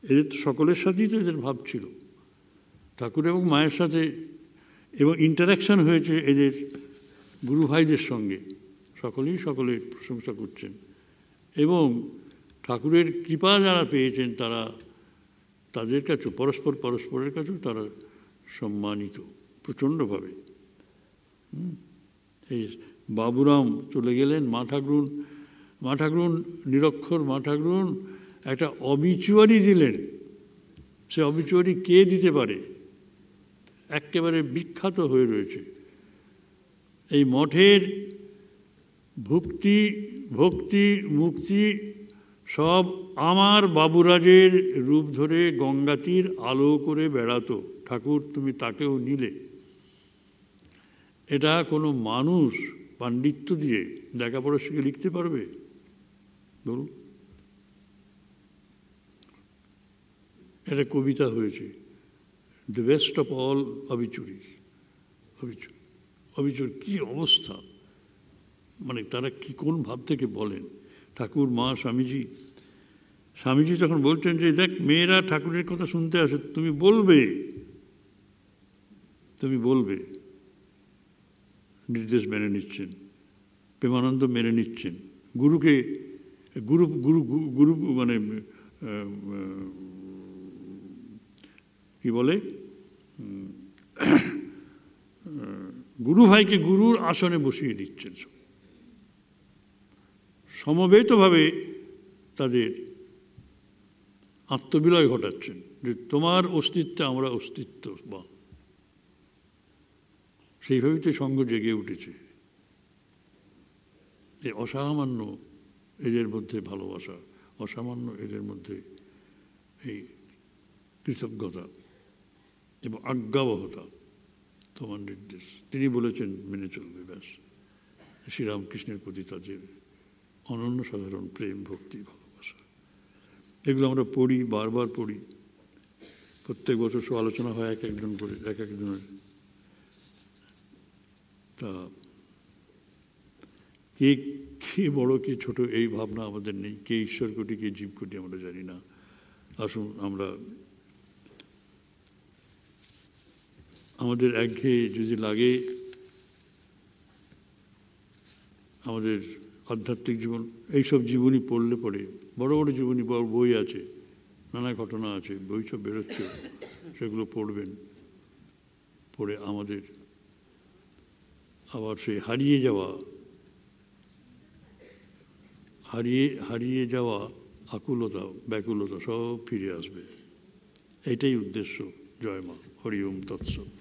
এদের তো সকলের সাথেই তো এদের ভাব ছিল, ঠাকুর এবং মায়ের সাথে। এবং ইন্টারাকশান হয়েছে এদের গুরু ভাইদের সঙ্গে, সকলের প্রশংসা করছেন। এবং ঠাকুরের কৃপা যারা পেয়েছেন তারা তাদের কাছেও পরস্পরের কাছেও তারা সম্মানিত প্রচণ্ডভাবে। এই বাবুরাম চলে গেলেন, মা ঠাকুরুন নিরক্ষর মা ঠাকুরুন একটা অবিচুয়ারি দিলেন। সে অবিচুয়ারি কে দিতে পারে? একেবারে বিখ্যাত হয়ে রয়েছে। এই মঠের ভক্তি মুক্তি সব আমার বাবুরাজের রূপ ধরে গঙ্গাতীর আলো করে বেড়াতো। ঠাকুর তুমি তাকেও নিলে। এটা কোনো মানুষ পাণ্ডিত্য দিয়ে লেখাপড়া শিখে লিখতে পারবে? বলুন। এটা কবিতা হয়েছে, দ্য বেস্ট অফ অল অবিচুরিজ। অবিচুর কী অবস্থা, মানে তারা কি কোন ভাব থেকে বলেন। ঠাকুর, মা, স্বামীজি তখন বলছেন যে দেখ, মেয়েরা ঠাকুরের কথা শুনতে আসে, তুমি বলবে। নির্দেশ মেনে নিচ্ছেন, প্রেমানন্দ মেনে নিচ্ছেন, গুরু গুরু গুরু মানে কি বলে, গুরু ভাইকে গুরুর আসনে বসিয়ে দিচ্ছেন, সমবেতভাবে তাদের আত্মবিলয় ঘটাচ্ছেন যে তোমার অস্তিত্বে আমরা অস্তিত্ববান। সেইভাবেই তো সঙ্ঘ জেগে উঠেছে। এই অসামান্য এদের মধ্যে ভালোবাসা, অসামান্য এদের মধ্যে এই কৃতজ্ঞতা এবং আজ্ঞাবহতা, তোমার নির্দেশ তিনি বলেছেন মেনে চলবে, ব্যাস। শ্রীরামকৃষ্ণের প্রতি তাদের অনন্য সাধারণ প্রেম, ভক্তি, ভালোবাসা, এগুলো আমরা পড়ি, বারবার পড়ি, প্রত্যেক বছর সব আলোচনা হয় এক একজন করে, এক একজনের। তা কে কে বড় কে ছোট এই ভাবনা আমাদের নেই, কে ঈশ্বর কোটি কে জীব কোটি আমরা জানি না। আসুন আমরা আমাদের একঘেয়ে যদি লাগে, আমাদের আধ্যাত্মিক জীবন, এইসব জীবনী পড়লে পরে, বড় বড় জীবনী বই আছে, নানা ঘটনা আছে, বই সব বেরোচ্ছে, সেগুলো পড়বেন, পড়ে আমাদের আবার সেই হারিয়ে যাওয়া আকুলতা, ব্যাকুলতা সব ফিরে আসবে। এটাই উদ্দেশ্য। জয় মা। হরি ওম তৎসৎ।